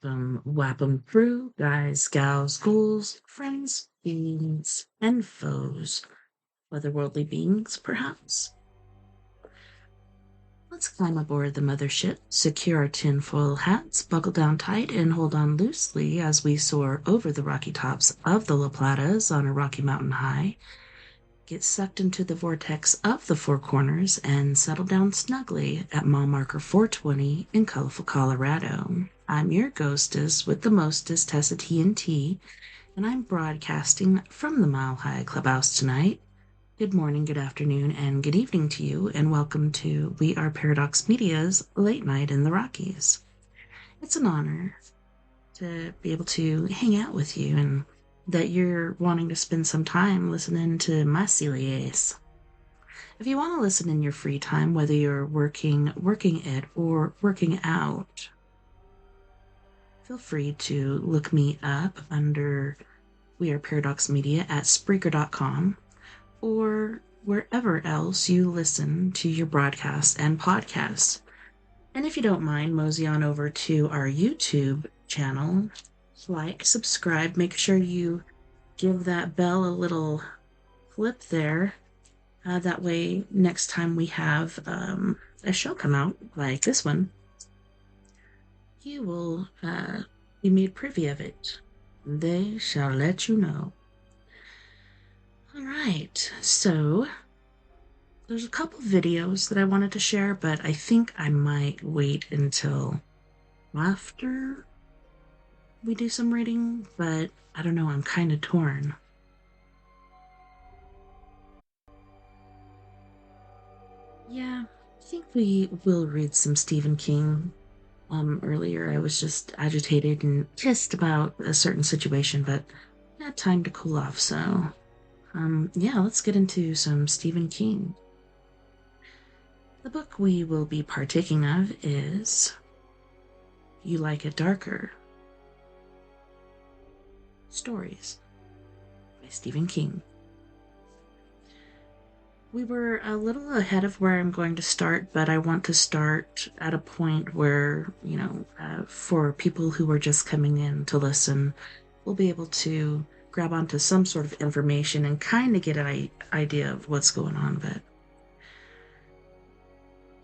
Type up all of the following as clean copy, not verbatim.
Welcome, Wapham crew, guys, gals, ghouls, friends, fiends, and foes, otherworldly beings, perhaps. Let's climb aboard the mothership, secure our tinfoil hats, buckle down tight, and hold on loosely as we soar over the rocky tops of the La Platas on a rocky mountain high, get sucked into the vortex of the Four Corners, and settle down snugly at mile marker 420 in colorful Colorado. I'm your ghostess with the mostest, TessaTNT, and I'm broadcasting from the Mile High Clubhouse tonight. Good morning, good afternoon, and good evening to you, and welcome to We Are Paradox Media's Late Night in the Rockies. It's an honor to be able to hang out with you and that you're wanting to spend some time listening to my silly ass. If you want to listen in your free time, whether you're working it, or working out, feel free to look me up under We Are Paradox Media at Spreaker.com or wherever else you listen to your broadcasts and podcasts. And if you don't mind, mosey on over to our YouTube channel. Like, subscribe, make sure you give that bell a little flip there. That way, next time we have a show come out, like this one, you will be made privy of it. They shall let you know. All right, so there's a couple videos that I wanted to share, but I think I might wait until after we do some reading, but I don't know, I'm kind of torn. Yeah, I think we will read some Stephen King. Earlier I was just agitated and pissed about a certain situation, but I had time to cool off, so yeah, let's get into some Stephen King. The book we will be partaking of is You Like It Darker. Stories by Stephen King. We were a little ahead of where I'm going to start, but I want to start at a point where, for people who are just coming in to listen, we'll be able to grab onto some sort of information and kind of get an idea of what's going on. But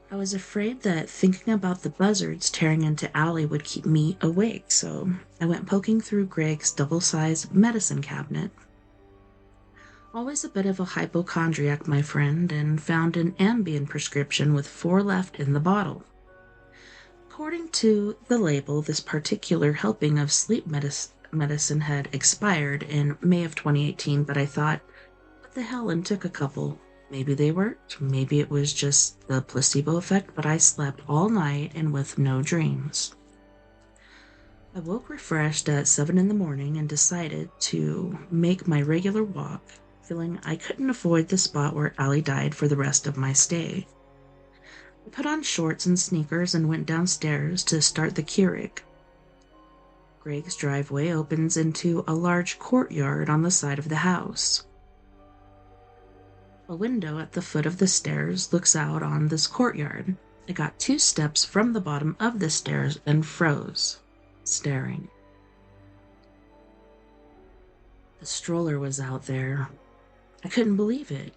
I was afraid that thinking about the buzzards tearing into Allie would keep me awake, so I went poking through Greg's double-sized medicine cabinet. Always a bit of a hypochondriac, my friend, and found an Ambien prescription with 4 left in the bottle. According to the label, this particular helping of sleep medicine had expired in May of 2018, but I thought, what the hell, and took a couple. Maybe they worked, maybe it was just the placebo effect, but I slept all night and with no dreams. I woke refreshed at 7 in the morning and decided to make my regular walk, feeling I couldn't avoid the spot where Allie died for the rest of my stay. I put on shorts and sneakers and went downstairs to start the Keurig. Greg's driveway opens into a large courtyard on the side of the house. A window at the foot of the stairs looks out on this courtyard. I got 2 steps from the bottom of the stairs and froze, staring. The stroller was out there. I couldn't believe it.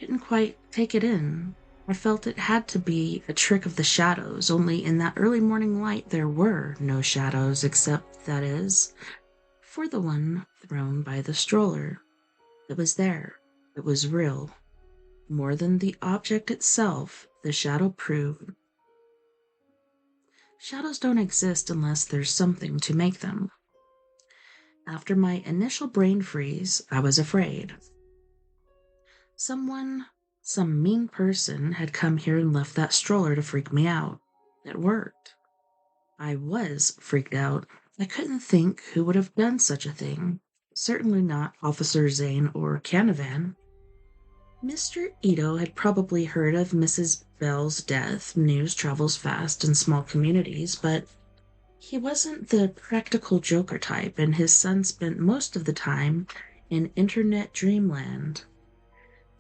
Couldn't quite take it in. I felt it had to be a trick of the shadows, only in that early morning light there were no shadows except, that is, for the one thrown by the stroller. It was there. It was real. More than the object itself, the shadow proved. Shadows don't exist unless there's something to make them. After my initial brain freeze, I was afraid. Some mean person had come here and left that stroller to freak me out. It worked. I was freaked out. I couldn't think who would have done such a thing. Certainly not Officer Zane or Canavan. Mr. Ito had probably heard of Mrs. Bell's death. News travels fast in small communities, but he wasn't the practical joker type, and his son spent most of the time in internet dreamland.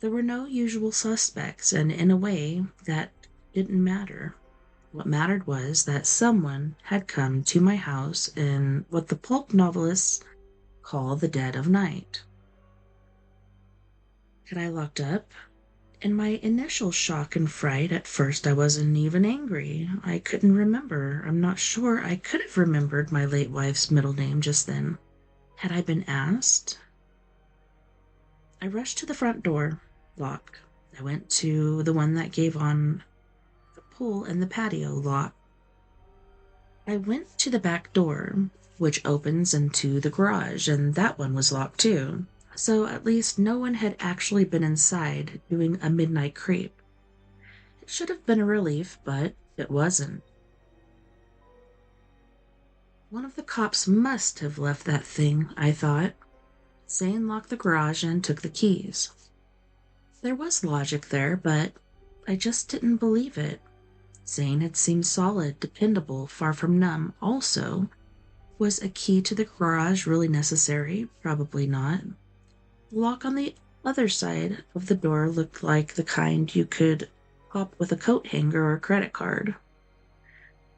There were no usual suspects, and in a way, that didn't matter. What mattered was that someone had come to my house in what the pulp novelists call the dead of night. Had I locked up? In my initial shock and fright, at first I wasn't even angry. I couldn't remember. I'm not sure I could have remembered my late wife's middle name just then. Had I been asked? I rushed to the front door, locked. I went to the one that gave on the pool and the patio, locked. I went to the back door, which opens into the garage, and that one was locked too. So at least no one had actually been inside doing a midnight creep. It should have been a relief, but it wasn't. One of the cops must have left that thing, I thought. Zane locked the garage and took the keys. There was logic there, but I just didn't believe it. Zane had seemed solid, dependable, far from numb. Also, was a key to the garage really necessary? Probably not. The lock on the other side of the door looked like the kind you could pop with a coat hanger or a credit card.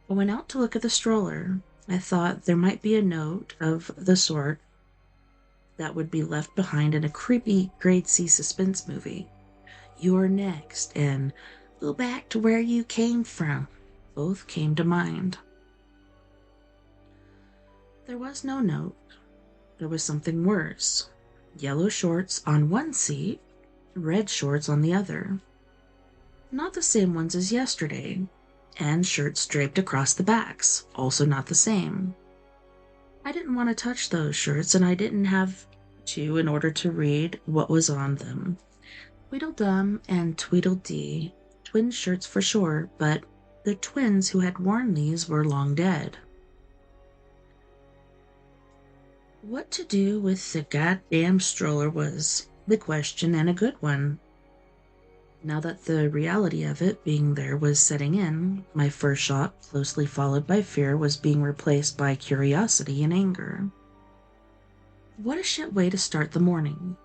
I went out to look at the stroller. I thought there might be a note of the sort that would be left behind in a creepy grade C suspense movie. You're next, and go back to where you came from. Both came to mind. There was no note. There was something worse. Yellow shorts on one seat, red shorts on the other. Not the same ones as yesterday, and shirts draped across the backs, also not the same. I didn't want to touch those shirts, and I didn't have to in order to read what was on them. Tweedledum and Tweedledee, twin shirts for sure, but the twins who had worn these were long dead. What to do with the goddamn stroller was the question, and a good one. Now that the reality of it being there was setting in, my first shock, closely followed by fear, was being replaced by curiosity and anger. What a shit way to start the morning.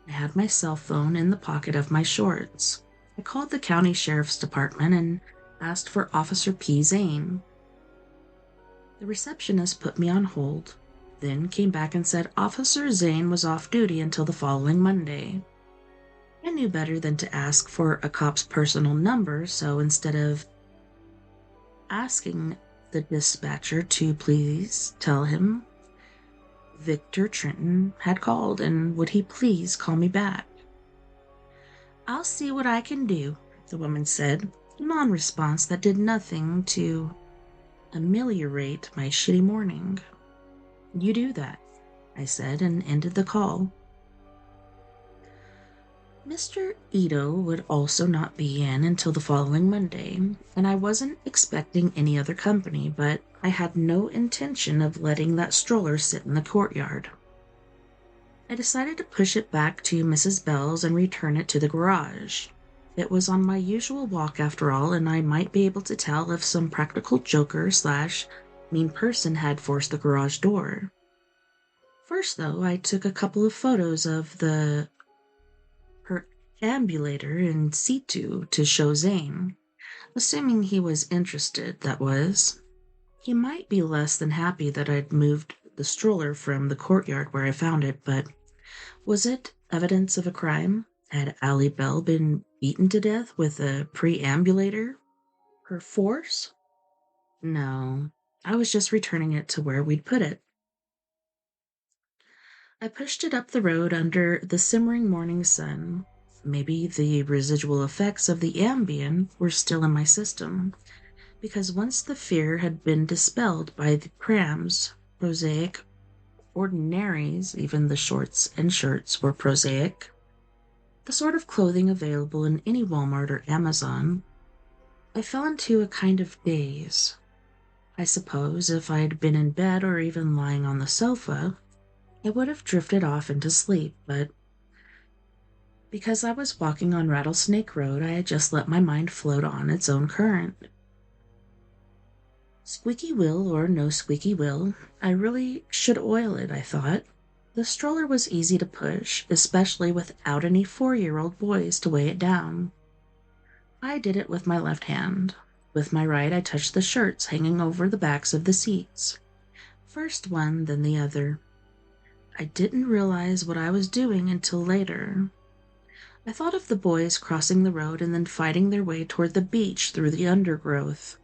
I had my cell phone in the pocket of my shorts. I called the county sheriff's department and asked for Officer P. Zane. The receptionist put me on hold, then came back and said Officer Zane was off duty until the following Monday. I knew better than to ask for a cop's personal number, so instead of asking the dispatcher to please tell him Victor Trenton had called and would he please call me back. I'll see what I can do, the woman said, a non-response that did nothing to ameliorate my shitty morning. You do that, I said, and ended the call. Mr. Ito would also not be in until the following Monday, and I wasn't expecting any other company, but I had no intention of letting that stroller sit in the courtyard. I decided to push it back to Mrs. Bell's and return it to the garage. It was on my usual walk after all, and I might be able to tell if some practical joker / mean person had forced the garage door. First, though, I took a couple of photos of the perambulator in situ to show Zane, assuming he was interested, that was. He might be less than happy that I'd moved the stroller from the courtyard where I found it, but was it evidence of a crime? Had Allie Bell been beaten to death with a perambulator? Perforce? No, I was just returning it to where we'd put it. I pushed it up the road under the simmering morning sun. Maybe the residual effects of the Ambien were still in my system, because once the fear had been dispelled by the prams, prosaic ordinaries, even the shorts and shirts were prosaic, the sort of clothing available in any Walmart or Amazon, I fell into a kind of daze. I suppose if I'd been in bed or even lying on the sofa, I would have drifted off into sleep, but because I was walking on Rattlesnake Road, I had just let my mind float on its own current. Squeaky wheel or no squeaky wheel, I really should oil it, I thought. The stroller was easy to push, especially without any 4-year-old boys to weigh it down. I did it with my left hand. With my right, I touched the shirts hanging over the backs of the seats. First one, then the other. I didn't realize what I was doing until later. I thought of the boys crossing the road and then fighting their way toward the beach through the undergrowth.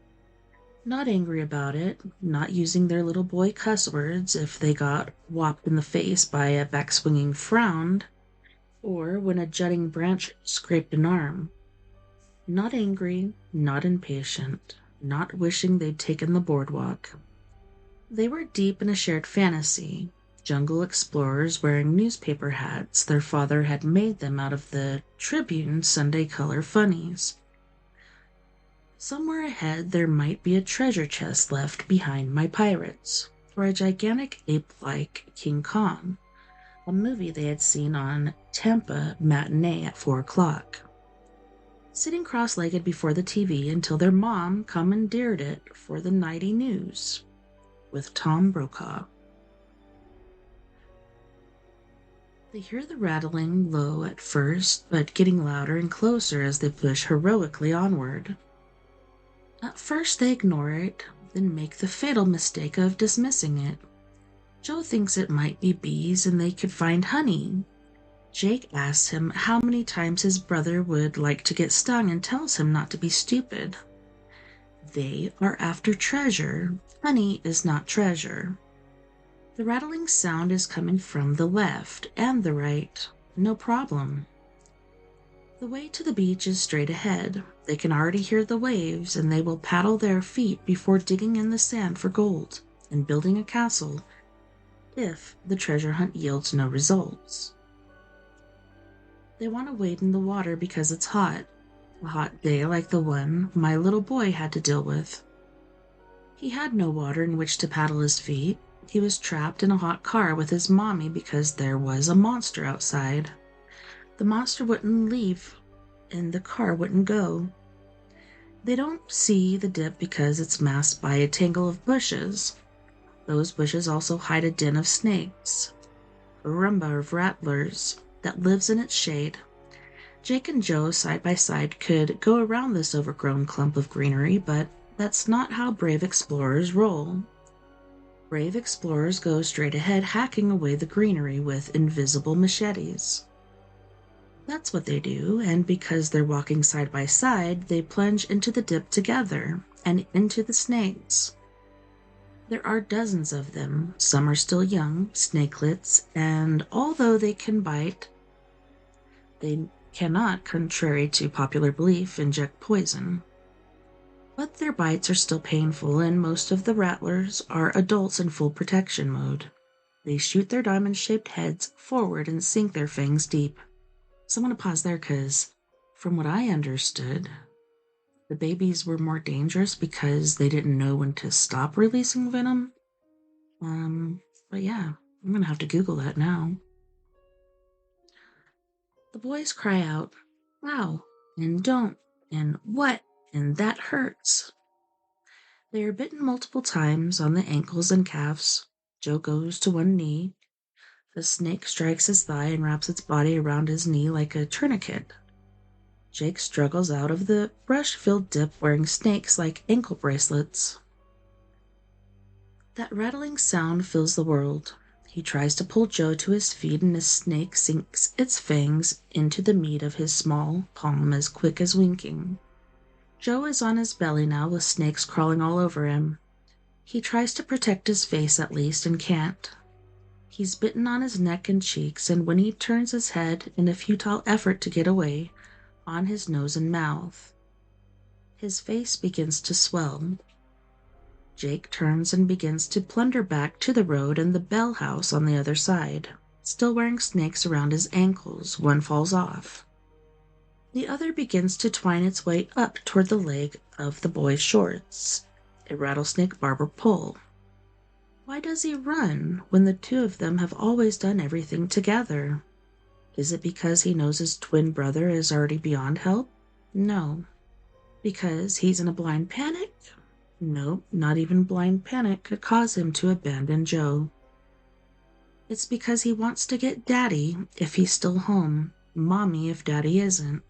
Not angry about it, not using their little boy cuss words if they got whopped in the face by a back-swinging frown, or when a jutting branch scraped an arm. Not angry, not impatient, not wishing they'd taken the boardwalk. They were deep in a shared fantasy, jungle explorers wearing newspaper hats their father had made them out of the Tribune Sunday color funnies. Somewhere ahead there might be a treasure chest left behind my pirates, or a gigantic ape-like King Kong, a movie they had seen on Tampa matinee at 4 o'clock. Sitting cross-legged before the TV until their mom commandeered it for the nighty news, with Tom Brokaw. They hear the rattling low at first, but getting louder and closer as they push heroically onward. At first they ignore it, then make the fatal mistake of dismissing it. Joe thinks it might be bees and they could find honey. Jake asks him how many times his brother would like to get stung and tells him not to be stupid. They are after treasure. Honey is not treasure. The rattling sound is coming from the left and the right. No problem. The way to the beach is straight ahead. They can already hear the waves, and they will paddle their feet before digging in the sand for gold and building a castle, if the treasure hunt yields no results. They want to wade in the water because it's hot, a hot day like the one my little boy had to deal with. He had no water in which to paddle his feet. He was trapped in a hot car with his mommy because there was a monster outside. The monster wouldn't leave, and the car wouldn't go. They don't see the dip because it's masked by a tangle of bushes. Those bushes also hide a den of snakes, a rumba of rattlers that lives in its shade. Jake and Joe, side by side, could go around this overgrown clump of greenery, but that's not how brave explorers roll. Brave explorers go straight ahead, hacking away the greenery with invisible machetes. That's what they do, and because they're walking side by side, they plunge into the dip together and into the snakes. There are dozens of them. Some are still young, snakelets, and although they can bite, they cannot, contrary to popular belief, inject poison. But their bites are still painful, and most of the rattlers are adults in full protection mode. They shoot their diamond-shaped heads forward and sink their fangs deep. So I'm going to pause there because, from what I understood, the babies were more dangerous because they didn't know when to stop releasing venom. But yeah, I'm going to have to Google that now. The boys cry out, "Ow," and "don't," and "what," and "that hurts." They are bitten multiple times on the ankles and calves. Joe goes to one knee. The snake strikes his thigh and wraps its body around his knee like a tourniquet. Jake struggles out of the brush-filled dip wearing snakes like ankle bracelets. That rattling sound fills the world. He tries to pull Joe to his feet and his snake sinks its fangs into the meat of his small palm as quick as winking. Joe is on his belly now with snakes crawling all over him. He tries to protect his face at least and can't. He's bitten on his neck and cheeks, and when he turns his head in a futile effort to get away, on his nose and mouth. His face begins to swell. Jake turns and begins to plunder back to the road and the bell house on the other side. Still wearing snakes around his ankles, one falls off. The other begins to twine its way up toward the leg of the boy's shorts, a rattlesnake barber pole. Why does he run when the two of them have always done everything together? Is it because he knows his twin brother is already beyond help? No. Because he's in a blind panic? No, not even blind panic could cause him to abandon Joe. It's because he wants to get Daddy if he's still home, Mommy if Daddy isn't.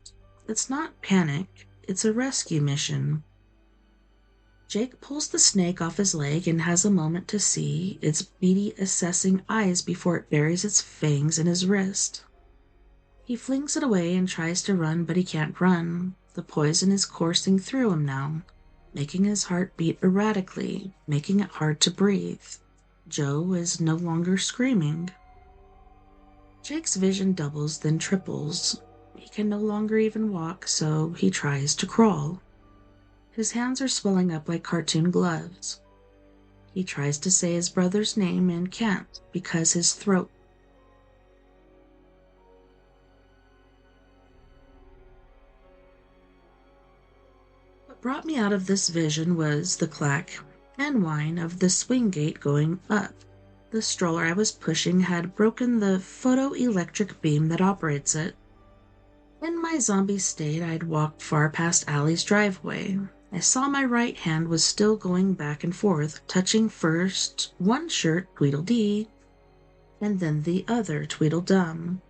It's not panic, it's a rescue mission. Jake pulls the snake off his leg and has a moment to see its beady, assessing eyes before it buries its fangs in his wrist. He flings it away and tries to run, but he can't run. The poison is coursing through him now, making his heart beat erratically, making it hard to breathe. Joe is no longer screaming. Jake's vision doubles, then triples. He can no longer even walk, so he tries to crawl. His hands are swelling up like cartoon gloves. He tries to say his brother's name and can't because his throat. What brought me out of this vision was the clack and whine of the swing gate going up. The stroller I was pushing had broken the photoelectric beam that operates it. In my zombie state, I'd walked far past Allie's driveway. I saw my right hand was still going back and forth, touching first one shirt, Tweedledee, and then the other, Tweedledum.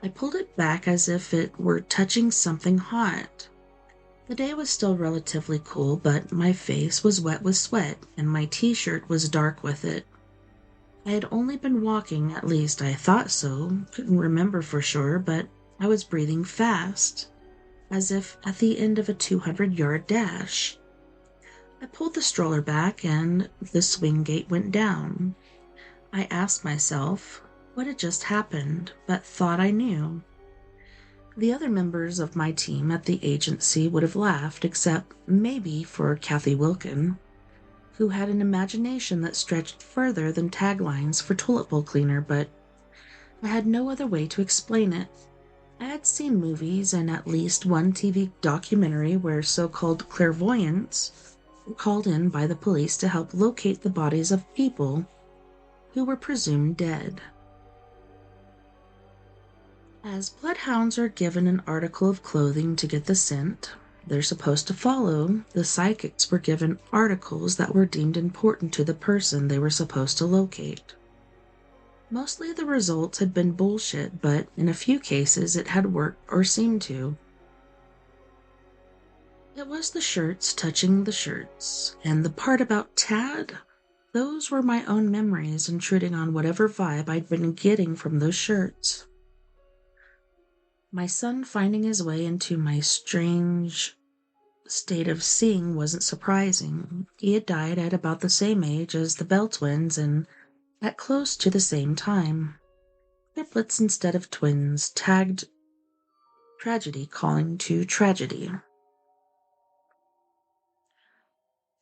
I pulled it back as if it were touching something hot. The day was still relatively cool, but my face was wet with sweat, and my t-shirt was dark with it. I had only been walking, at least I thought so, couldn't remember for sure, but I was breathing fast, as if at the end of a 200-yard dash. I pulled the stroller back and the swing gate went down. I asked myself what had just happened, but thought I knew. The other members of my team at the agency would have laughed, except maybe for Kathy Wilkin, who had an imagination that stretched further than taglines for toilet bowl cleaner, but I had no other way to explain it. I had seen movies and at least one TV documentary where so-called clairvoyants were called in by the police to help locate the bodies of people who were presumed dead. As bloodhounds are given an article of clothing to get the scent they're supposed to follow, the psychics were given articles that were deemed important to the person they were supposed to locate. Mostly the results had been bullshit, but in a few cases it had worked or seemed to. It was the shirts touching the shirts, and the part about Tad, those were my own memories intruding on whatever vibe I'd been getting from those shirts. My son finding his way into my strange state of seeing wasn't surprising. He had died at about the same age as the Bell twins and at close to the same time. Triplets instead of twins, tagged tragedy calling to tragedy.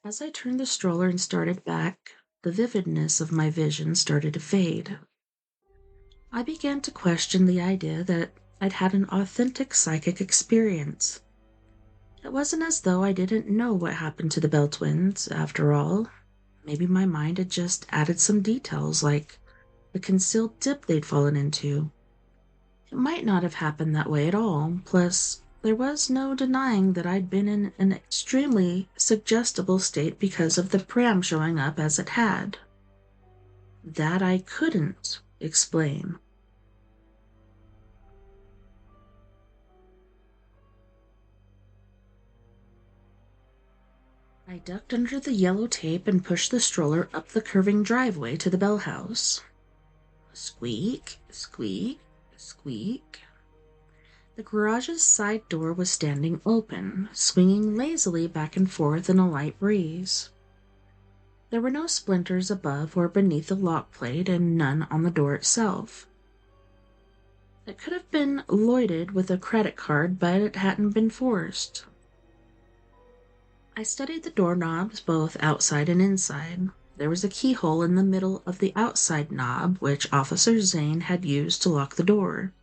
As I turned the stroller and started back, the vividness of my vision started to fade. I began to question the idea that I'd had an authentic psychic experience. It wasn't as though I didn't know what happened to the Bell twins, after all. Maybe my mind had just added some details, like the concealed dip they'd fallen into. It might not have happened that way at all, plus there was no denying that I'd been in an extremely suggestible state because of the pram showing up as it had. That I couldn't explain. I ducked under the yellow tape and pushed the stroller up the curving driveway to the Bell house. Squeak, squeak, squeak. The garage's side door was standing open, swinging lazily back and forth in a light breeze. There were no splinters above or beneath the lock plate, and none on the door itself. It could have been lloyded with a credit card, but it hadn't been forced. I studied the doorknobs both outside and inside. There was a keyhole in the middle of the outside knob, which Officer Zane had used to lock the door.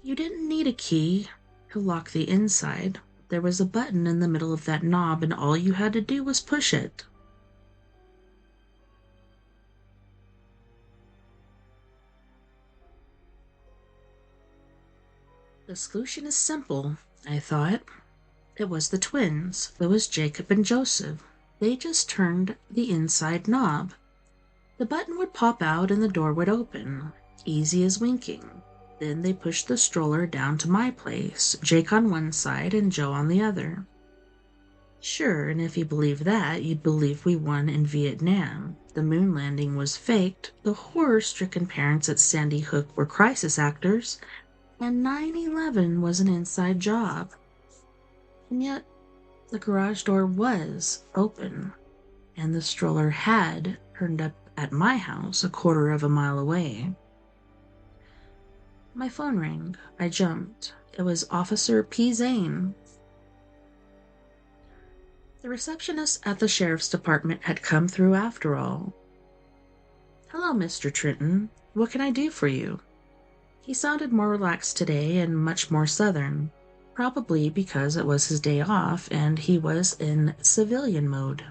You didn't need a key to lock the inside. There was a button in the middle of that knob, and all you had to do was push it. The solution is simple, I thought. It was the twins. It was Jacob and Joseph. They just turned the inside knob. The button would pop out and the door would open, easy as winking. Then they pushed the stroller down to my place, Jake on one side and Joe on the other. Sure, and if you believe that, you'd believe we won in Vietnam. The moon landing was faked, the horror-stricken parents at Sandy Hook were crisis actors, and 9/11 was an inside job. And yet, the garage door was open, and the stroller had turned up at my house a quarter of a mile away. My phone rang. I jumped. It was Officer P. Zane. The receptionist at the sheriff's department had come through after all. "Hello, Mr. Trenton. What can I do for you?" He sounded more relaxed today and much more southern, probably because it was his day off and he was in civilian mode.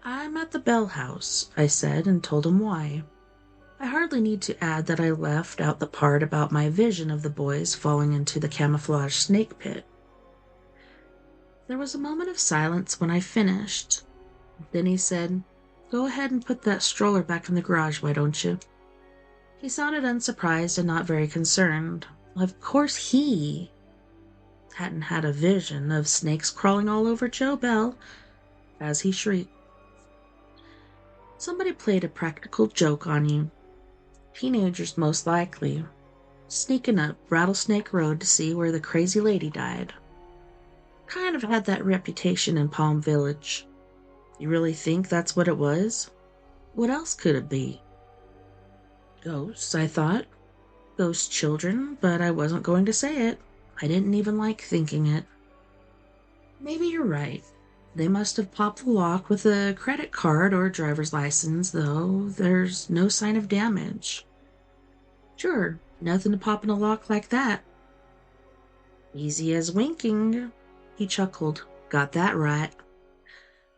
"I'm at the Bell House," I said, and told him why. I hardly need to add that I left out the part about my vision of the boys falling into the camouflage snake pit. There was a moment of silence when I finished. Then he said, "Go ahead and put that stroller back in the garage, why don't you?" He sounded unsurprised and not very concerned. Of course he hadn't had a vision of snakes crawling all over Joe Bell as he shrieked. "Somebody played a practical joke on you. Teenagers most likely. Sneaking up Rattlesnake Road to see where the crazy lady died. Kind of had that reputation in Palm Village. You really think that's what it was? What else could it be?" Ghosts, I thought. Ghost children, but I wasn't going to say it. I didn't even like thinking it. Maybe you're right. They must have popped the lock with a credit card or driver's license, though there's no sign of damage. Sure, nothing to pop in a lock like that. Easy as winking. He chuckled. Got that right.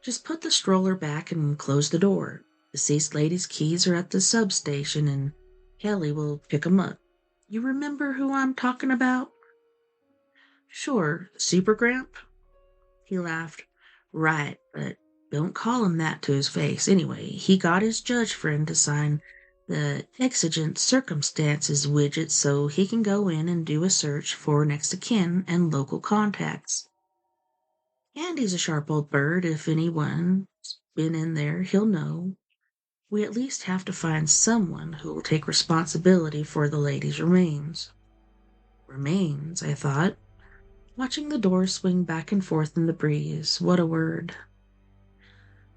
Just put the stroller back and close the door. Deceased lady's keys are at the substation, and Kelly will pick 'em up. You remember who I'm talking about? Sure, Super Gramp? He laughed. Right, but don't call him that to his face. Anyway, he got his judge friend to sign the exigent circumstances widget so he can go in and do a search for next of kin and local contacts. And he's a sharp old bird. If anyone's been in there, he'll know. We at least have to find someone who will take responsibility for the lady's remains. Remains, I thought, watching the door swing back and forth in the breeze. What a word.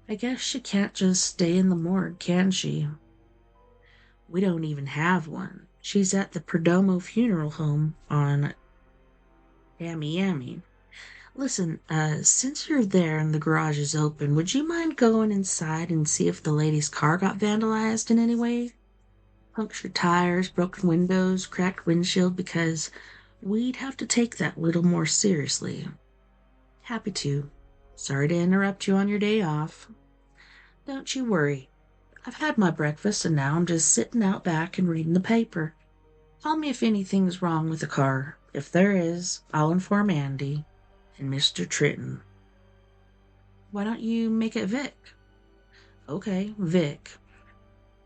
I guess she can't just stay in the morgue, can she? We don't even have one. She's at the Perdomo Funeral Home on Yami. Listen, since you're there and the garage is open, would you mind going inside and see if the lady's car got vandalized in any way? Punctured tires, broken windows, cracked windshield, because we'd have to take that a little more seriously. Happy to. Sorry to interrupt you on your day off. Don't you worry. I've had my breakfast and now I'm just sitting out back and reading the paper. Call me if anything's wrong with the car. If there is, I'll inform Andy and Mr. Trenton. Why don't you make it Vic? Okay, Vic.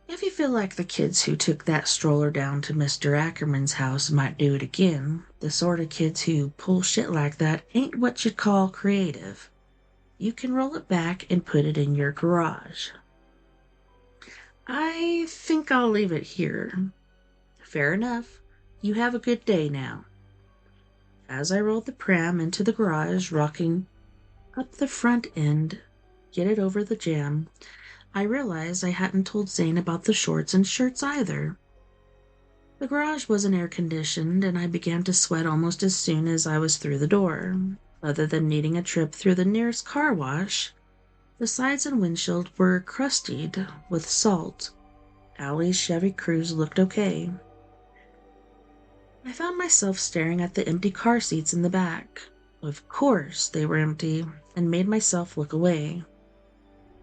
If you feel like the kids who took that stroller down to Mr. Ackerman's house might do it again, the sort of kids who pull shit like that ain't what you'd call creative. You can roll it back and put it in your garage. I think I'll leave it here. Fair enough. You have a good day now. As I rolled the pram into the garage, rocking up the front end, get it over the jam, I realized I hadn't told Zane about the shorts and shirts either. The garage wasn't air-conditioned, and I began to sweat almost as soon as I was through the door. Other than needing a trip through the nearest car wash, the sides and windshield were crusted with salt. Allie's Chevy Cruze looked okay. I found myself staring at the empty car seats in the back. Of course they were empty, and made myself look away.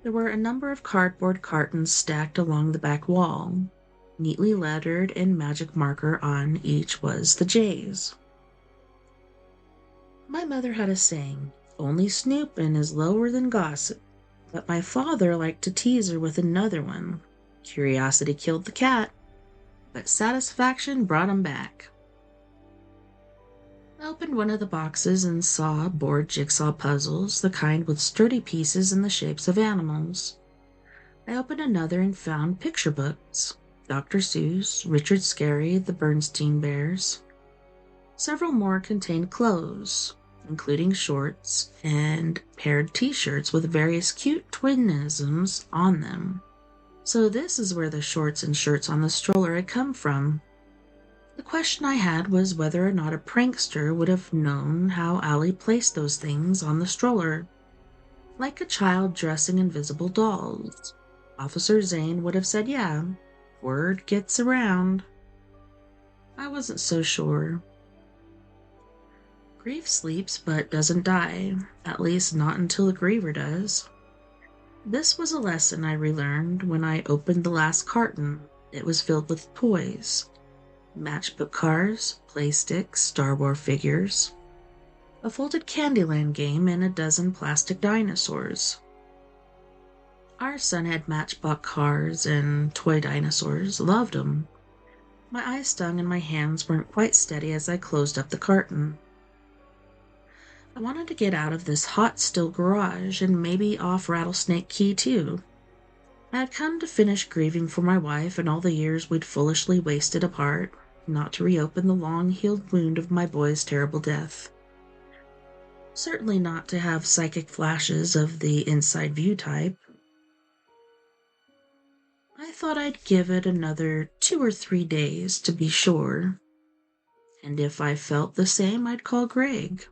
There were a number of cardboard cartons stacked along the back wall. Neatly lettered in magic marker on each was the J's. My mother had a saying, only snoopin' is lower than gossip, but my father liked to tease her with another one. Curiosity killed the cat, but satisfaction brought him back. I opened one of the boxes and saw board jigsaw puzzles, the kind with sturdy pieces in the shapes of animals. I opened another and found picture books. Dr. Seuss, Richard Scarry, the Bernstein Bears. Several more contained clothes, including shorts and paired t-shirts with various cute twinisms on them. So this is where the shorts and shirts on the stroller had come from. The question I had was whether or not a prankster would have known how Allie placed those things on the stroller. Like a child dressing invisible dolls. Officer Zane would have said yeah, word gets around. I wasn't so sure. Grief sleeps but doesn't die, at least not until the griever does. This was a lesson I relearned when I opened the last carton. It was filled with toys. Matchbook cars, play sticks, Star Wars figures, a folded Candyland game, and a dozen plastic dinosaurs. Our son had Matchbox cars and toy dinosaurs, loved 'em. My eyes stung and my hands weren't quite steady as I closed up the carton. I wanted to get out of this hot, still garage and maybe off Rattlesnake Key too. I had come to finish grieving for my wife and all the years we'd foolishly wasted apart, not to reopen the long-healed wound of my boy's terrible death. Certainly not to have psychic flashes of the inside view type. I thought I'd give it another 2 or 3 days to be sure. And if I felt the same, I'd call Greg.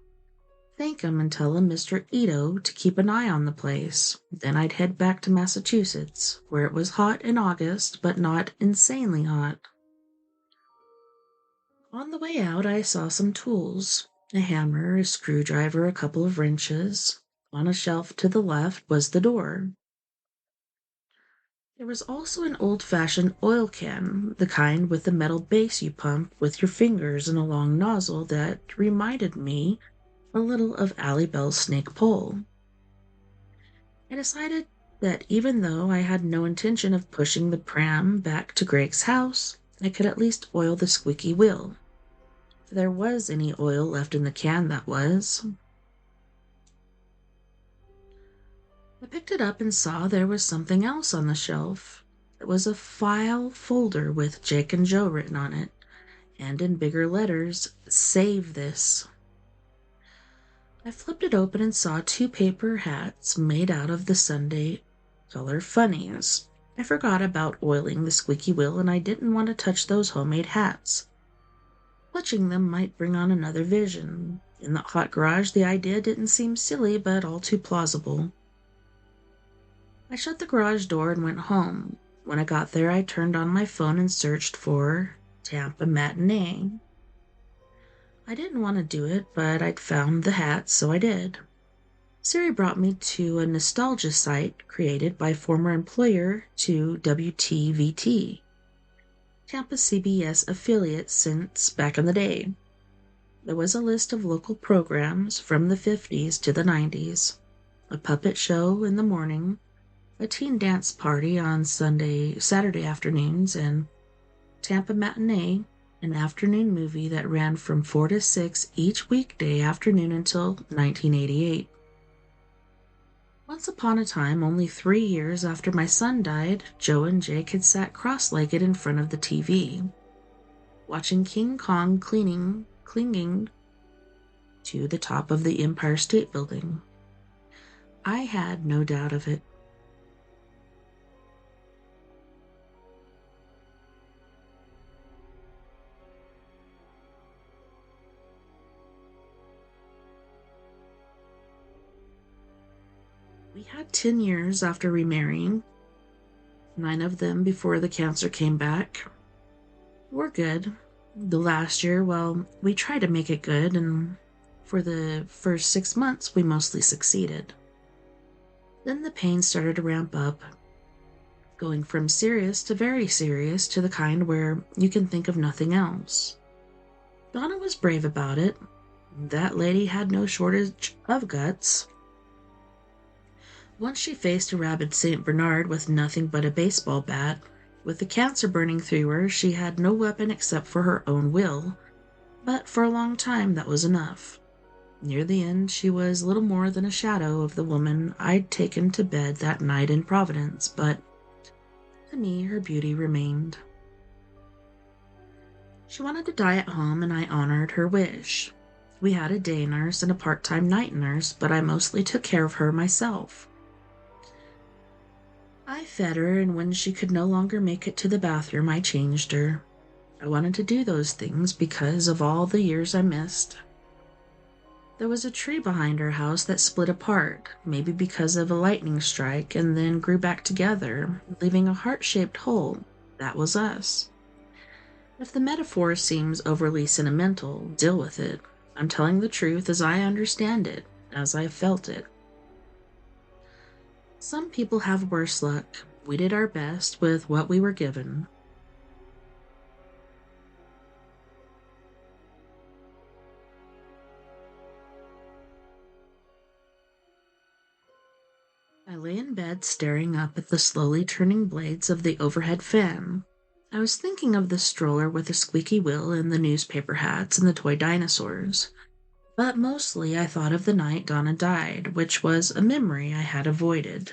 Thank him and tell him Mr. Ito to keep an eye on the place. Then I'd head back to Massachusetts, where it was hot in August, but not insanely hot. On the way out, I saw some tools. A hammer, a screwdriver, a couple of wrenches. On a shelf to the left was the door. There was also an old-fashioned oil can, the kind with the metal base you pump with your fingers and a long nozzle that reminded me a little of Allie Bell's snake pole. I decided that even though I had no intention of pushing the pram back to Greg's house, I could at least oil the squeaky wheel. If there was any oil left in the can, that was. I picked it up and saw there was something else on the shelf. It was a file folder with Jake and Joe written on it, and in bigger letters, "Save this." I flipped it open and saw 2 paper hats made out of the Sunday color funnies. I forgot about oiling the squeaky wheel, and I didn't want to touch those homemade hats. Clutching them might bring on another vision. In the hot garage, the idea didn't seem silly, but all too plausible. I shut the garage door and went home. When I got there, I turned on my phone and searched for Tampa Matinee. I didn't want to do it, but I'd found the hat, so I did. Siri brought me to a nostalgia site created by former employer to WTVT, Tampa CBS affiliate since back in the day. There was a list of local programs from the 50s to the 90s, a puppet show in the morning, a teen dance party on Saturday afternoons, and Tampa Matinee, an afternoon movie that ran from 4 to 6 each weekday afternoon until 1988. Once upon a time, only 3 years after my son died, Joe and Jake had sat cross-legged in front of the TV, watching King Kong clinging to the top of the Empire State Building. I had no doubt of it. We had 10 years after remarrying, 9 of them before the cancer came back. We're good. The last year, well, we tried to make it good, and for the first 6 months, we mostly succeeded. Then the pain started to ramp up, going from serious to very serious to the kind where you can think of nothing else. Donna was brave about it. That lady had no shortage of guts. Once she faced a rabid St. Bernard with nothing but a baseball bat. With the cancer burning through her, she had no weapon except for her own will. but for a long time that was enough. Near the end, she was little more than a shadow of the woman I'd taken to bed that night in Providence, but to me, her beauty remained. She wanted to die at home, and I honored her wish. We had a day nurse and a part-time night nurse, but I mostly took care of her myself. I fed her, and when she could no longer make it to the bathroom, I changed her. I wanted to do those things because of all the years I missed. There was a tree behind our house that split apart, maybe because of a lightning strike, and then grew back together, leaving a heart-shaped hole. That was us. If the metaphor seems overly sentimental, deal with it. I'm telling the truth as I understand it, as I felt it. Some people have worse luck. We did our best with what we were given. I lay in bed staring up at the slowly turning blades of the overhead fan. I was thinking of the stroller with the squeaky wheel and the newspaper hats and the toy dinosaurs. But mostly I thought of the night Donna died, which was a memory I had avoided.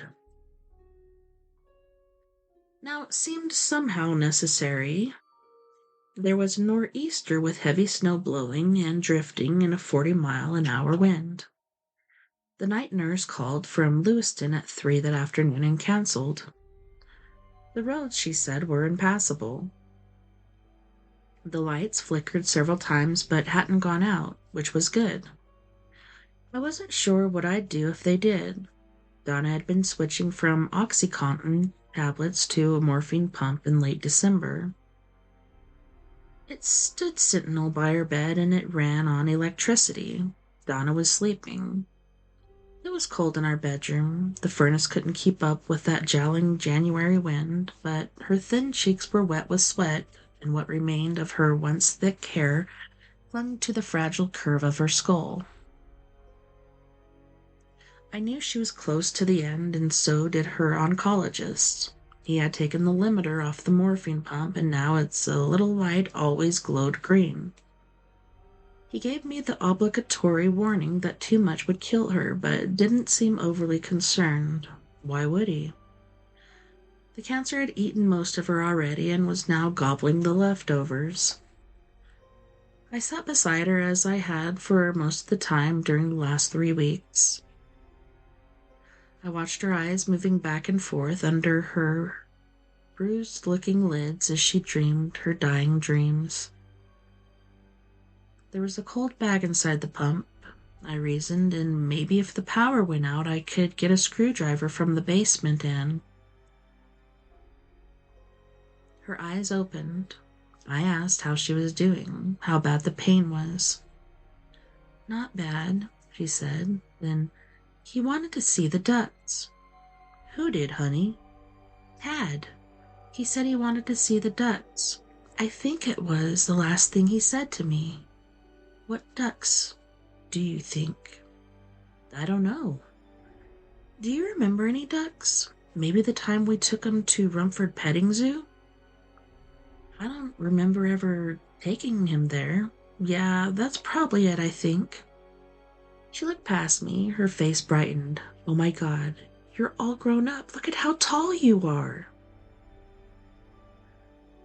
Now it seemed somehow necessary. There was a nor'easter with heavy snow blowing and drifting in a 40-mile-an-hour wind. The night nurse called from Lewiston at 3 that afternoon and canceled. The roads, she said, were impassable. The lights flickered several times but hadn't gone out, which was good. I wasn't sure what I'd do if they did. Donna had been switching from OxyContin tablets to a morphine pump in late December. It stood sentinel by her bed and it ran on electricity. Donna was sleeping. It was cold in our bedroom. The furnace couldn't keep up with that jowling January wind, but her thin cheeks were wet with sweat, and what remained of her once thick hair clung to the fragile curve of her skull. I knew she was close to the end, and so did her oncologist. He had taken the limiter off the morphine pump, and now its little light always glowed green. He gave me the obligatory warning that too much would kill her, but didn't seem overly concerned. Why would he? The cancer had eaten most of her already and was now gobbling the leftovers. I sat beside her as I had for most of the time during the last 3 weeks. I watched her eyes moving back and forth under her bruised-looking lids as she dreamed her dying dreams. There was a cold bag inside the pump, I reasoned, and maybe if the power went out, I could get a screwdriver from the basement in. Her eyes opened. I asked how she was doing, how bad the pain was. Not bad, she said. Then, he wanted to see the ducks. Who did, honey? Tad. He said he wanted to see the ducks. I think it was the last thing he said to me. What ducks, do you think? I don't know. Do you remember any ducks? Maybe the time we took them to Rumford Petting Zoo? I don't remember ever taking him there. Yeah, that's probably it, I think. She looked past me, her face brightened. Oh my God, you're all grown up. Look at how tall you are.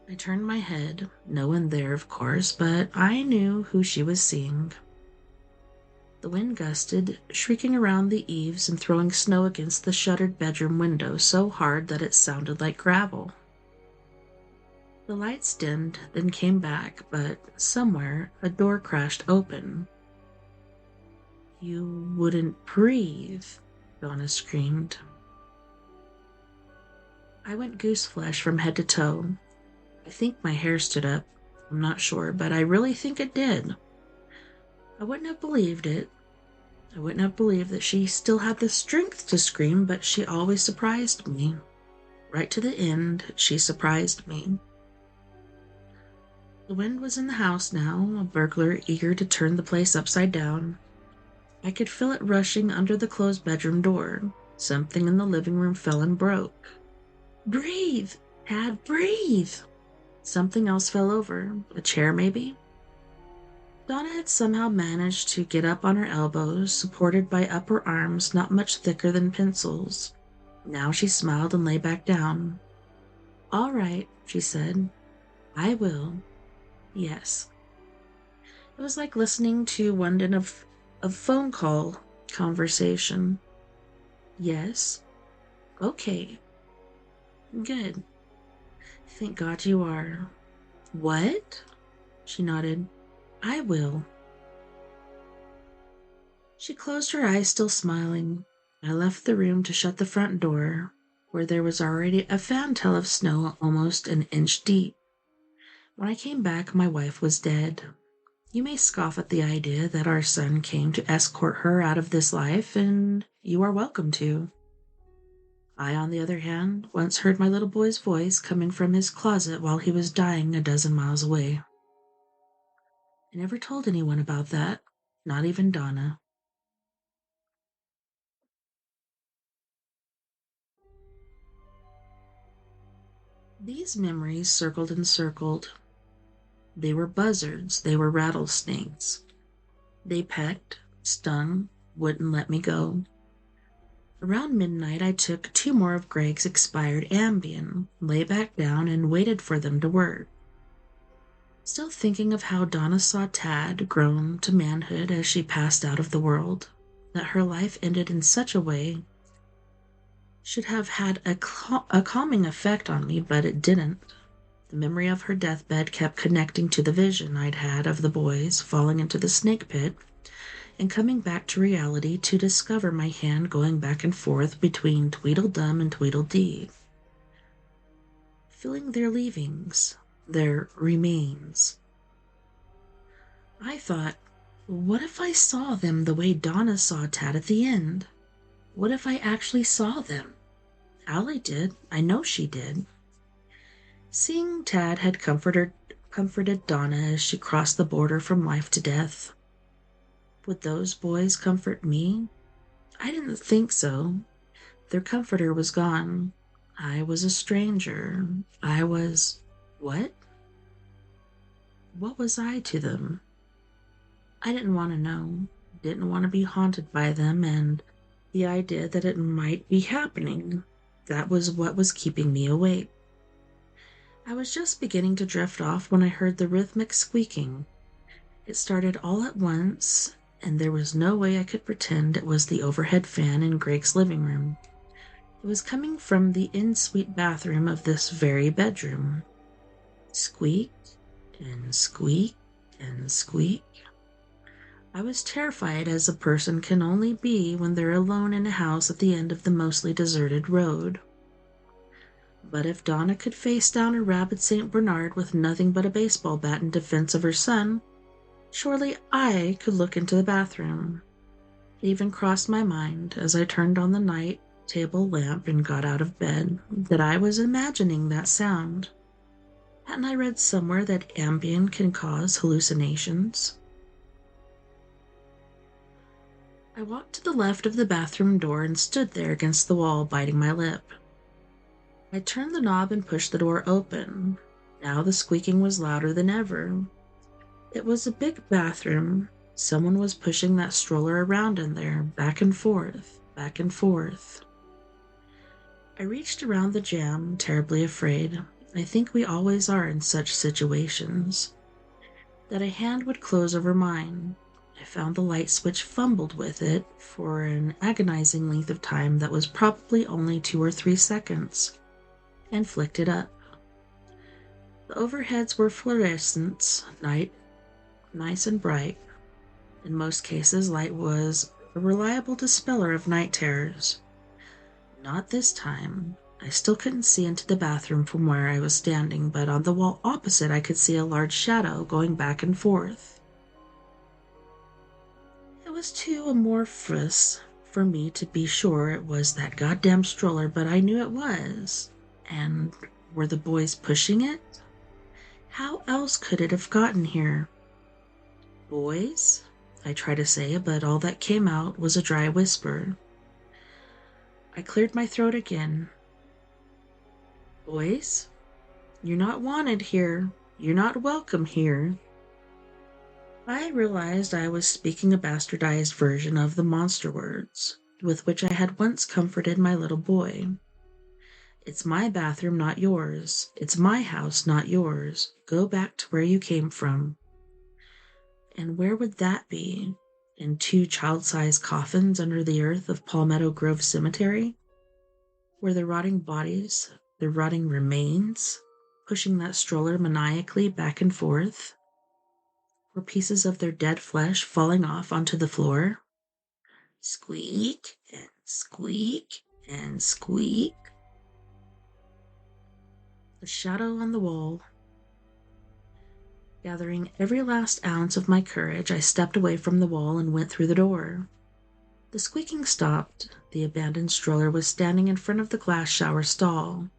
I turned my head, no one there, of course, but I knew who she was seeing. The wind gusted, shrieking around the eaves and throwing snow against the shuttered bedroom window so hard that it sounded like gravel. The lights dimmed, then came back, but somewhere a door crashed open. You wouldn't breathe, Donna screamed. I went gooseflesh from head to toe. I think my hair stood up. I'm not sure, but I really think it did. I wouldn't have believed it. I wouldn't have believed that she still had the strength to scream, but she always surprised me. Right to the end, she surprised me. The wind was in the house now, a burglar eager to turn the place upside down. I could feel it rushing under the closed bedroom door. Something in the living room fell and broke. Breathe, Tad, breathe! Something else fell over. A chair, maybe? Donna had somehow managed to get up on her elbows, supported by upper arms not much thicker than pencils. Now she smiled and lay back down. "All right," she said. "I will. Yes." It was like listening to one end of a phone call conversation. "Yes. Okay. Good. Thank God you are." "What?" She nodded. "I will." She closed her eyes, still smiling. I left the room to shut the front door, where there was already a fantail of snow almost an inch deep. When I came back, my wife was dead. You may scoff at the idea that our son came to escort her out of this life, and you are welcome to. I, on the other hand, once heard my little boy's voice coming from his closet while he was dying a dozen miles away. I never told anyone about that, not even Donna. These memories circled and circled. They were buzzards, they were rattlesnakes. They pecked, stung, wouldn't let me go. Around midnight, I took 2 more of Greg's expired Ambien, lay back down, and waited for them to work. Still thinking of how Donna saw Tad grown to manhood as she passed out of the world, that her life ended in such a way should have had a calming effect on me, but it didn't. The memory of her deathbed kept connecting to the vision I'd had of the boys falling into the snake pit and coming back to reality to discover my hand going back and forth between Tweedledum and Tweedledee, feeling their leavings, their remains. I thought, what if I saw them the way Donna saw Tad at the end? What if I actually saw them? Allie did. I know she did. Seeing Tad had comforted Donna as she crossed the border from life to death. Would those boys comfort me? I didn't think so. Their comforter was gone. I was a stranger. I was... what? What was I to them? I didn't want to know. Didn't want to be haunted by them and the idea that it might be happening. That was what was keeping me awake. I was just beginning to drift off when I heard the rhythmic squeaking. It started all at once, and there was no way I could pretend it was the overhead fan in Greg's living room. It was coming from the en-suite bathroom of this very bedroom. Squeak and squeak and squeak. I was terrified as a person can only be when they're alone in a house at the end of the mostly deserted road. But if Donna could face down a rabid St. Bernard with nothing but a baseball bat in defense of her son, surely I could look into the bathroom. It even crossed my mind, as I turned on the night table lamp and got out of bed, that I was imagining that sound. Hadn't I read somewhere that Ambien can cause hallucinations? I walked to the left of the bathroom door and stood there against the wall, biting my lip. I turned the knob and pushed the door open. Now the squeaking was louder than ever. It was a big bathroom. Someone was pushing that stroller around in there, back and forth, back and forth. I reached around the jamb, terribly afraid. I think we always are in such situations. That a hand would close over mine. I found the light switch, fumbled with it for an agonizing length of time that was probably only 2 or 3 seconds, and flicked it up. The overheads were fluorescent, nice and bright. In most cases, light was a reliable dispeller of night terrors. Not this time. I still couldn't see into the bathroom from where I was standing, but on the wall opposite I could see a large shadow going back and forth. It was too amorphous for me to be sure it was that goddamn stroller, but I knew it was. And were the boys pushing it? How else could it have gotten here? Boys? I tried to say, but all that came out was a dry whisper. I cleared my throat again. Boys? You're not wanted here. You're not welcome here. I realized I was speaking a bastardized version of the monster words, with which I had once comforted my little boy. It's my bathroom, not yours. It's my house, not yours. Go back to where you came from. And where would that be? In two child-sized coffins under the earth of Palmetto Grove Cemetery? Were the rotting bodies, the rotting remains, pushing that stroller maniacally back and forth? Were pieces of their dead flesh falling off onto the floor? Squeak and squeak and squeak. The shadow on the wall. Gathering every last ounce of my courage, I stepped away from the wall and went through the door. The squeaking stopped. The abandoned stroller was standing in front of the glass shower stall.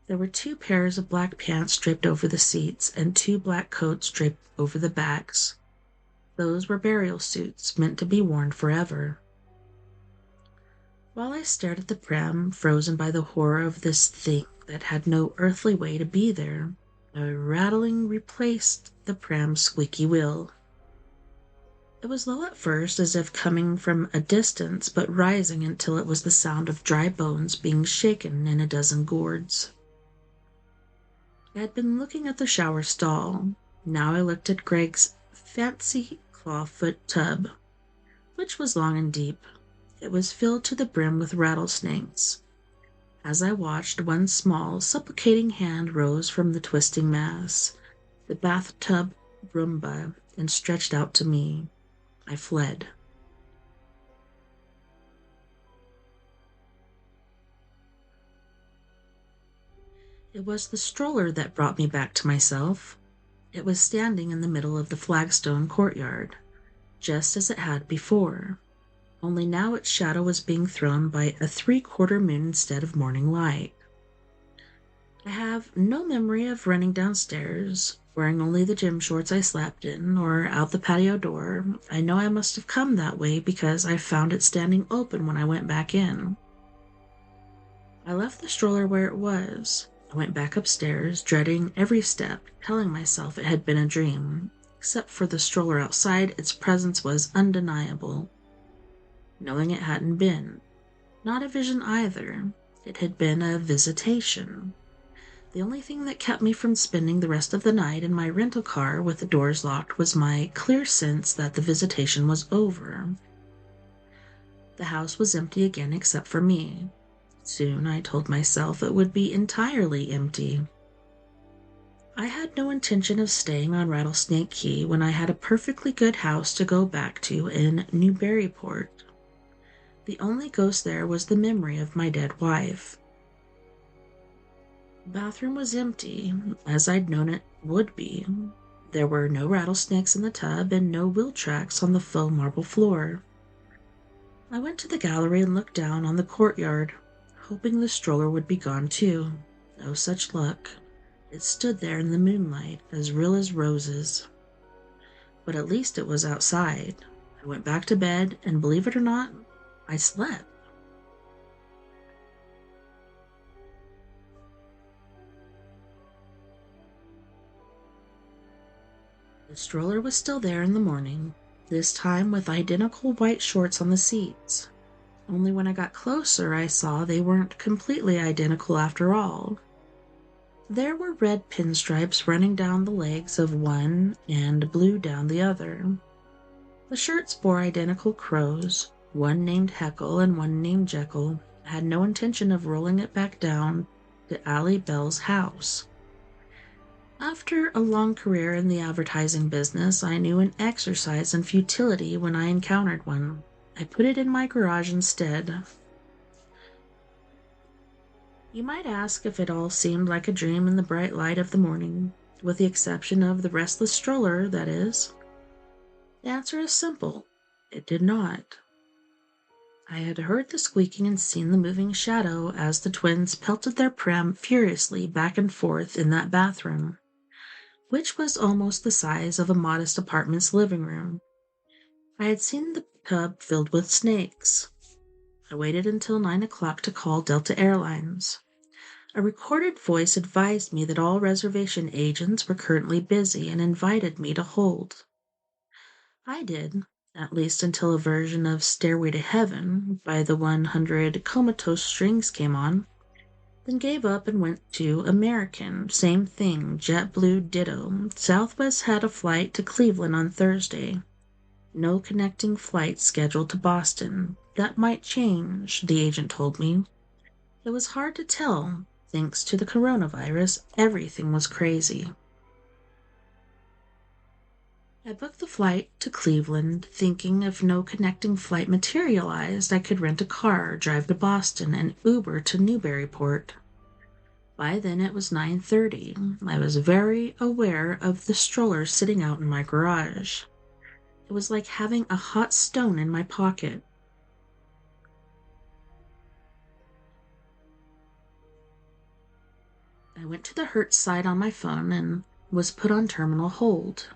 There were two pairs of black pants draped over the seats and two black coats draped over the backs. Those were burial suits meant to be worn forever. While I stared at the pram, frozen by the horror of this thing that had no earthly way to be there, a rattling replaced the pram's squeaky wheel. It was low at first, as if coming from a distance, but rising until it was the sound of dry bones being shaken in a dozen gourds. I had been looking at the shower stall. Now I looked at Greg's fancy clawfoot tub, which was long and deep. It was filled to the brim with rattlesnakes. As I watched, one small, supplicating hand rose from the twisting mass, the bathtub Roomba, and stretched out to me. I fled. It was the stroller that brought me back to myself. It was standing in the middle of the flagstone courtyard, just as it had before, only now its shadow was being thrown by a three-quarter moon instead of morning light. I have no memory of running downstairs, wearing only the gym shorts I slept in, or out the patio door. I know I must have come that way because I found it standing open when I went back in. I left the stroller where it was. I went back upstairs, dreading every step, telling myself it had been a dream. Except for the stroller outside, its presence was undeniable. Knowing it hadn't been. Not a vision either. It had been a visitation. The only thing that kept me from spending the rest of the night in my rental car with the doors locked was my clear sense that the visitation was over. The house was empty again except for me. Soon, I told myself, it would be entirely empty. I had no intention of staying on Rattlesnake Key when I had a perfectly good house to go back to in Newburyport. The only ghost there was the memory of my dead wife. The bathroom was empty, as I'd known it would be. There were no rattlesnakes in the tub and no wheel tracks on the faux marble floor. I went to the gallery and looked down on the courtyard, hoping the stroller would be gone too. No such luck. It stood there in the moonlight, as real as roses. But at least it was outside. I went back to bed, and believe it or not, I slept. The stroller was still there in the morning, this time with identical white shorts on the seats. Only when I got closer, I saw they weren't completely identical after all. There were red pinstripes running down the legs of one and blue down the other. The shirts bore identical crows, one named Heckle and one named Jekyll. I had no intention of rolling it back down to Allie Bell's house. After a long career in the advertising business, I knew an exercise in futility when I encountered one. I put it in my garage instead. You might ask if it all seemed like a dream in the bright light of the morning, with the exception of the restless stroller, that is. The answer is simple. It did not. I had heard the squeaking and seen the moving shadow as the twins pelted their pram furiously back and forth in that bathroom, which was almost the size of a modest apartment's living room. I had seen the tub filled with snakes. I waited until 9 o'clock to call Delta Airlines. A recorded voice advised me that all reservation agents were currently busy and invited me to hold. I did, at least until a version of Stairway to Heaven by the 100 Comatose Strings came on, then gave up and went to American. Same thing, JetBlue ditto. Southwest had a flight to Cleveland on Thursday. No connecting flight scheduled to Boston. That might change, the agent told me. It was hard to tell. Thanks to the coronavirus, everything was crazy. I booked the flight to Cleveland, thinking if no connecting flight materialized, I could rent a car, drive to Boston, and Uber to Newburyport. By then it was 9:30. I was very aware of the stroller sitting out in my garage. It was like having a hot stone in my pocket. I went to the Hertz site on my phone and was put on terminal hold.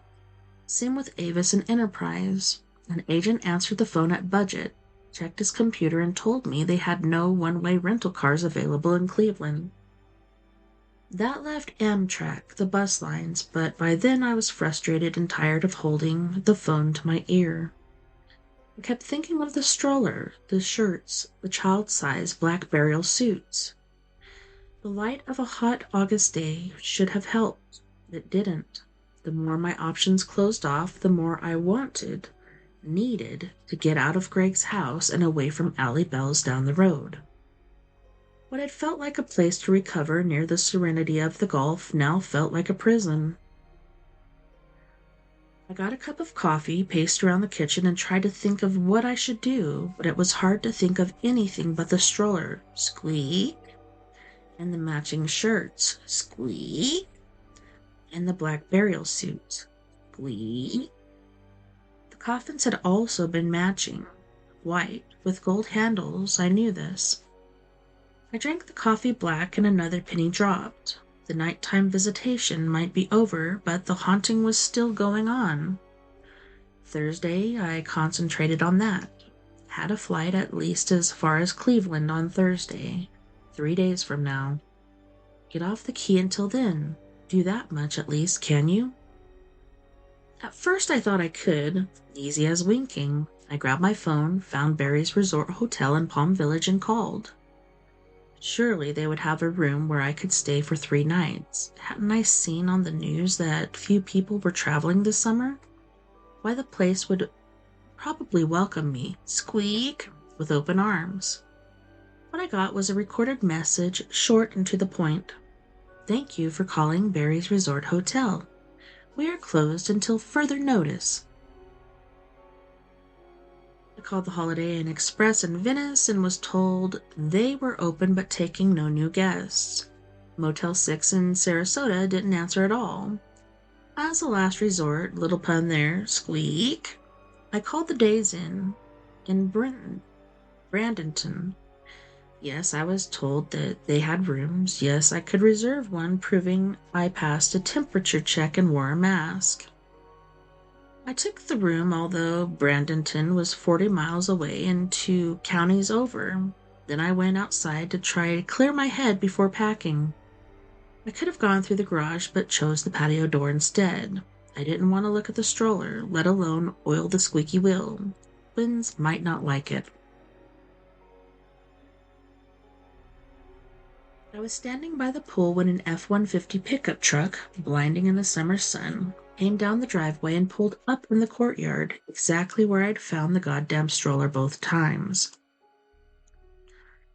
Same with Avis and Enterprise. An agent answered the phone at budget, checked his computer, and told me they had no one-way rental cars available in Cleveland. That left Amtrak, the bus lines, but by then I was frustrated and tired of holding the phone to my ear. I kept thinking of the stroller, the shirts, the child-size black burial suits. The light of a hot August day should have helped. It didn't. The more my options closed off, the more I needed to get out of Greg's house and away from Alley Bell's down the road. What had felt like a place to recover near the serenity of the Gulf now felt like a prison. I got a cup of coffee, paced around the kitchen, and tried to think of what I should do, but it was hard to think of anything but the stroller. Squeak. And the matching shirts. Squeak. And the black burial suits. Squeak. The coffins had also been matching. White, with gold handles, I knew this. I drank the coffee black and another penny dropped. The nighttime visitation might be over, but the haunting was still going on. Thursday, I concentrated on that. Had a flight at least as far as Cleveland on Thursday, 3 days from now. Get off the key until then. Do that much at least, can you? At first I thought I could, easy as winking. I grabbed my phone, found Barry's Resort Hotel in Palm Village, and called. Surely they would have a room where I could stay for 3 nights. Hadn't I seen on the news that few people were traveling this summer? Why, the place would probably welcome me, squeak, with open arms. What I got was a recorded message, short and to the point. Thank you for calling Barry's Resort Hotel. We are closed until further notice. I called the Holiday Inn Express in Venice and was told they were open but taking no new guests. Motel 6 in Sarasota didn't answer at all. As a last resort, little pun there, squeak, I called the Days Inn in Brandenton. Yes, I was told that they had rooms. Yes, I could reserve one, proving I passed a temperature check and wore a mask. I took the room, although Brandenton was 40 miles away and 2 counties over. Then I went outside to try to clear my head before packing. I could have gone through the garage, but chose the patio door instead. I didn't want to look at the stroller, let alone oil the squeaky wheel. Twins might not like it. I was standing by the pool when an F-150 pickup truck, blinding in the summer sun, came down the driveway and pulled up in the courtyard, exactly where I'd found the goddamn stroller both times.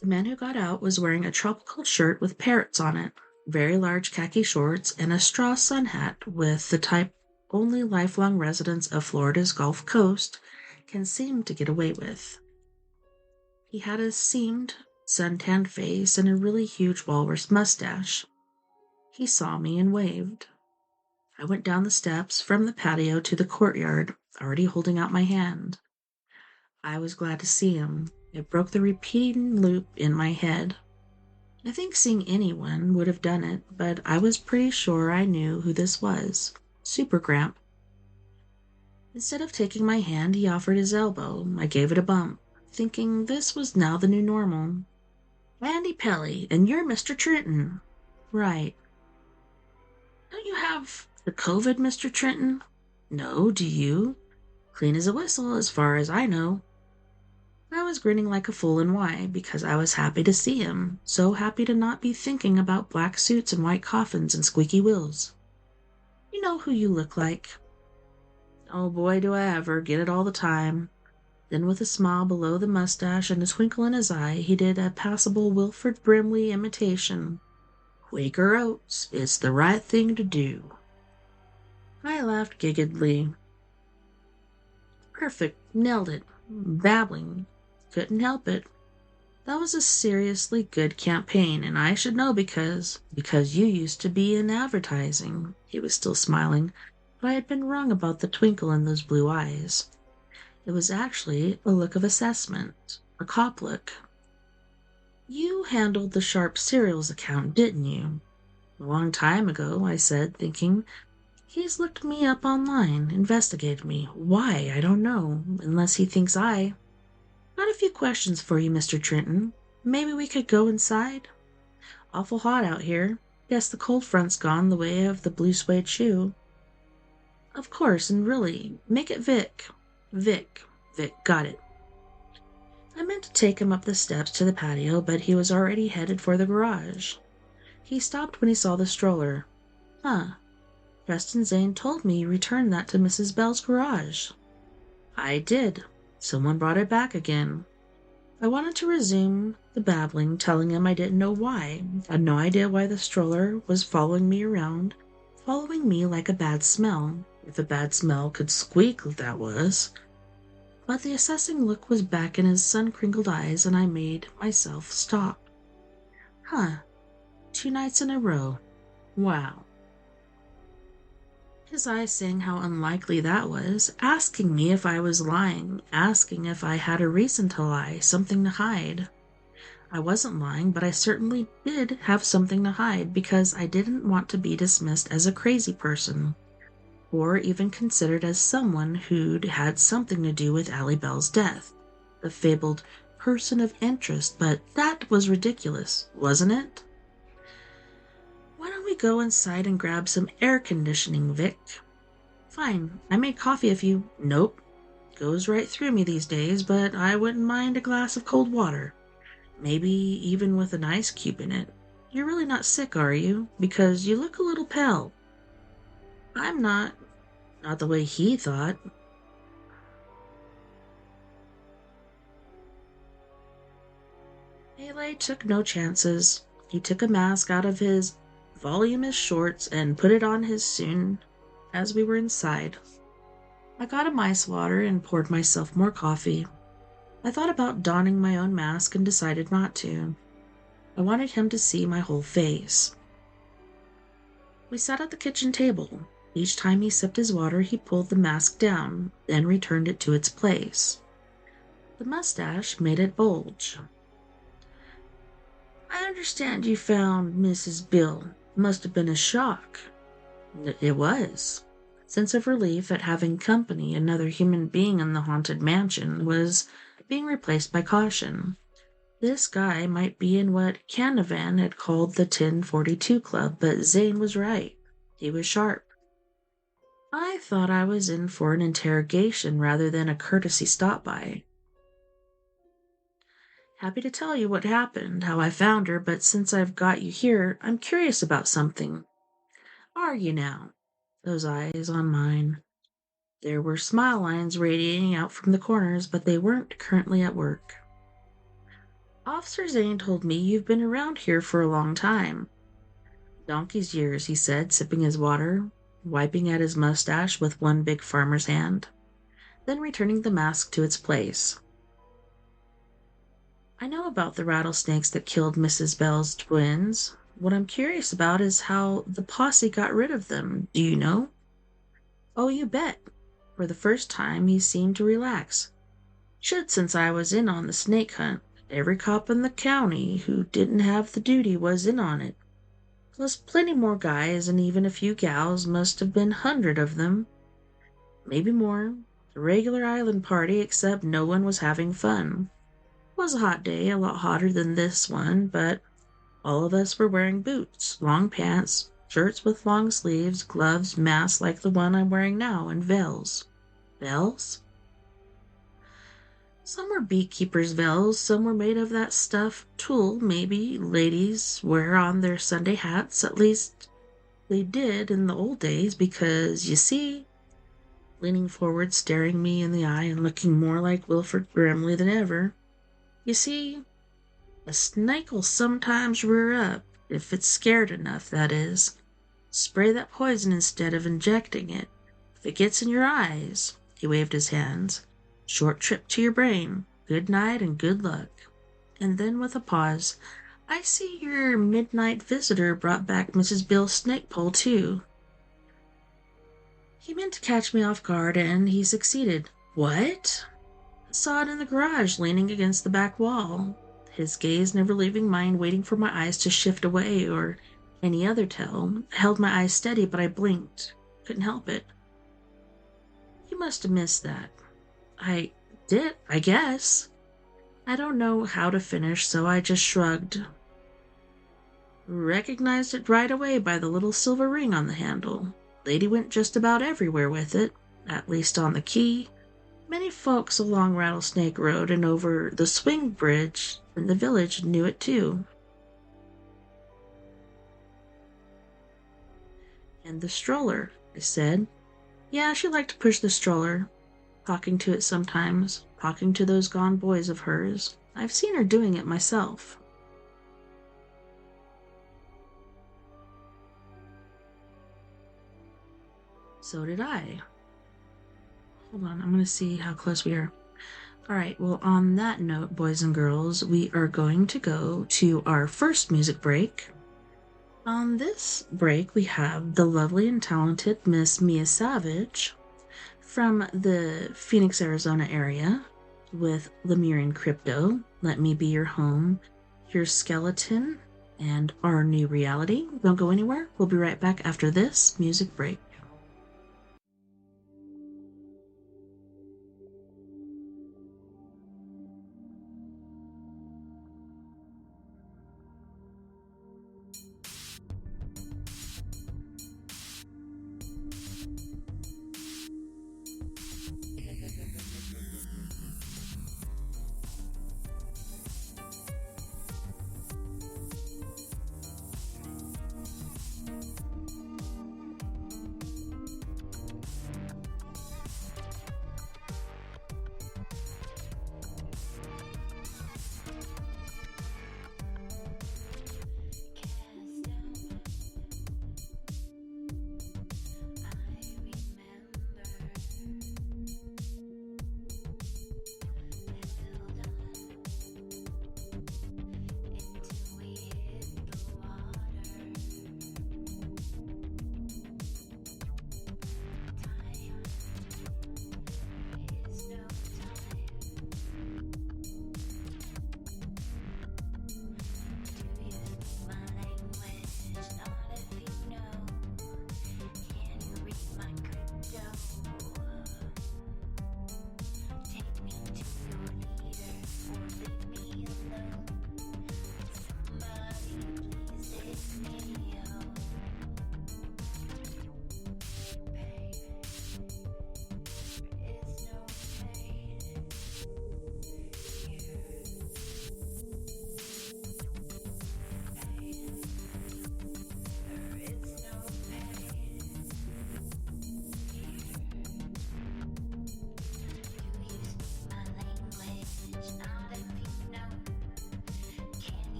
The man who got out was wearing a tropical shirt with parrots on it, very large khaki shorts, and a straw sun hat with the type only lifelong residents of Florida's Gulf Coast can seem to get away with. He had a seamed, sun-tanned face and a really huge walrus mustache. He saw me and waved. I went down the steps from the patio to the courtyard, already holding out my hand. I was glad to see him. It broke the repeating loop in my head. I think seeing anyone would have done it, but I was pretty sure I knew who this was. Super Gramp. Instead of taking my hand, he offered his elbow. I gave it a bump, thinking this was now the new normal. Andy Pelly, and you're Mr. Trenton. Right. Don't you have the COVID, Mr. Trenton? No, do you? Clean as a whistle, as far as I know. I was grinning like a fool, and why? Because I was happy to see him, so happy to not be thinking about black suits and white coffins and squeaky wheels. You know who you look like. Oh boy, do I ever get it all the time. Then with a smile below the mustache and a twinkle in his eye, he did a passable Wilford Brimley imitation. Quaker Oats, it's the right thing to do. I laughed giggedly. Perfect, nailed it. Babbling. Couldn't help it. That was a seriously good campaign, and I should know because you used to be in advertising. He was still smiling, but I had been wrong about the twinkle in those blue eyes. It was actually a look of assessment, a cop look. You handled the Sharp Cereals account, didn't you? A long time ago, I said, thinking. He's looked me up online, investigated me. Why, I don't know, unless he thinks I. Got a few questions for you, Mr. Trenton. Maybe we could go inside? Awful hot out here. Guess the cold front's gone the way of the blue suede shoe. Of course, and really, make it Vic. Vic, got it. I meant to take him up the steps to the patio, but he was already headed for the garage. He stopped when he saw the stroller. Huh. Preston Zane told me you returned that to Mrs. Bell's garage. I did. Someone brought it back again. I wanted to resume the babbling, telling him I didn't know why. Had no idea why the stroller was following me around, following me like a bad smell. If a bad smell could squeak, that was. But the assessing look was back in his sun-crinkled eyes, and I made myself stop. Huh. 2 nights in a row. Wow. His eyes saying how unlikely that was, asking me if I was lying, asking if I had a reason to lie, something to hide. I wasn't lying, but I certainly did have something to hide because I didn't want to be dismissed as a crazy person, or even considered as someone who'd had something to do with Allie Bell's death, the fabled person of interest, but that was ridiculous, wasn't it? Why don't we go inside and grab some air conditioning, Vic? Fine, I made coffee if you... Nope. Goes right through me these days, but I wouldn't mind a glass of cold water. Maybe even with an ice cube in it. You're really not sick, are you? Because you look a little pale. I'm not. Not the way he thought. Melee took no chances. He took a mask out of his voluminous shorts and put it on his soon as we were inside. I got him ice water and poured myself more coffee. I thought about donning my own mask and decided not to. I wanted him to see my whole face. We sat at the kitchen table. Each time he sipped his water, he pulled the mask down, then returned it to its place. The mustache made it bulge. I understand you found Mrs. Bill. Must have been a shock. It was. Sense of relief at having company, another human being in the haunted mansion, was being replaced by caution. This guy might be in what Canavan had called the 1042 Club, but Zane was right. He was sharp. I thought I was in for an interrogation rather than a courtesy stop-by. Happy to tell you what happened, how I found her, but since I've got you here, I'm curious about something. Are you now? Those eyes on mine. There were smile lines radiating out from the corners, but they weren't currently at work. Officer Zane told me you've been around here for a long time. Donkey's years, he said, sipping his water, wiping at his mustache with one big farmer's hand, then returning the mask to its place. I know about the rattlesnakes that killed Mrs. Bell's twins. What I'm curious about is how the posse got rid of them. Do you know? Oh, you bet. For the first time, he seemed to relax. Should since I was in on the snake hunt. Every cop in the county who didn't have the duty was in on it. Plus plenty more guys and even a few gals, must have been 100 of them. Maybe more. A regular island party, except no one was having fun. It was a hot day, a lot hotter than this one, but all of us were wearing boots, long pants, shirts with long sleeves, gloves, masks like the one I'm wearing now, and veils. Veils? Some were beekeepers' veils, some were made of that stuff tulle maybe ladies wear on their Sunday hats. At least they did in the old days, because, you see, leaning forward, staring me in the eye and looking more like Wilfred Brimley than ever, you see, a snake'll sometimes rear up, if it's scared enough, that is. Spray that poison instead of injecting it. If it gets in your eyes, he waved his hands, short trip to your brain. Good night and good luck. And then with a pause, I see your midnight visitor brought back Mrs. Bill's snake pole, too. He meant to catch me off guard, and he succeeded. What? I saw it in the garage, leaning against the back wall, his gaze never leaving mine, waiting for my eyes to shift away or any other tell. I held my eyes steady, but I blinked. Couldn't help it. You must have missed that. I did, I guess. I don't know how to finish, so I just shrugged. Recognized it right away by the little silver ring on the handle. Lady went just about everywhere with it, at least on the key. Many folks along Rattlesnake Road and over the swing bridge in the village knew it too. And the stroller, I said. Yeah, she liked to push the stroller, talking to it sometimes, talking to those gone boys of hers. I've seen her doing it myself. So did I. Hold on, I'm going to see how close we are. All right, well, on that note, boys and girls, we are going to go to our first music break. On this break, we have the lovely and talented Miss Mia Savage from the Phoenix, Arizona area with Lemurian Crypto, Let Me Be Your Home, Your Skeleton, and Our New Reality. Don't go anywhere. We'll be right back after this music break.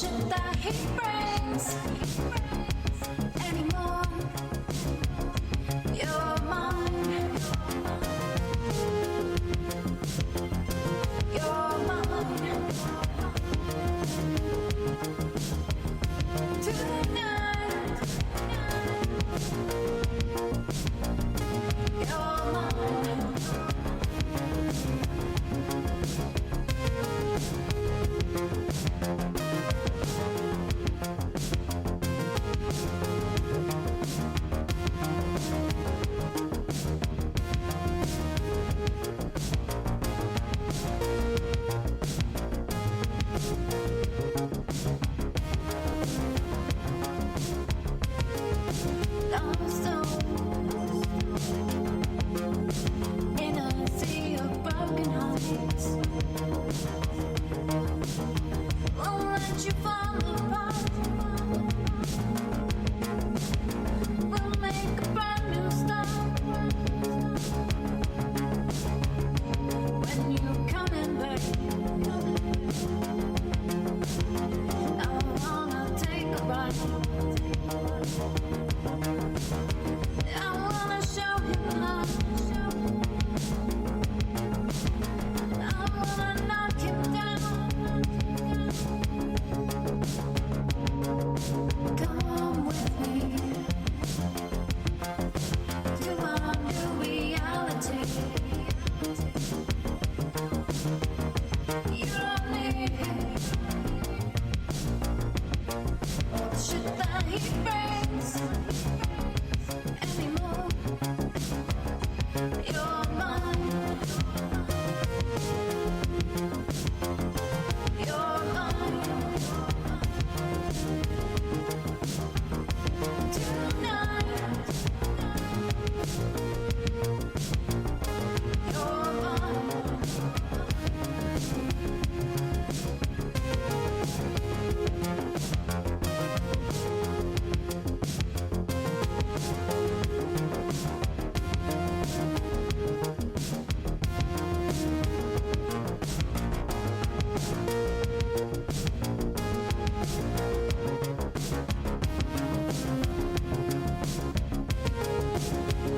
shit that he brings anymore. You're mine. You're mine. Tonight. You're mine. Lost in a sea of broken hearts. Won't let you fall apart. We'll make a brand new start. When you coming back, I wanna take a ride. I wanna show him love. I wanna knock him down. Come with me to our new reality. You don't need all the shit that he brings anymore. You're mine. You're mine. Tonight. You're mine.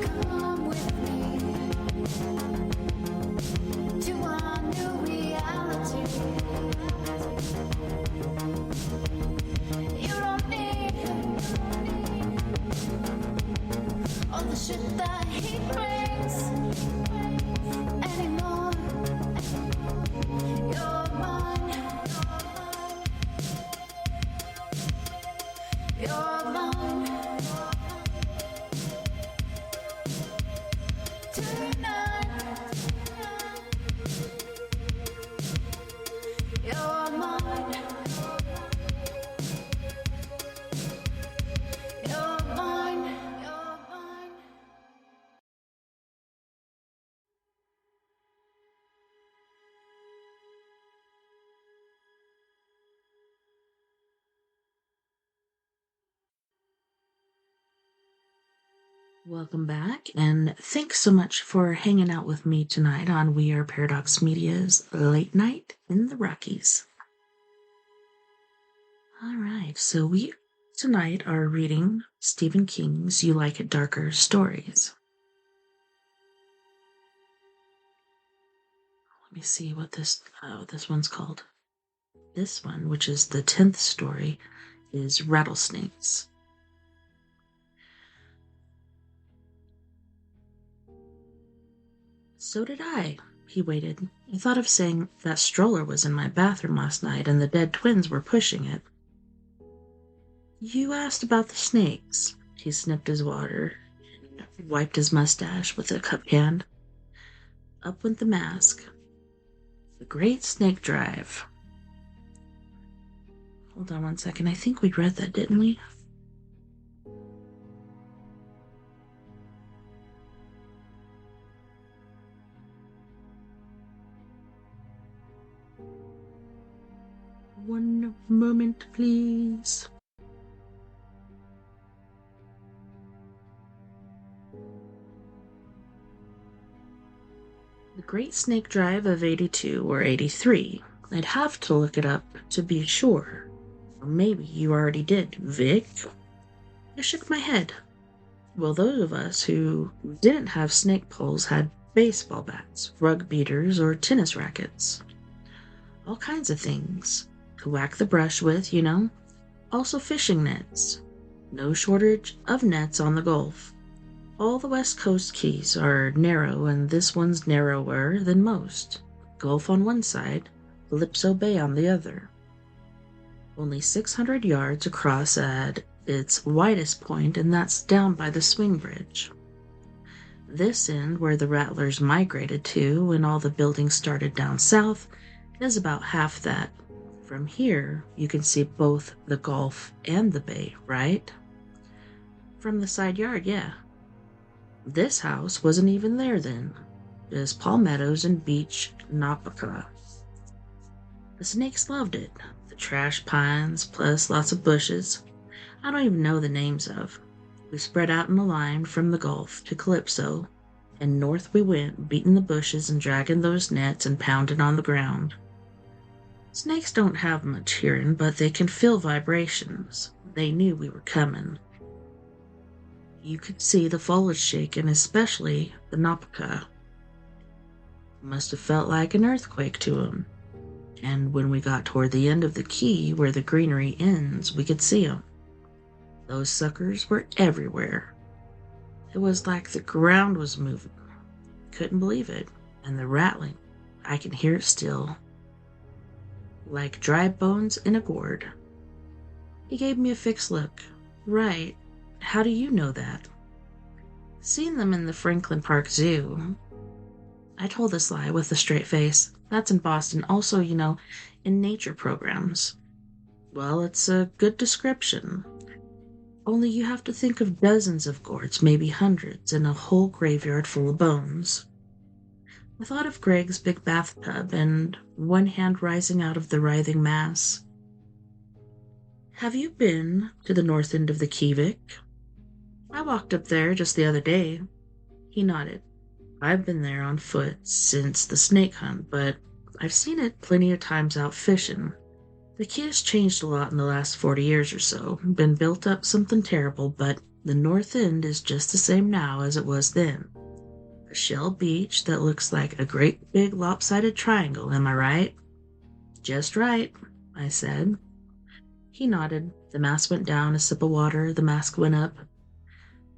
Come with me to our new reality. You don't need all the shit that he brings anymore. You're mine. You're mine. Tonight. You're mine. You're mine. You're mine. Welcome back, and thanks so much for hanging out with me tonight on We Are Paradox Media's Late Night in the Rockies. All right, so we tonight are reading Stephen King's You Like It Darker stories. Let me see what this one's called. This one, which is the 10th story, is Rattlesnakes. So did I. He waited. I thought of saying that stroller was in my bathroom last night and the dead twins were pushing it. You asked about the snakes. He sniffed his water and wiped his mustache with a cupped hand. Up went the mask. The Great Snake Drive. Hold on one second. I think we read that, didn't we? One moment, please. The Great Snake Drive of 82 or 83. I'd have to look it up to be sure. For Or maybe you already did, Vic. I shook my head. Well, those of us who didn't have snake poles had baseball bats, rug beaters, or tennis rackets. All kinds of things to whack the brush with, you know. Also fishing nets. No shortage of nets on the Gulf. All the West Coast keys are narrow, and this one's narrower than most. Gulf on one side, Calypso Bay on the other. Only 600 yards across at its widest point, and that's down by the swing bridge. This end, where the rattlers migrated to when all the buildings started down south, is about half that. From here, you can see both the Gulf and the bay, right? From the side yard, yeah. This house wasn't even there then. Just palmettos and beach Napaca. The snakes loved it. The trash pines, plus lots of bushes I don't even know the names of. We spread out in a line from the Gulf to Calypso, and north we went, beating the bushes and dragging those nets and pounding on the ground. Snakes don't have much hearing, but they can feel vibrations. They knew we were coming. You could see the foliage shaking, especially the Napaca. Must have felt like an earthquake to them. And when we got toward the end of the key where the greenery ends, we could see them. Those suckers were everywhere. It was like the ground was moving. Couldn't believe it. And the rattling, I can hear it still. Like dry bones in a gourd. He gave me a fixed look. Right. How do you know that? Seen them in the Franklin Park Zoo. I told this lie with a straight face. That's in Boston. Also, in nature programs. Well, it's a good description. Only you have to think of dozens of gourds, maybe hundreds, and a whole graveyard full of bones. I thought of Greg's big bathtub and one hand rising out of the writhing mass. Have you been to the north end of the Key, Vic? I walked up there just the other day. He nodded. I've been there on foot since the snake hunt, but I've seen it plenty of times out fishing. The key has changed a lot in the last 40 years or so, been built up something terrible, but the north end is just the same now as it was then. A shell beach that looks like a great big lopsided triangle, am I right? Just right, I said. He nodded. The mask went down, a sip of water, the mask went up.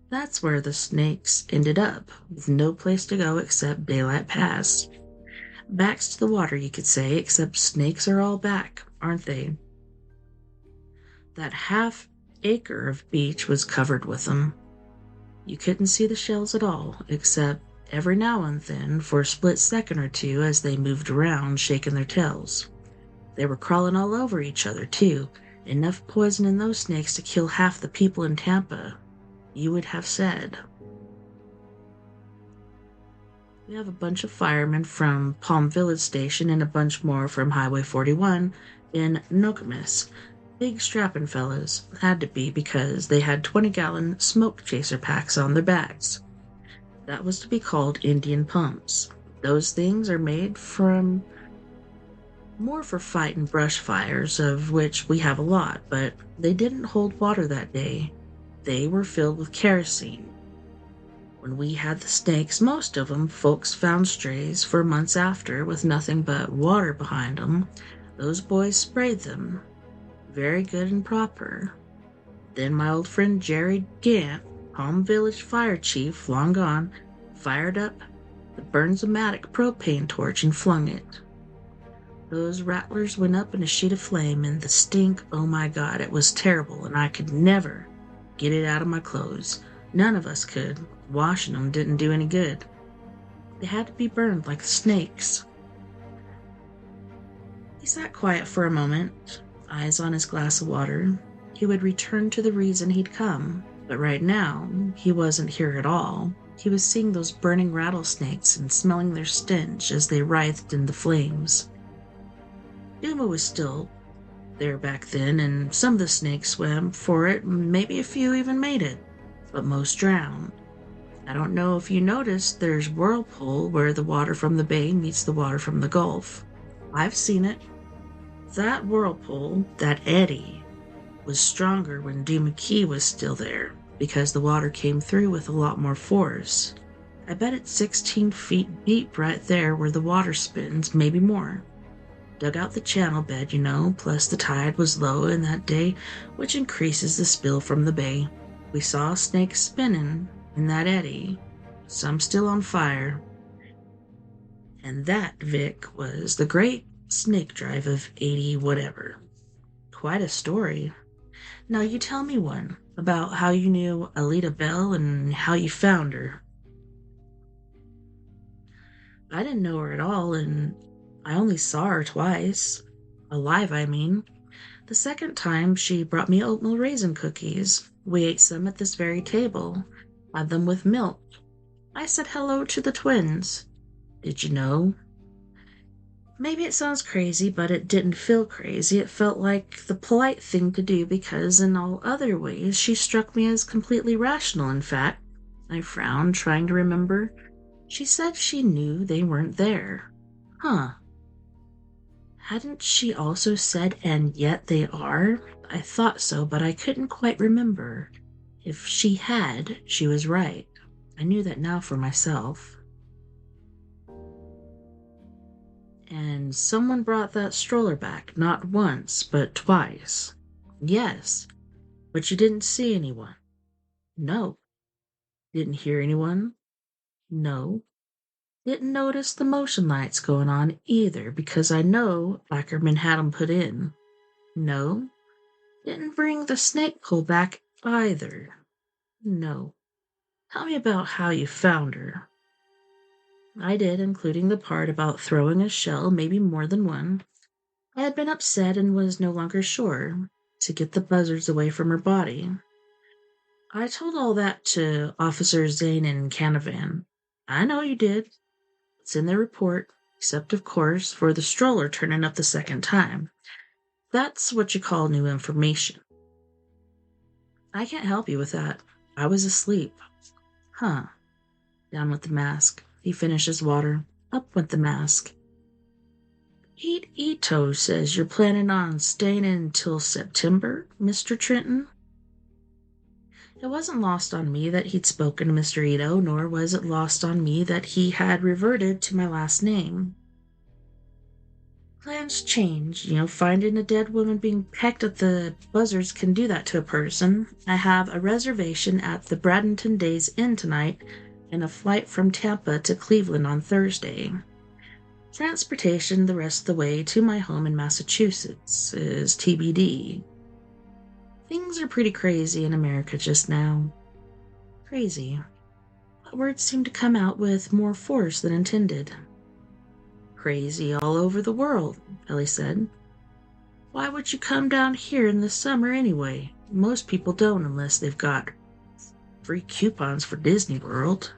That's where the snakes ended up, with no place to go except Daylight Pass. Backs to the water, you could say, except snakes are all back, aren't they? That half-acre of beach was covered with them. You couldn't see the shells at all, except every now and then for a split second or two as they moved around, shaking their tails. They were crawling all over each other, too. Enough poison in those snakes to kill half the people in Tampa, you would have said. We have a bunch of firemen from Palm Village Station and a bunch more from Highway 41 in Nokomis. Big strapping fellas. Had to be because they had 20-gallon smoke chaser packs on their backs. That was to be called Indian pumps. Those things are made from more for fighting brush fires, of which we have a lot, but they didn't hold water that day. They were filled with kerosene. When we had the snakes, most of them folks found strays for months after with nothing but water behind them. Those boys sprayed them. Very good and proper. Then my old friend Jerry Gant, Palm Village fire chief, long gone, fired up the Burns-O-Matic propane torch and flung it. Those rattlers went up in a sheet of flame, and the stink, oh my God, it was terrible, and I could never get it out of my clothes. None of us could. Washing them didn't do any good. They had to be burned like the snakes. He sat quiet for a moment, eyes on his glass of water. He would return to the reason he'd come, but right now, he wasn't here at all. He was seeing those burning rattlesnakes and smelling their stench as they writhed in the flames. Duma was still there back then, and some of the snakes swam for it, and maybe a few even made it, but most drowned. I don't know if you noticed there's whirlpool where the water from the bay meets the water from the Gulf. I've seen it. That whirlpool, that eddy, was stronger when Dee McKee was still there, because the water came through with a lot more force. I bet it's 16 feet deep right there where the water spins, maybe more. Dug out the channel bed, plus the tide was low in that day, which increases the spill from the bay. We saw snakes spinning in that eddy, some still on fire. And that, Vic, was the great snake drive of 80 whatever. Quite a story. Now you tell me one about how you knew Alita Bell and how you found her. I didn't know her at all, and I only saw her twice. Alive, I mean. The second time, she brought me oatmeal raisin cookies. We ate some at this very table. Had them with milk. I said hello to the twins. Did you know? Maybe it sounds crazy, but it didn't feel crazy. It felt like the polite thing to do because, in all other ways, she struck me as completely rational, in fact. I frowned, trying to remember. She said she knew they weren't there. Huh. Hadn't she also said, and yet they are? I thought so, but I couldn't quite remember. If she had, she was right. I knew that now for myself. And someone brought that stroller back, not once, but twice. Yes, but you didn't see anyone. No. Didn't hear anyone. No. Didn't notice the motion lights going on either, because I know Ackerman had 'em put in. No. Didn't bring the snake pole back either. No. Tell me about how you found her. I did, including the part about throwing a shell, maybe more than one. I had been upset and was no longer sure, to get the buzzards away from her body. I told all that to Officer Zane in Canavan. I know you did. It's in their report, except, of course, for the stroller turning up the second time. That's what you call new information. I can't help you with that. I was asleep. Huh. Down went the mask. He finished his water. Up went the mask. Pete Ito says you're planning on staying until September, Mr. Trenton? It wasn't lost on me that he'd spoken to Mr. Ito, nor was it lost on me that he had reverted to my last name. Plans change, finding a dead woman being pecked at the buzzards can do that to a person. I have a reservation at the Bradenton Days Inn tonight and a flight from Tampa to Cleveland on Thursday. Transportation the rest of the way to my home in Massachusetts is TBD. Things are pretty crazy in America just now. Crazy. But words seem to come out with more force than intended. Crazy all over the world, Ellie said. Why would you come down here in the summer anyway? Most people don't unless they've got free coupons for Disney World.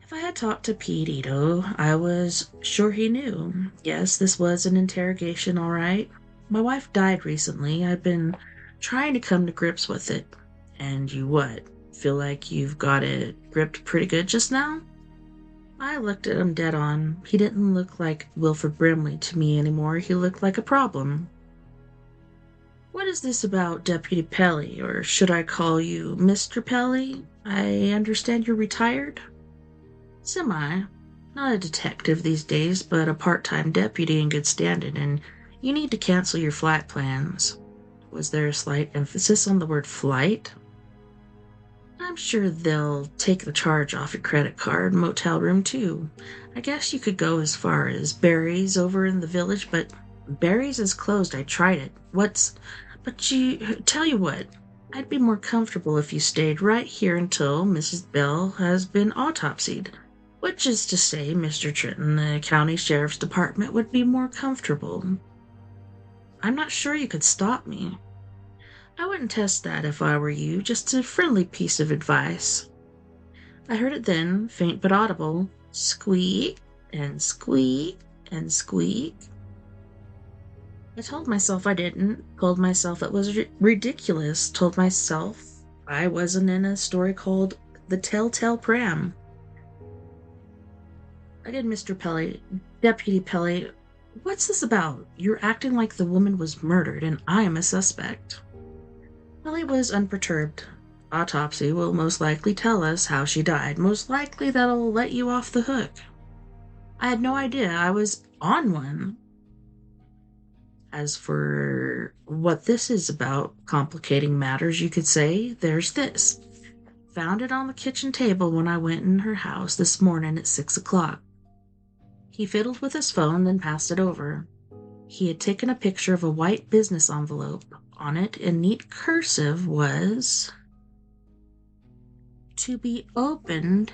If I had talked to Pete Ito, I was sure he knew. Yes, this was an interrogation, all right. My wife died recently. I've been trying to come to grips with it. And you what? Feel like you've got it gripped pretty good just now? I looked at him dead on. He didn't look like Wilford Brimley to me anymore. He looked like a problem. What is this about Deputy Pelly, or should I call you Mr. Pelly? I understand you're retired? Semi. Not a detective these days, but a part-time deputy in good standing, and you need to cancel your flight plans. Was there a slight emphasis on the word flight? I'm sure they'll take the charge off your credit card and motel room, too. I guess you could go as far as Barry's over in the village, but Barry's is closed. I tried it. Tell you what, I'd be more comfortable if you stayed right here until Mrs. Bell has been autopsied. Which is to say, Mr. Trenton, the county sheriff's department would be more comfortable. I'm not sure you could stop me. I wouldn't test that if I were you, just a friendly piece of advice. I heard it then, faint but audible, squeak and squeak and squeak. I told myself I didn't, told myself it was ridiculous, told myself I wasn't in a story called The Telltale Pram. I did Mr. Pelly, Deputy Pelly, What's this about? You're acting like the woman was murdered and I am a suspect. Millie was unperturbed. Autopsy will most likely tell us how she died. Most likely that'll let you off the hook. I had no idea I was on one. As for what this is about, complicating matters, you could say, there's this. Found it on the kitchen table when I went in her house this morning at 6 o'clock. He fiddled with his phone, then passed it over. He had taken a picture of a white business envelope. On it, in neat cursive, was to be opened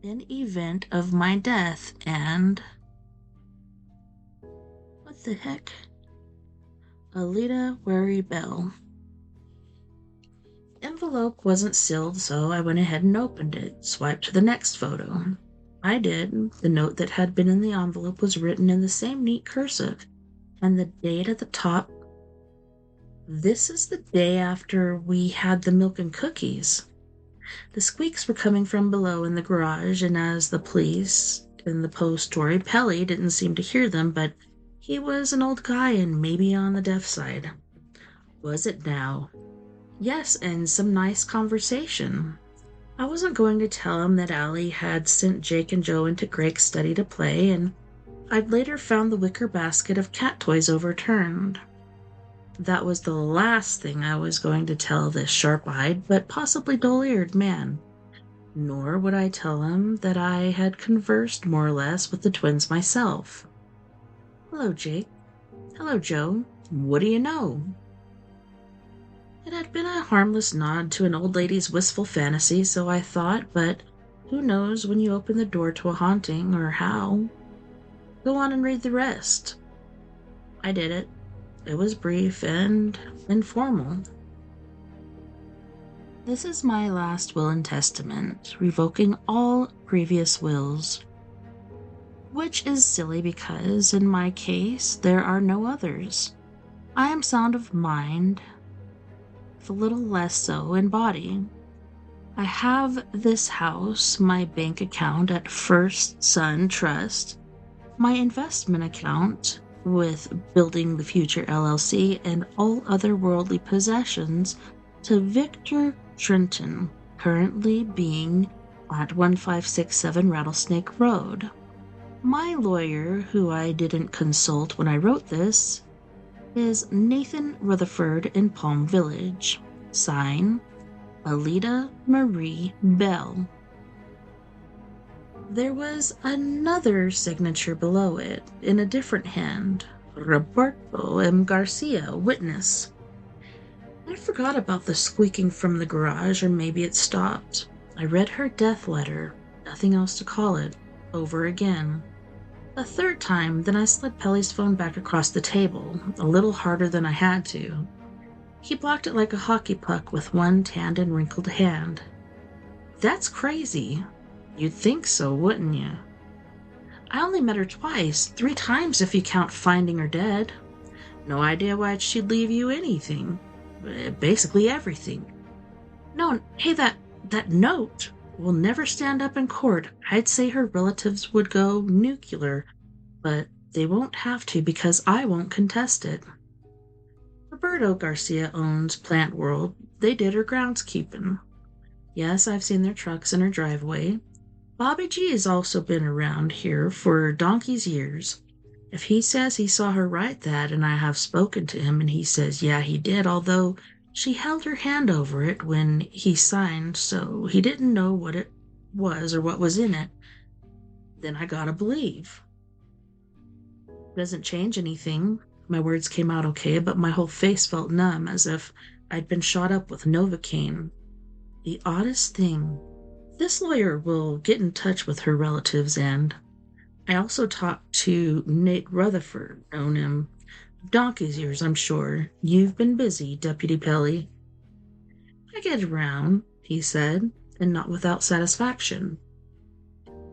in event of my death, and what the heck? Alita Wary Bell. Envelope wasn't sealed, so I went ahead and opened it, swiped to the next photo. I did. The note that had been in the envelope was written in the same neat cursive, and the date at the top. This is the day after we had the milk and cookies. The squeaks were coming from below in the garage, and as the police in the Poe story, Pelly didn't seem to hear them, but he was an old guy and maybe on the deaf side. Was it now? Yes, and some nice conversation. I wasn't going to tell him that Allie had sent Jake and Joe into Greg's study to play, and I'd later found the wicker basket of cat toys overturned. That was the last thing I was going to tell this sharp-eyed but possibly dull-eared man. Nor would I tell him that I had conversed more or less with the twins myself. Hello, Jake. Hello, Joe. What do you know? It had been a harmless nod to an old lady's wistful fantasy, so I thought, but who knows when you open the door to a haunting or how? Go on and read the rest. I did it. It was brief and informal. This is my last will and testament, revoking all previous wills. Which is silly because, in my case, there are no others. I am sound of mind, a little less so in body. I have this house, my bank account at First Sun Trust, my investment account with Building the Future LLC, and all other worldly possessions to Victor Trenton, currently being at 1567 Rattlesnake Road. My lawyer, who I didn't consult when I wrote this, is Nathan Rutherford in Palm Village. Sign, Alita Marie Bell. There was another signature below it, in a different hand. Roberto M. Garcia, witness. I forgot about the squeaking from the garage, or maybe it stopped. I read her death letter, nothing else to call it, over again. A third time, then I slid Pelly's phone back across the table, a little harder than I had to. He blocked it like a hockey puck with one tanned and wrinkled hand. That's crazy. You'd think so, wouldn't you? I only met her twice, 3 times if you count finding her dead. No idea why she'd leave you anything. Basically everything. No, hey, that note will never stand up in court. I'd say her relatives would go nuclear, but they won't have to because I won't contest it. Roberto Garcia owns Plant World. They did her groundskeeping. Yes, I've seen their trucks in her driveway. Bobby G has also been around here for donkey's years. If he says he saw her write that, and I have spoken to him and he says, yeah, he did, although she held her hand over it when he signed, so he didn't know what it was or what was in it, then I gotta believe. Doesn't change anything. My words came out okay, but my whole face felt numb, as if I'd been shot up with Novocaine. The oddest thing. This lawyer will get in touch with her relatives, and I also talked to Nate Rutherford, known him donkey's years, I'm sure. You've been busy, Deputy Pelly. I get around, he said, and not without satisfaction.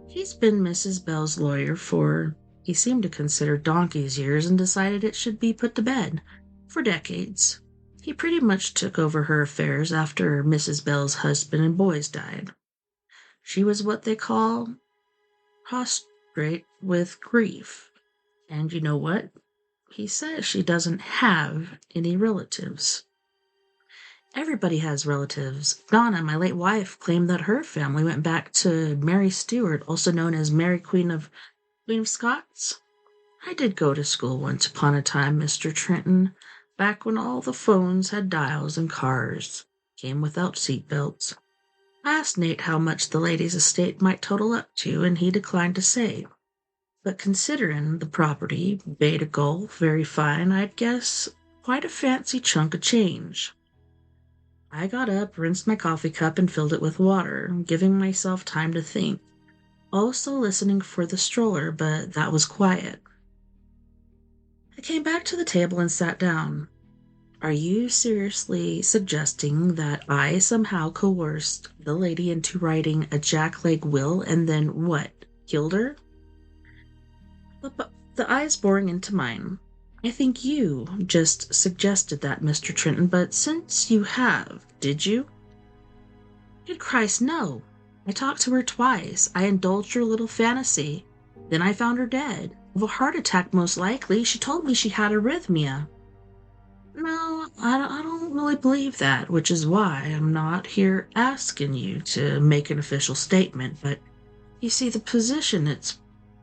He's been Mrs. Bell's lawyer for, he seemed to consider donkey's years and decided it should be put to bed, for decades. He pretty much took over her affairs after Mrs. Bell's husband and boys died. She was what they call prostrate with grief. And you know what? He says she doesn't have any relatives. Everybody has relatives. Donna, my late wife, claimed that her family went back to Mary Stuart, also known as Mary Queen of Scots. I did go to school once upon a time, Mr. Trenton, back when all the phones had dials and cars came without seat belts. I asked Nate how much the lady's estate might total up to, and he declined to say. But considerin' the property, Beta Golf, very fine, I'd guess quite a fancy chunk of change. I got up, rinsed my coffee cup, and filled it with water, giving myself time to think, also listening for the stroller, but that was quiet. I came back to the table and sat down. Are you seriously suggesting that I somehow coerced the lady into writing a jackleg will and then what? Killed her? The eyes boring into mine. I think you just suggested that, Mr. Trenton, but since you have, did you? Good Christ, no. I talked to her twice. I indulged her little fantasy. Then I found her dead. Of a heart attack, most likely. She told me she had arrhythmia. No, I don't really believe that, which is why I'm not here asking you to make an official statement, but you see, the position it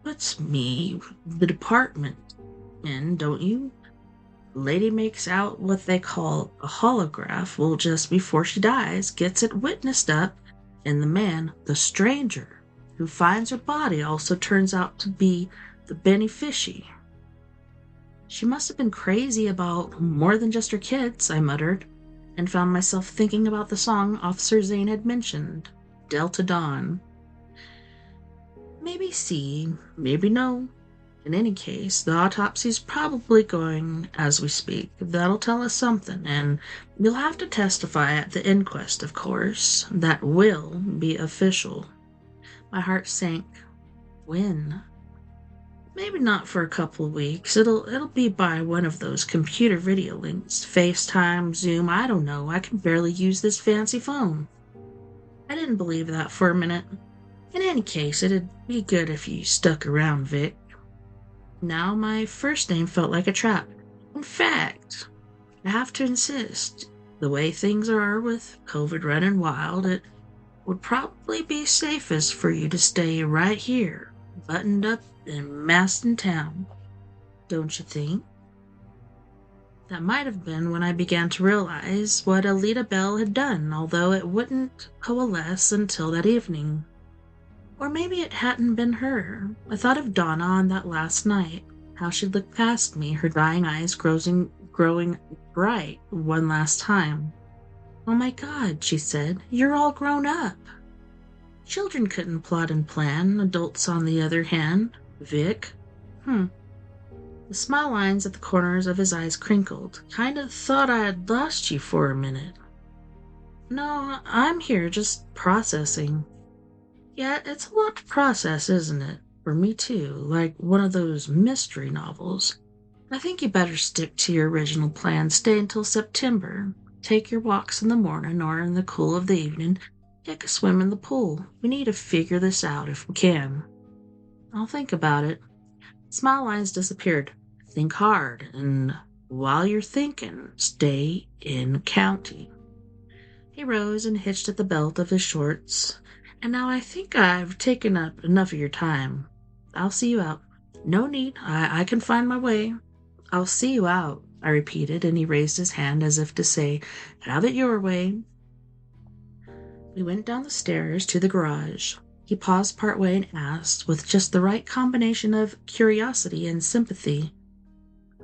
puts me, the department, in, don't you? The lady makes out what they call a holograph, well, just before she dies, gets it witnessed up, and the man, the stranger, who finds her body also turns out to be the beneficiary. She must have been crazy about more than just her kids, I muttered, and found myself thinking about the song Officer Zane had mentioned, Delta Dawn. Maybe see, maybe no. In any case, the autopsy's probably going as we speak. That'll tell us something, and you'll have to testify at the inquest, of course. That will be official. My heart sank. When? Maybe not for a couple of weeks. It'll be by one of those computer video links. FaceTime, Zoom, I don't know. I can barely use this fancy phone. I didn't believe that for a minute. In any case, it'd be good if you stuck around, Vic. Now my first name felt like a trap. In fact, I have to insist, the way things are with COVID running wild, it would probably be safest for you to stay right here, buttoned up and massed in town. Don't you think? That might have been when I began to realize what Alida Bell had done, although it wouldn't coalesce until that evening. Or maybe it hadn't been her. I thought of Donna on that last night, how she'd looked past me, her dying eyes growing bright one last time. Oh my God, she said, you're all grown up. Children couldn't plot and plan, adults on the other hand. Vic? The smile lines at the corners of his eyes crinkled. Kinda thought I had lost you for a minute. No, I'm here just processing. Yeah, it's a lot to process, isn't it? For me too, like one of those mystery novels. I think you better stick to your original plan, stay until September. Take your walks in the morning or in the cool of the evening. Take a swim in the pool. We need to figure this out if we can. I'll think about it. Smile lines disappeared. Think hard, and while you're thinking, stay in county. He rose and hitched at the belt of his shorts. And now I think I've taken up enough of your time. I'll see you out. No need, I can find my way. I'll see you out, I repeated, and he raised his hand as if to say, have it your way. We went down the stairs to the garage. He paused partway and asked, with just the right combination of curiosity and sympathy,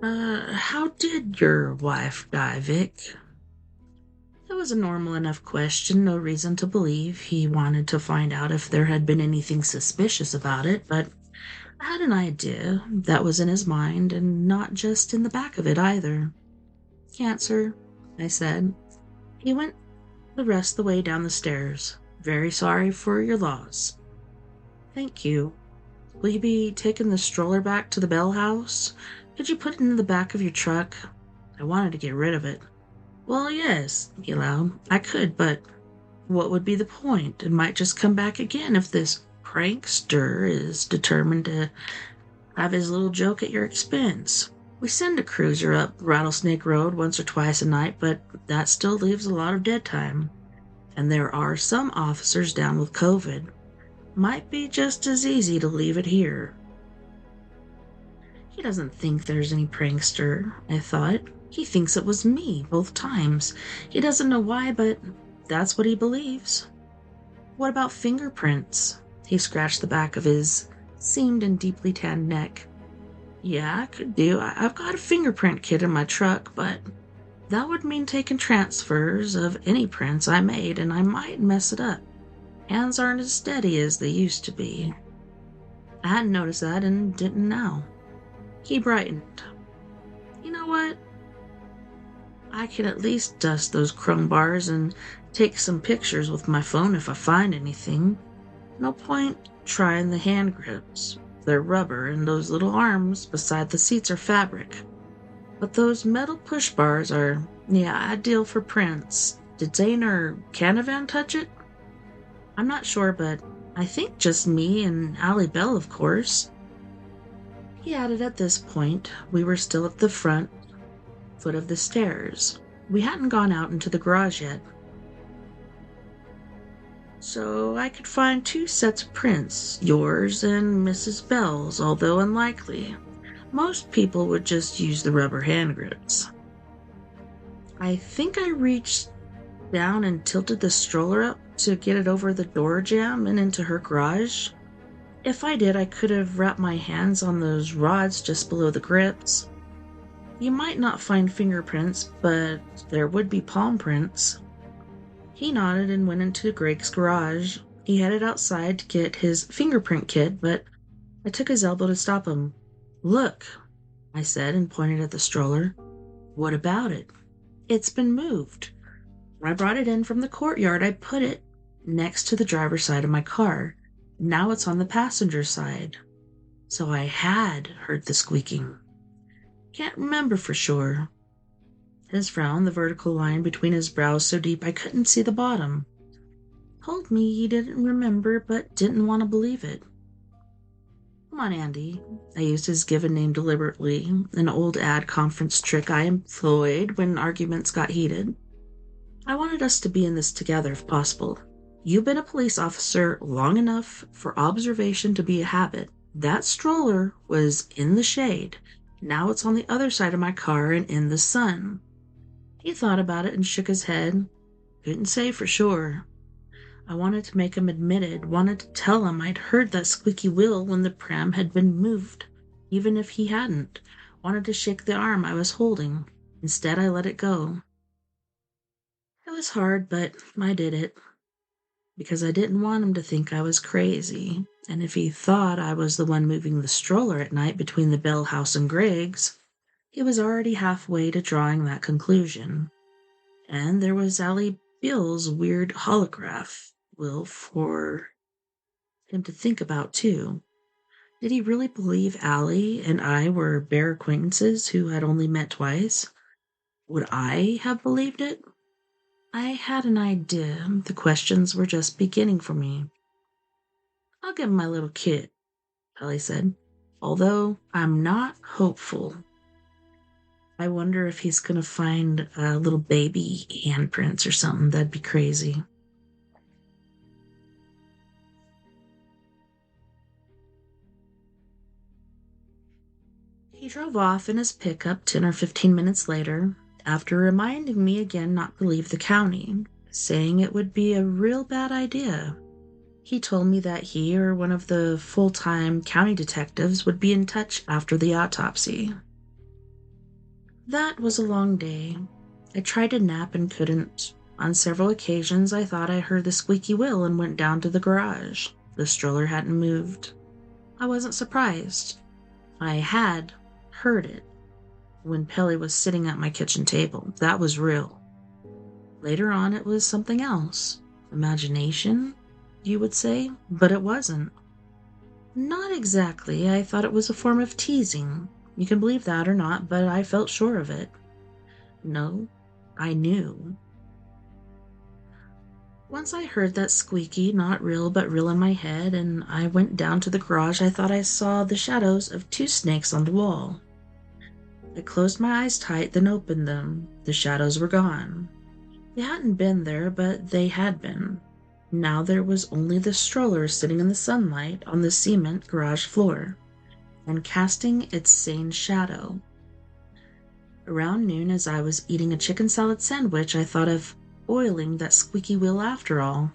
how did your wife die, Vic? It was a normal enough question, no reason to believe he wanted to find out if there had been anything suspicious about it, but I had an idea that was in his mind, and not just in the back of it either. Cancer, I said. He went the rest of the way down the stairs. Very sorry for your loss. Thank you. Will you be taking the stroller back to the Bell House? Could you put it in the back of your truck? I wanted to get rid of it. Well, yes, he allowed. I could, but what would be the point? It might just come back again if this prankster is determined to have his little joke at your expense. We send a cruiser up Rattlesnake Road once or twice a night, but that still leaves a lot of dead time. And there are some officers down with COVID. Might be just as easy to leave it here. He doesn't think there's any prankster, I thought. He thinks it was me both times. He doesn't know why, but that's what he believes. What about fingerprints? He scratched the back of his seamed and deeply tanned neck. Yeah, I could do. I've got a fingerprint kit in my truck, but that would mean taking transfers of any prints I made, and I might mess it up. Hands aren't as steady as they used to be. I hadn't noticed that and didn't now. He brightened. You know what? I can at least dust those chrome bars and take some pictures with my phone if I find anything. No point trying the hand grips. They're rubber and those little arms beside the seats are fabric. But those metal push bars are, ideal for prints. Did Zane or Canavan touch it? I'm not sure, but I think just me and Allie Bell, of course. He added at this point. We were still at the front foot of the stairs. We hadn't gone out into the garage yet. So I could find 2 sets of prints, yours and Mrs. Bell's, although unlikely. Most people would just use the rubber hand grips. I think I reached down and tilted the stroller up to get it over the door jamb and into her garage. If I did, I could have wrapped my hands on those rods just below the grips. You might not find fingerprints, but there would be palm prints. He nodded and went into Greg's garage. He headed outside to get his fingerprint kit, but I took his elbow to stop him. Look, I said and pointed at the stroller. What about it? It's been moved. When I brought it in from the courtyard, I put it next to the driver's side of my car. Now it's on the passenger side. So I had heard the squeaking. Can't remember for sure. His frown, the vertical line between his brows so deep I couldn't see the bottom, told me he didn't remember but didn't want to believe it. Come on, Andy. I used his given name deliberately, an old ad conference trick I employed when arguments got heated. I wanted us to be in this together if possible. You've been a police officer long enough for observation to be a habit. That stroller was in the shade. Now it's on the other side of my car and in the sun. He thought about it and shook his head. Couldn't say for sure. I wanted to make him admit it, wanted to tell him I'd heard that squeaky wheel when the pram had been moved, even if he hadn't. Wanted to shake the arm I was holding. Instead, I let it go. It was hard, but I did it. Because I didn't want him to think I was crazy, and if he thought I was the one moving the stroller at night between the Bell house and Greg's, he was already halfway to drawing that conclusion. And there was Allie Bill's weird holograph will for him to think about, too. Did he really believe Allie and I were bare acquaintances who had only met twice? Would I have believed it? I had an idea. The questions were just beginning for me. I'll give him my little kit, Ellie said, although I'm not hopeful. I wonder if he's going to find little baby handprints or something. That'd be crazy. He drove off in his pickup 10 or 15 minutes later, after reminding me again not to leave the county, saying it would be a real bad idea. He told me that he or one of the full-time county detectives would be in touch after the autopsy. That was a long day. I tried to nap and couldn't. On several occasions, I thought I heard the squeaky wheel and went down to the garage. The stroller hadn't moved. I wasn't surprised. I had heard it when Pelly was sitting at my kitchen table. That was real. Later on, it was something else. Imagination, you would say, but it wasn't. Not exactly. I thought it was a form of teasing. You can believe that or not, but I felt sure of it. No, I knew. Once I heard that squeaky, not real but real in my head, and I went down to the garage, I thought I saw the shadows of two snakes on the wall. I closed my eyes tight, then opened them. The shadows were gone. They hadn't been there, but they had been. Now there was only the stroller sitting in the sunlight on the cement garage floor, and casting its sane shadow. Around noon, as I was eating a chicken salad sandwich, I thought of oiling that squeaky wheel after all.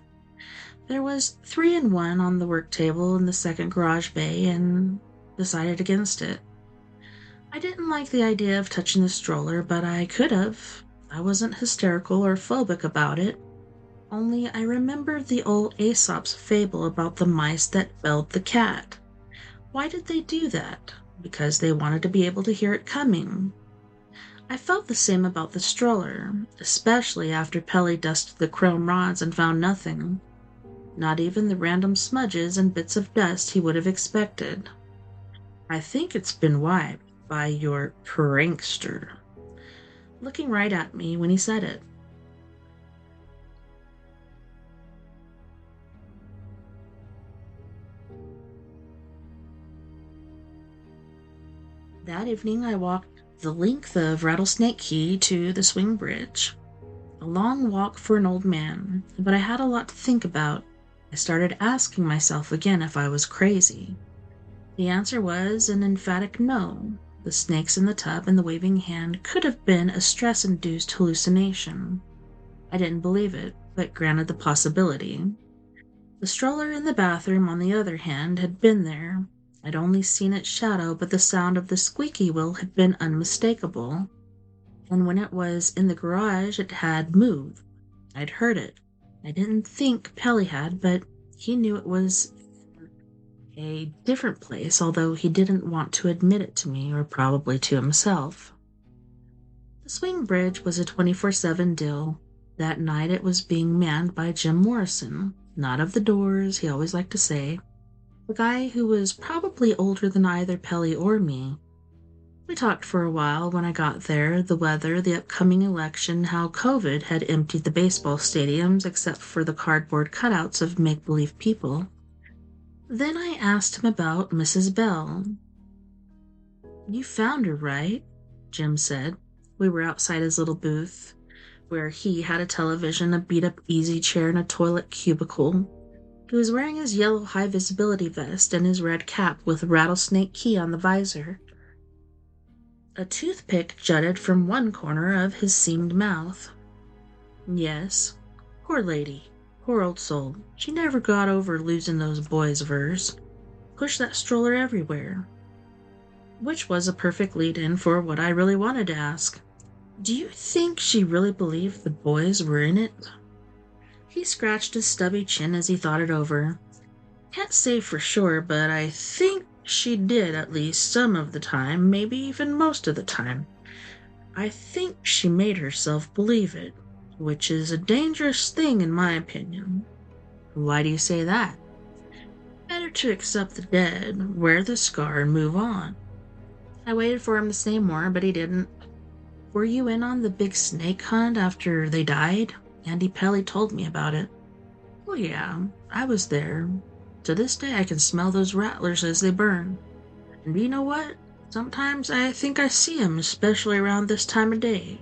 There was 3-in-1 on the work table in the second garage bay, and decided against it. I didn't like the idea of touching the stroller, but I could have. I wasn't hysterical or phobic about it. Only I remembered the old Aesop's fable about the mice that belled the cat. Why did they do that? Because they wanted to be able to hear it coming. I felt the same about the stroller, especially after Pelly dusted the chrome rods and found nothing. Not even the random smudges and bits of dust he would have expected. I think it's been wiped by your prankster, looking right at me when he said it. That evening I walked the length of Rattlesnake Key to the swing bridge. A long walk for an old man, but I had a lot to think about. I started asking myself again if I was crazy. The answer was an emphatic no. The snakes in the tub and the waving hand could have been a stress-induced hallucination. I didn't believe it, but granted the possibility. The stroller in the bathroom, on the other hand, had been there. I'd only seen its shadow, but the sound of the squeaky wheel had been unmistakable. And when it was in the garage, it had moved. I'd heard it. I didn't think Pelly had, but he knew it was a different place, although he didn't want to admit it to me, or probably to himself. The swing bridge was a 24/7 deal. That night it was being manned by Jim Morrison, not of the doors, he always liked to say, the guy who was probably older than either Pelly or me. We talked for a while when I got there, the weather, the upcoming election, how COVID had emptied the baseball stadiums except for the cardboard cutouts of make-believe people. Then I asked him about Mrs. Bell. "You found her, right?" Jim said. We were outside his little booth, where he had a television, a beat-up easy chair, and a toilet cubicle. He was wearing his yellow high-visibility vest and his red cap with Rattlesnake Key on the visor. A toothpick jutted from one corner of his seamed mouth. "Yes. Poor lady. Poor old soul. She never got over losing those boys of hers. Pushed that stroller everywhere." Which was a perfect lead-in for what I really wanted to ask. Do you think she really believed the boys were in it? He scratched his stubby chin as he thought it over. "Can't say for sure, but I think she did at least some of the time, maybe even most of the time. I think she made herself believe it, which is a dangerous thing in my opinion." "Why do you say that?" "Better to accept the dead, wear the scar, and move on." I waited for him to say more, but he didn't. "Were you in on the big snake hunt after they died? Andy Pelly told me about it." "Oh yeah, I was there. To this day I can smell those rattlers as they burn. And you know what? Sometimes I think I see 'em, especially around this time of day."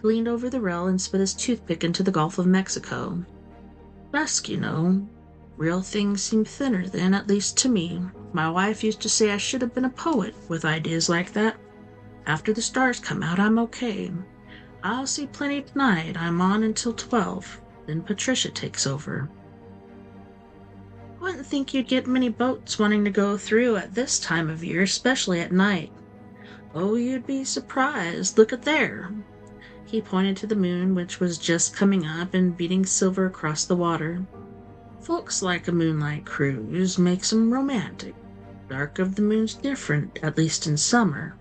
He leaned over the rail and spit his toothpick into the Gulf of Mexico. "Dusk, you know. Real things seem thinner then, at least to me. My wife used to say I should have been a poet with ideas like that. After the stars come out, I'm okay. I'll see plenty tonight. I'm on until 12. Then Patricia takes over." "Wouldn't think you'd get many boats wanting to go through at this time of year, especially at night." "Oh, you'd be surprised. Look at there." He pointed to the moon, which was just coming up and beating silver across the water. "Folks like a moonlight cruise, makes 'em romantic. Dark of the moon's different, at least in summer.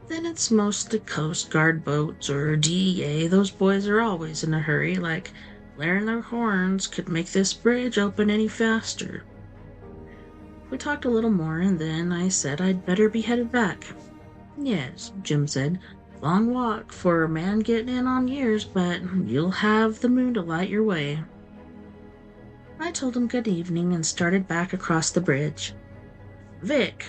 Then it's mostly Coast Guard boats or DEA. Those boys are always in a hurry, like blaring their horns could make this bridge open any faster." We talked a little more, and then I said I'd better be headed back. "Yes," Jim said. "Long walk for a man getting in on years, but you'll have the moon to light your way." I told him good evening and started back across the bridge. Vic!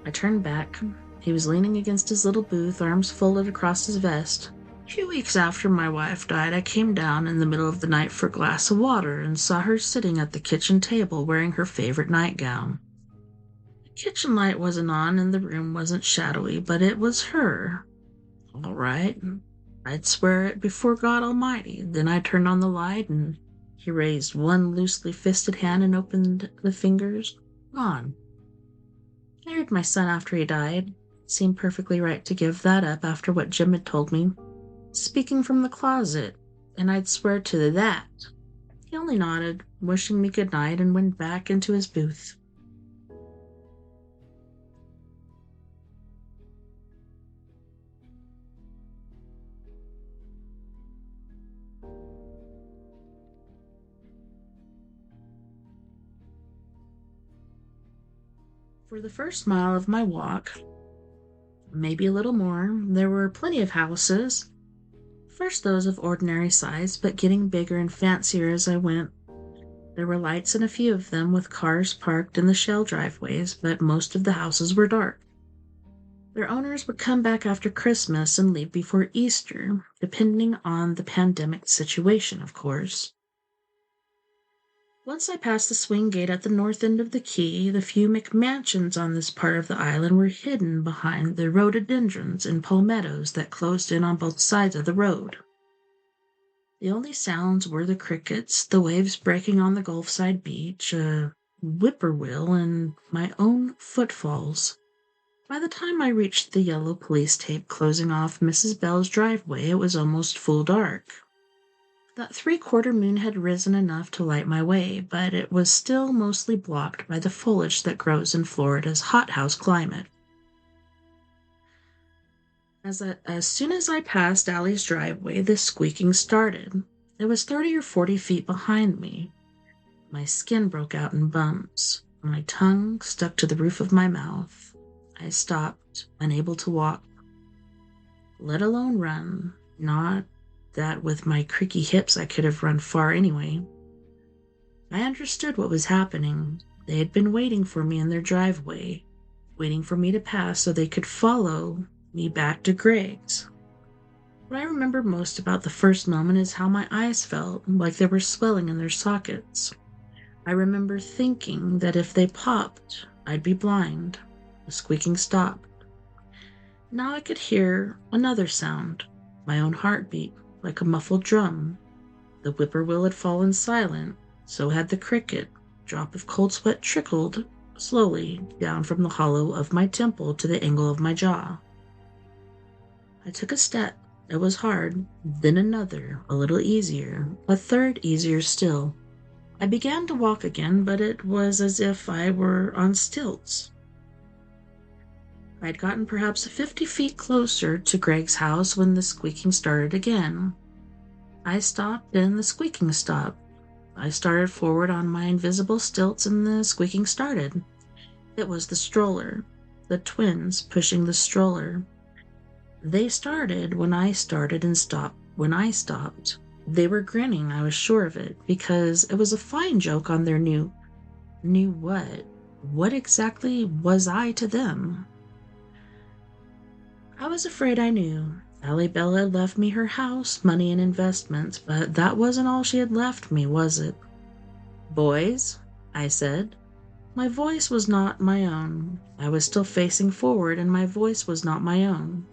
I turned back. He was leaning against his little booth, arms folded across his vest. A few weeks after my wife died, I came down in the middle of the night for a glass of water and saw her sitting at the kitchen table wearing her favorite nightgown. The kitchen light wasn't on and the room wasn't shadowy, but it was her. All right. I'd swear it before God Almighty. Then I turned on the light and he raised one loosely fisted hand and opened the fingers. Gone. I married my son after he died. It seemed perfectly right to give that up after what Jim had told me. Speaking from the closet, and I'd swear to that. He only nodded, wishing me good night, and went back into his booth. For the first mile of my walk, maybe a little more, there were plenty of houses. First those of ordinary size, but getting bigger and fancier as I went. There were lights in a few of them, with cars parked in the shell driveways, but most of the houses were dark. Their owners would come back after Christmas and leave before Easter, depending on the pandemic situation, of course. Once I passed the swing gate at the north end of the quay, the few McMansions on this part of the island were hidden behind the rhododendrons and palmettos that closed in on both sides of the road. The only sounds were the crickets, the waves breaking on the Gulfside beach, a whippoorwill, and my own footfalls. By the time I reached the yellow police tape closing off Mrs. Bell's driveway, it was almost full dark. That three-quarter moon had risen enough to light my way, but it was still mostly blocked by the foliage that grows in Florida's hothouse climate. As soon as I passed Allie's driveway, the squeaking started. It was 30 or 40 feet behind me. My skin broke out in bumps. My tongue stuck to the roof of my mouth. I stopped, unable to walk, let alone run. Not that with my creaky hips I could have run far anyway. I understood what was happening. They had been waiting for me in their driveway, waiting for me to pass so they could follow me back to Greg's. What I remember most about the first moment is how my eyes felt, like they were swelling in their sockets. I remember thinking that if they popped, I'd be blind. The squeaking stopped. Now I could hear another sound, my own heartbeat, like a muffled drum. The whippoorwill had fallen silent, so had the cricket. A drop of cold sweat trickled slowly down from the hollow of my temple to the angle of my jaw. I took a step. It was hard, then another, a little easier, a third easier still. I began to walk again, but it was as if I were on stilts. I had gotten perhaps 50 feet closer to Greg's house when the squeaking started again. I stopped and the squeaking stopped. I started forward on my invisible stilts and the squeaking started. It was the stroller, the twins pushing the stroller. They started when I started and stopped when I stopped. They were grinning, I was sure of it, because it was a fine joke on their new what? What exactly was I to them? I was afraid I knew. Allie Bell had left me her house, money, and investments, but that wasn't all she had left me, was it? Boys, I said. My voice was not my own. I was still facing forward, and my voice was not my own.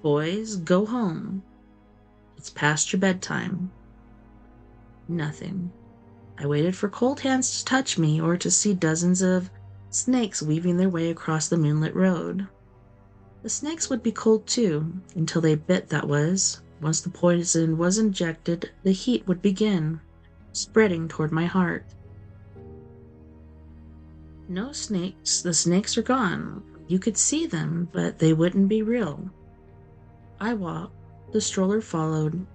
Boys, go home. It's past your bedtime. Nothing. I waited for cold hands to touch me or to see dozens of snakes weaving their way across the moonlit road. The snakes would be cold too, until they bit, that was. Once the poison was injected, the heat would begin, spreading toward my heart. No snakes. The snakes are gone. You could see them, but they wouldn't be real. I walked. The stroller followed.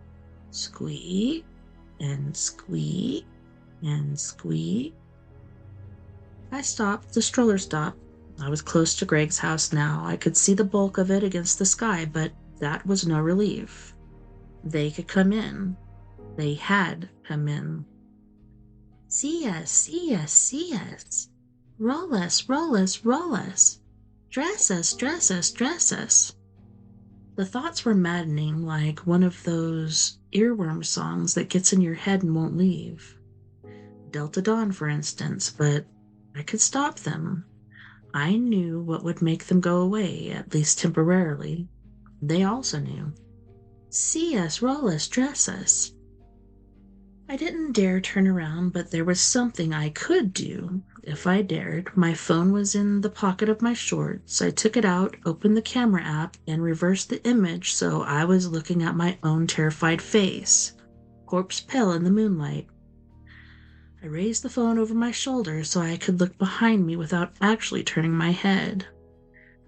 Squeak, and squeak, and squeak. I stopped. The stroller stopped. I was close to Greg's house now. I could see the bulk of it against the sky, but that was no relief. They could come in. They had come in. See us, see us, see us. Roll us, roll us, roll us. Dress us, dress us, dress us. The thoughts were maddening, like one of those earworm songs that gets in your head and won't leave. Delta Dawn, for instance, but I could stop them. I knew what would make them go away, at least temporarily. They also knew. See us, roll us, dress us. I didn't dare turn around, but there was something I could do if I dared. My phone was in the pocket of my shorts. I took it out, opened the camera app, and reversed the image so I was looking at my own terrified face, corpse pale in the moonlight. I raised the phone over my shoulder so I could look behind me without actually turning my head.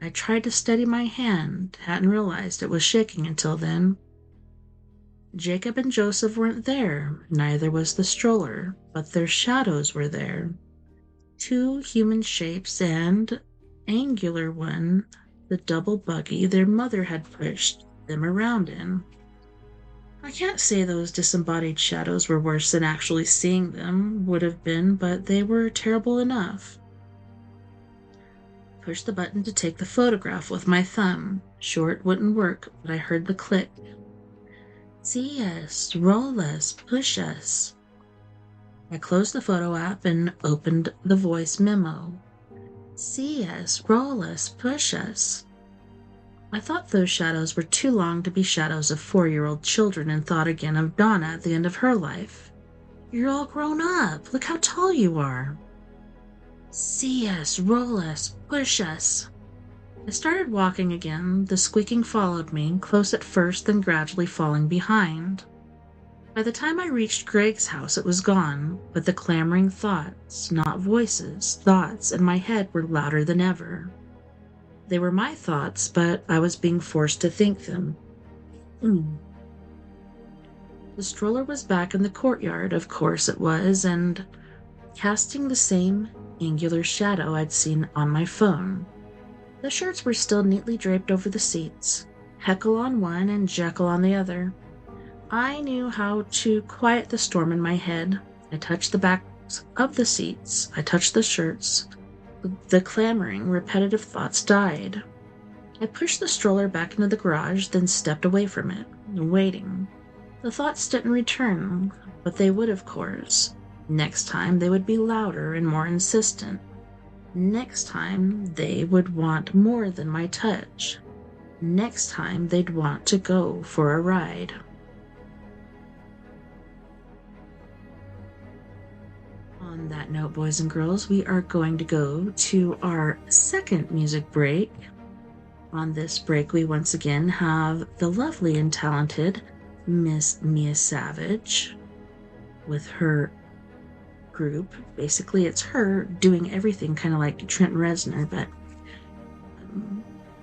I tried to steady my hand, hadn't realized it was shaking until then. Jacob and Joseph weren't there, neither was the stroller, but their shadows were there. Two human shapes and, angular one, the double buggy their mother had pushed them around in. I can't say those disembodied shadows were worse than actually seeing them would have been, but they were terrible enough. Pushed the button to take the photograph with my thumb. Sure it wouldn't work, but I heard the click. See us, roll us, push us. I closed the photo app and opened the voice memo. See us, roll us, push us. I thought those shadows were too long to be shadows of 4-year-old children and thought again of Donna at the end of her life. You're all grown up. Look how tall you are. See us, roll us, push us. I started walking again. The squeaking followed me, close at first, then gradually falling behind. By the time I reached Greg's house, it was gone, but the clamoring thoughts, not voices, thoughts in my head were louder than ever. They were my thoughts, but I was being forced to think them. The stroller was back in the courtyard, of course it was, and casting the same angular shadow I'd seen on my phone. The shirts were still neatly draped over the seats, Heckle on one and Jekyll on the other. I knew how to quiet the storm in my head. I touched the backs of the seats. I touched the shirts. The clamoring, repetitive thoughts died. I pushed the stroller back into the garage, then stepped away from it, waiting. The thoughts didn't return, but they would, of course. Next time, they would be louder and more insistent. Next time, they would want more than my touch. Next time, they'd want to go for a ride. On that note, boys and girls, we are going to go to our second music break. On this break, we once again have the lovely and talented Miss Mia Savage with her group. Basically, it's her doing everything kind of like Trent Reznor, but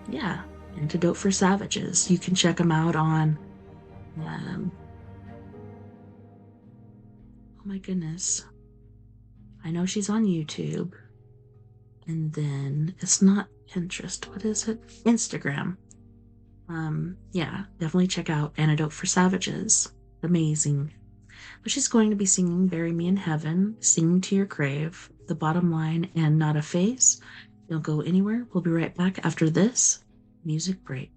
yeah, Antidote for Savages. You can check them out on oh my goodness, I know she's on YouTube, and then it's not Pinterest, what is it? Instagram. Yeah, definitely check out Antidote for Savages. Amazing. But she's going to be singing Bury Me in Heaven, Singing to Your Grave, The Bottom Line, and Not a Face. Don't go anywhere. We'll be right back after this music break.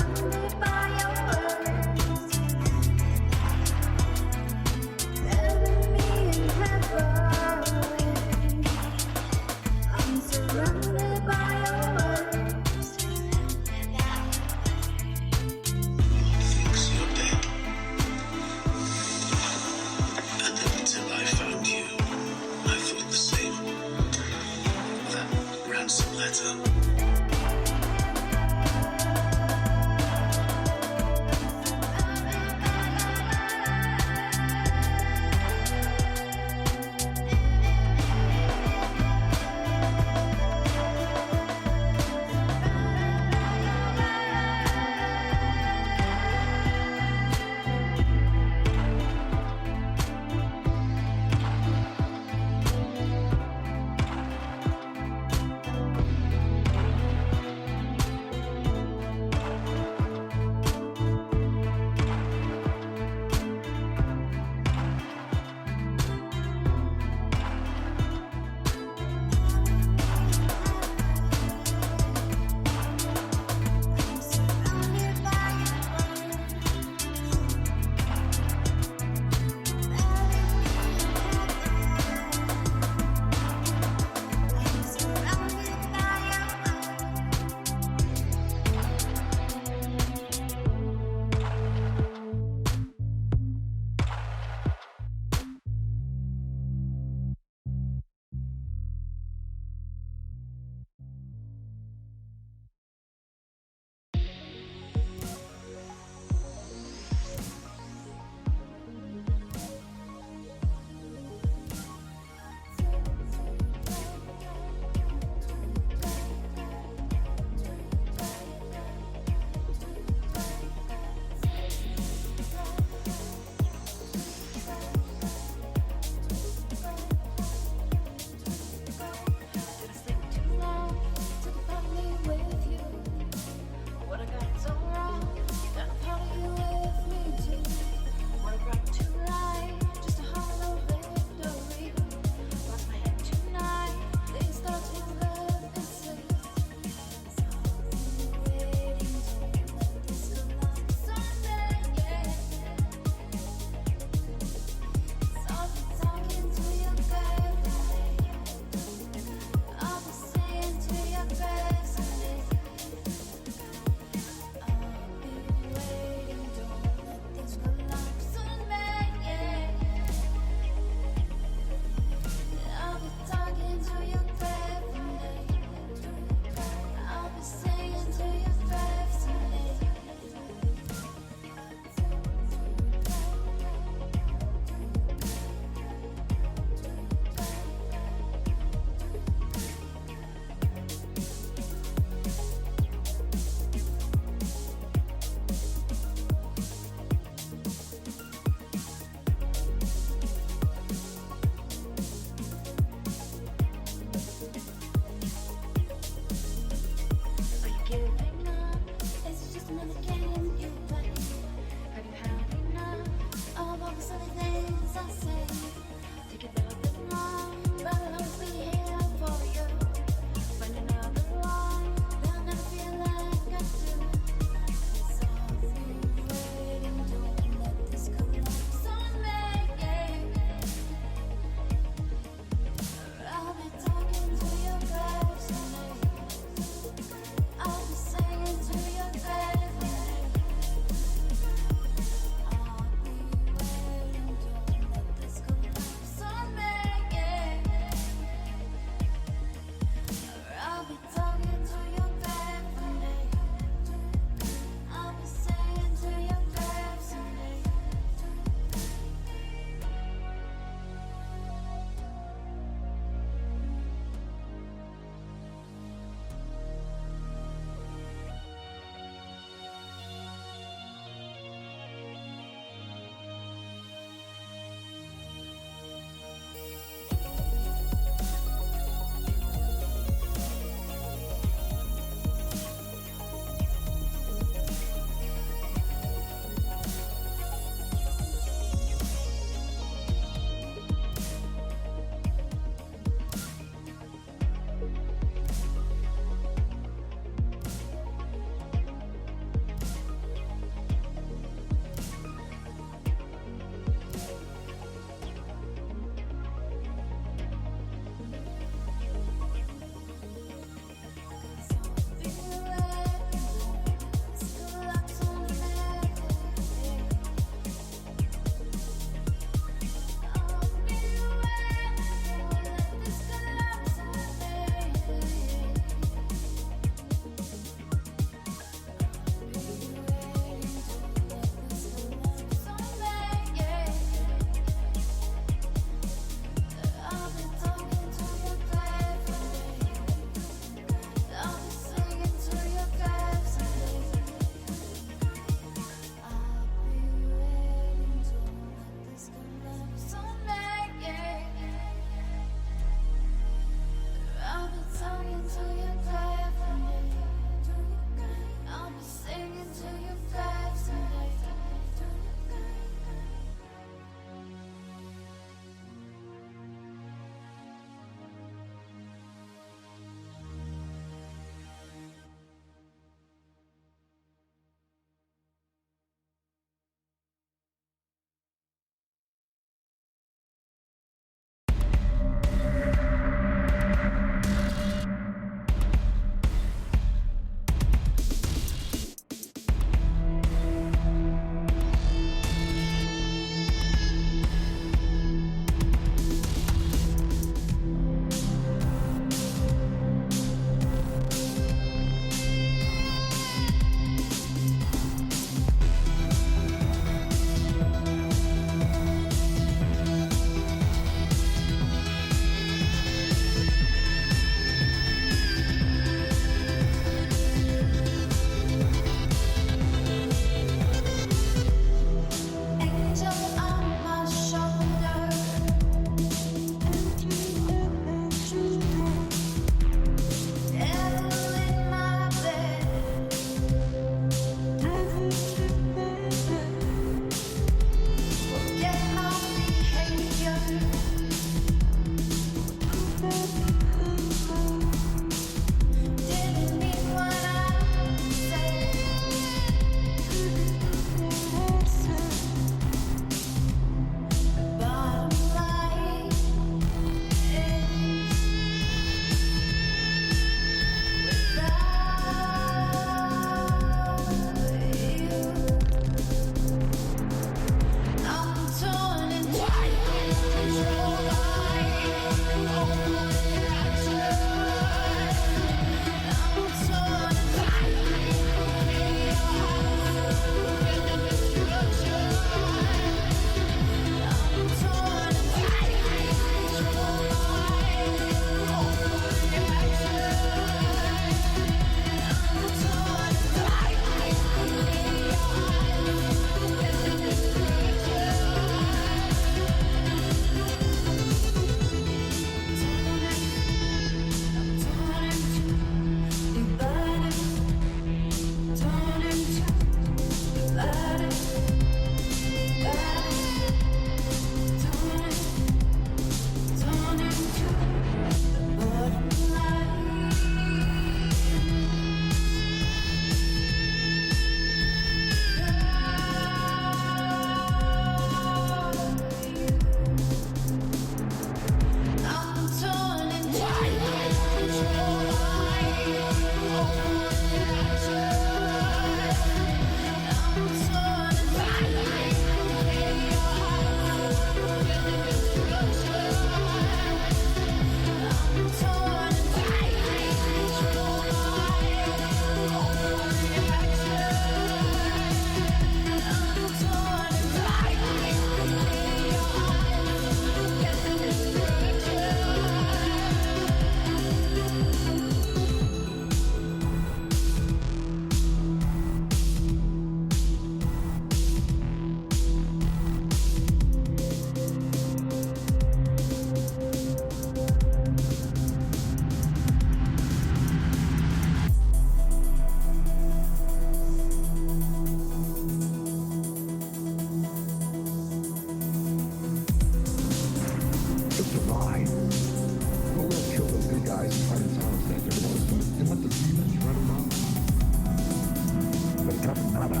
doesn't matter,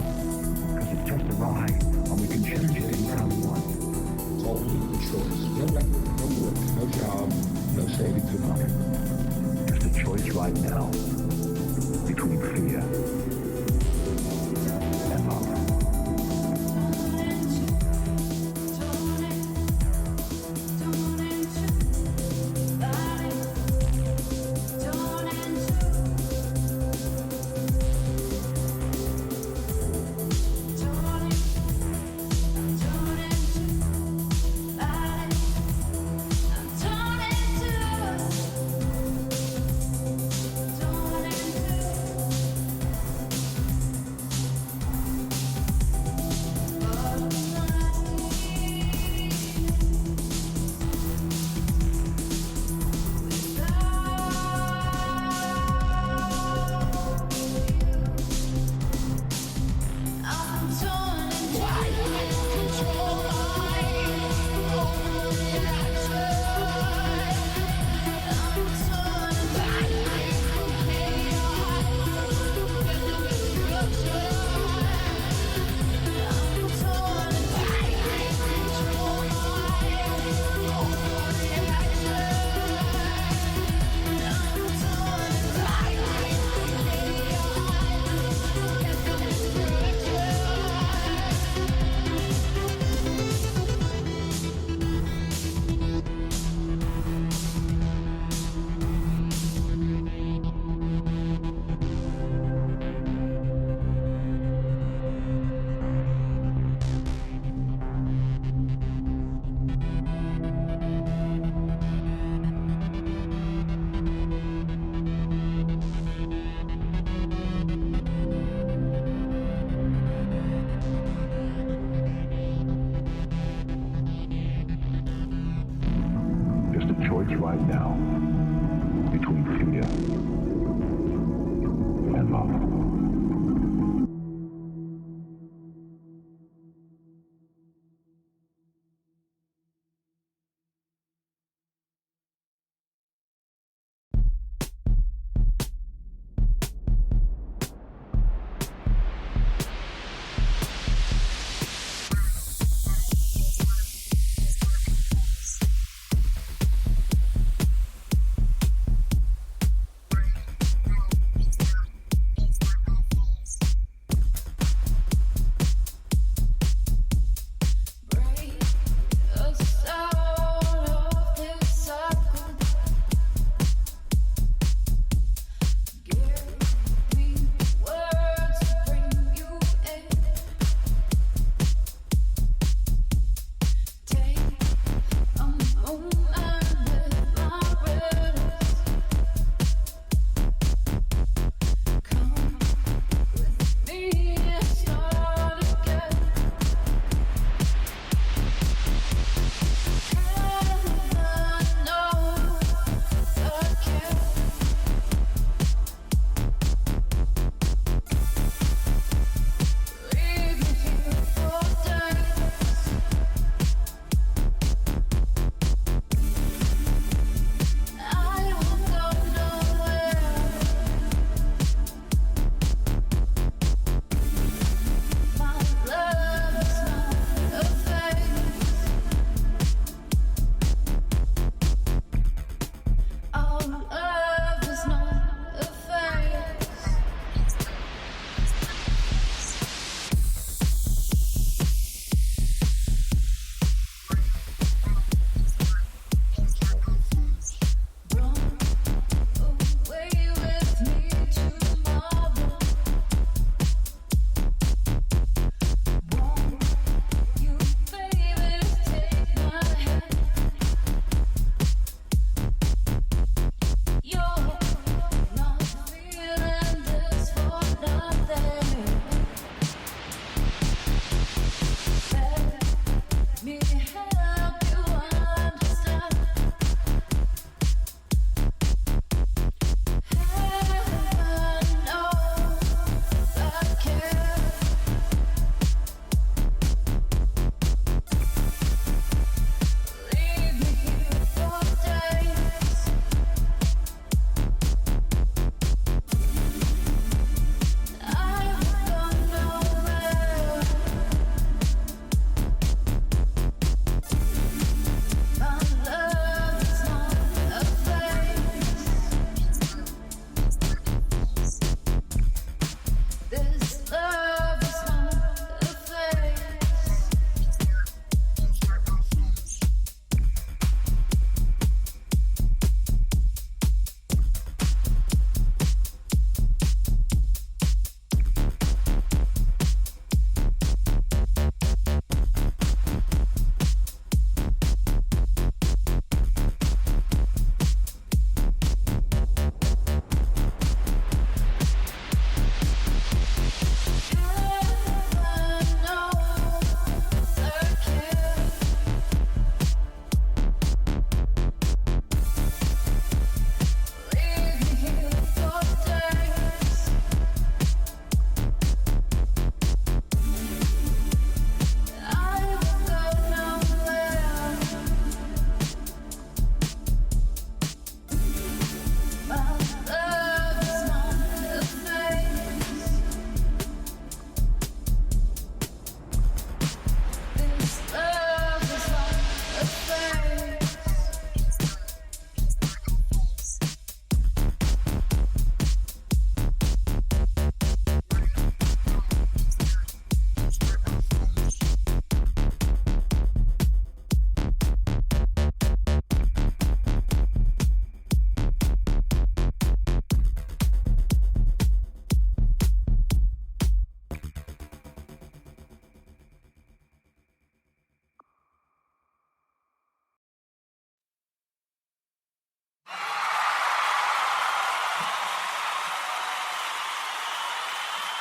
because it's just a ride, and we can change it anytime we want. Totally the choice. No record, no work, no job, no savings or money. Just a choice right now between fear and love. Choice right now between fear and love.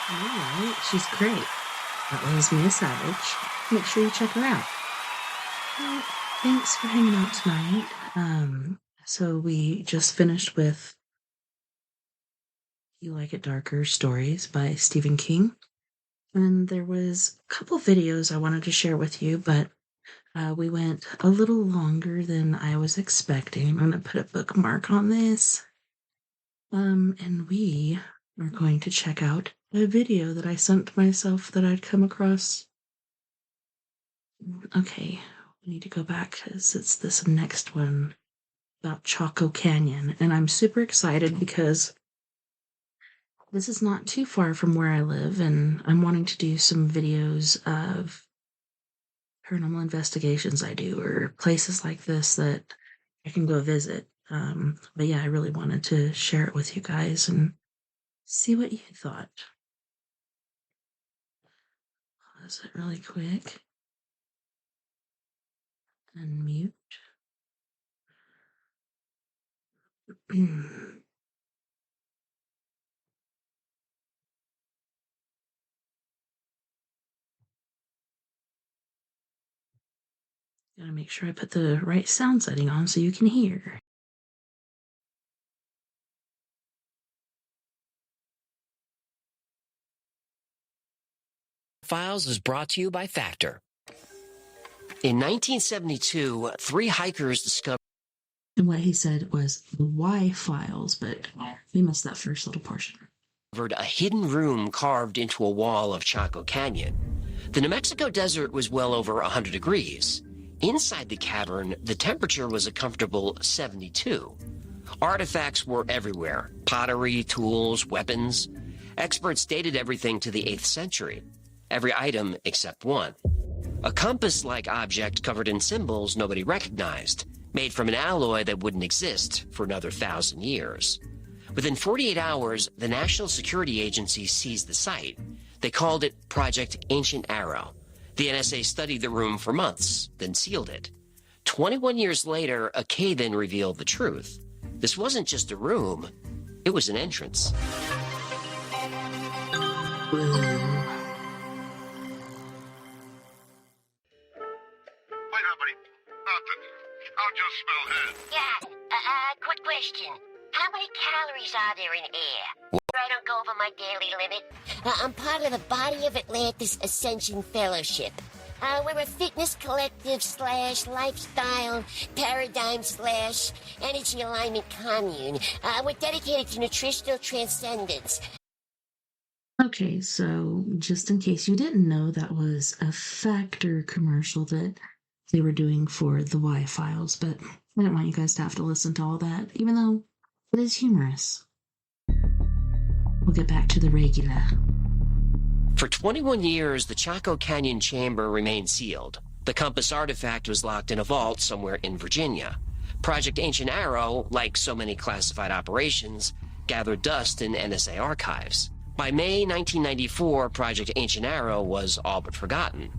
All right, she's great. That was Mia Savage. Make sure you check her out. Well, thanks for hanging out tonight. So we just finished with You Like It Darker Stories by Stephen King. And there was a couple videos I wanted to share with you, but we went a little longer than I was expecting. I'm going to put a bookmark on this. And we are going to check out a video that I sent myself that I'd come across. Okay, we need to go back because it's this next one about Chaco Canyon. And I'm super excited because this is not too far from where I live, and I'm wanting to do some videos of paranormal investigations I do or places like this that I can go visit. But yeah, I really wanted to share it with you guys and see what you thought. Pause it really quick. Unmute. Gotta make sure I put the right sound setting on so you can hear. Files is brought to you by Factor. In 1972, 3 hikers discovered And what he said was the Y files, but we missed that first little portion. a hidden room carved into a wall of Chaco Canyon. The New Mexico desert was well over 100 degrees. Inside the cavern, the temperature was a comfortable 72. Artifacts were everywhere: pottery, tools, weapons. Experts dated everything to the 8th century. Every item except one. A compass-like object covered in symbols nobody recognized, made from an alloy that wouldn't exist for another 1,000 years. Within 48 hours, the National Security Agency seized the site. They called it Project Ancient Arrow. The NSA studied the room for months, then sealed it. 21 years later, a cave-in revealed the truth. This wasn't just a room, it was an entrance. Wait up, buddy. Nothing. I'll just smell head. Yeah, quick question. How many calories are there in air? I don't go over my daily limit. I'm part of the Body of Atlantis Ascension Fellowship. We're a fitness collective / lifestyle paradigm / energy alignment commune. We're dedicated to nutritional transcendence. Okay, so just in case you didn't know, that was a Factor commercial that they were doing for the Y files, but I didn't want you guys to have to listen to all that, even though it is humorous. We'll get back to the regular. For 21 years, the Chaco Canyon chamber remained sealed. The compass artifact was locked in a vault somewhere in Virginia. Project Ancient Arrow, like so many classified operations, gathered dust in NSA archives. By May 1994, Project Ancient Arrow was all but forgotten.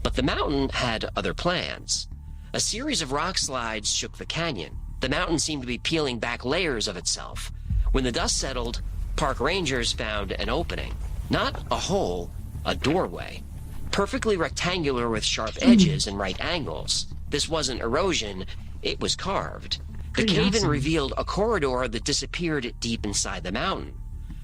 But the mountain had other plans. A series of rock slides shook the canyon. The mountain seemed to be peeling back layers of itself. When the dust settled, park rangers found an opening. Not a hole, a doorway. Perfectly rectangular with sharp edges and right angles. This wasn't erosion, it was carved. The cave-in revealed a corridor that disappeared deep inside the mountain.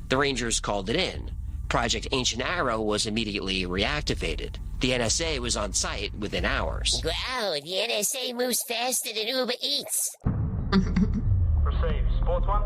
The Rangers called it in. Project Ancient Arrow was immediately reactivated. The NSA was on site within hours. Wow, the NSA moves faster than Uber Eats. For safe. Sports one?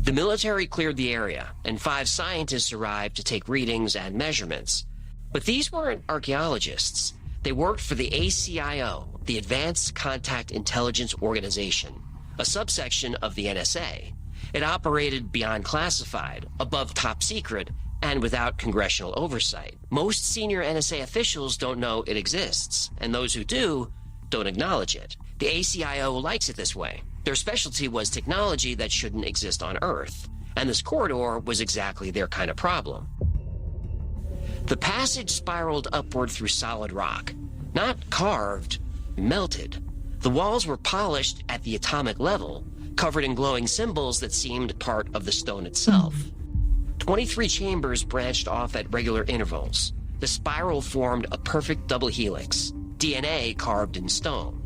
The military cleared the area, and 5 scientists arrived to take readings and measurements. But these weren't archaeologists. They worked for the ACIO, the Advanced Contact Intelligence Organization, a subsection of the NSA. It operated beyond classified, above top secret, and without congressional oversight. Most senior NSA officials don't know it exists, and those who do don't acknowledge it. The ACIO likes it this way. Their specialty was technology that shouldn't exist on Earth, and this corridor was exactly their kind of problem. The passage spiraled upward through solid rock, not carved, melted. The walls were polished at the atomic level, covered in glowing symbols that seemed part of the stone itself. 23 chambers branched off at regular intervals. The spiral formed a perfect double helix, DNA carved in stone.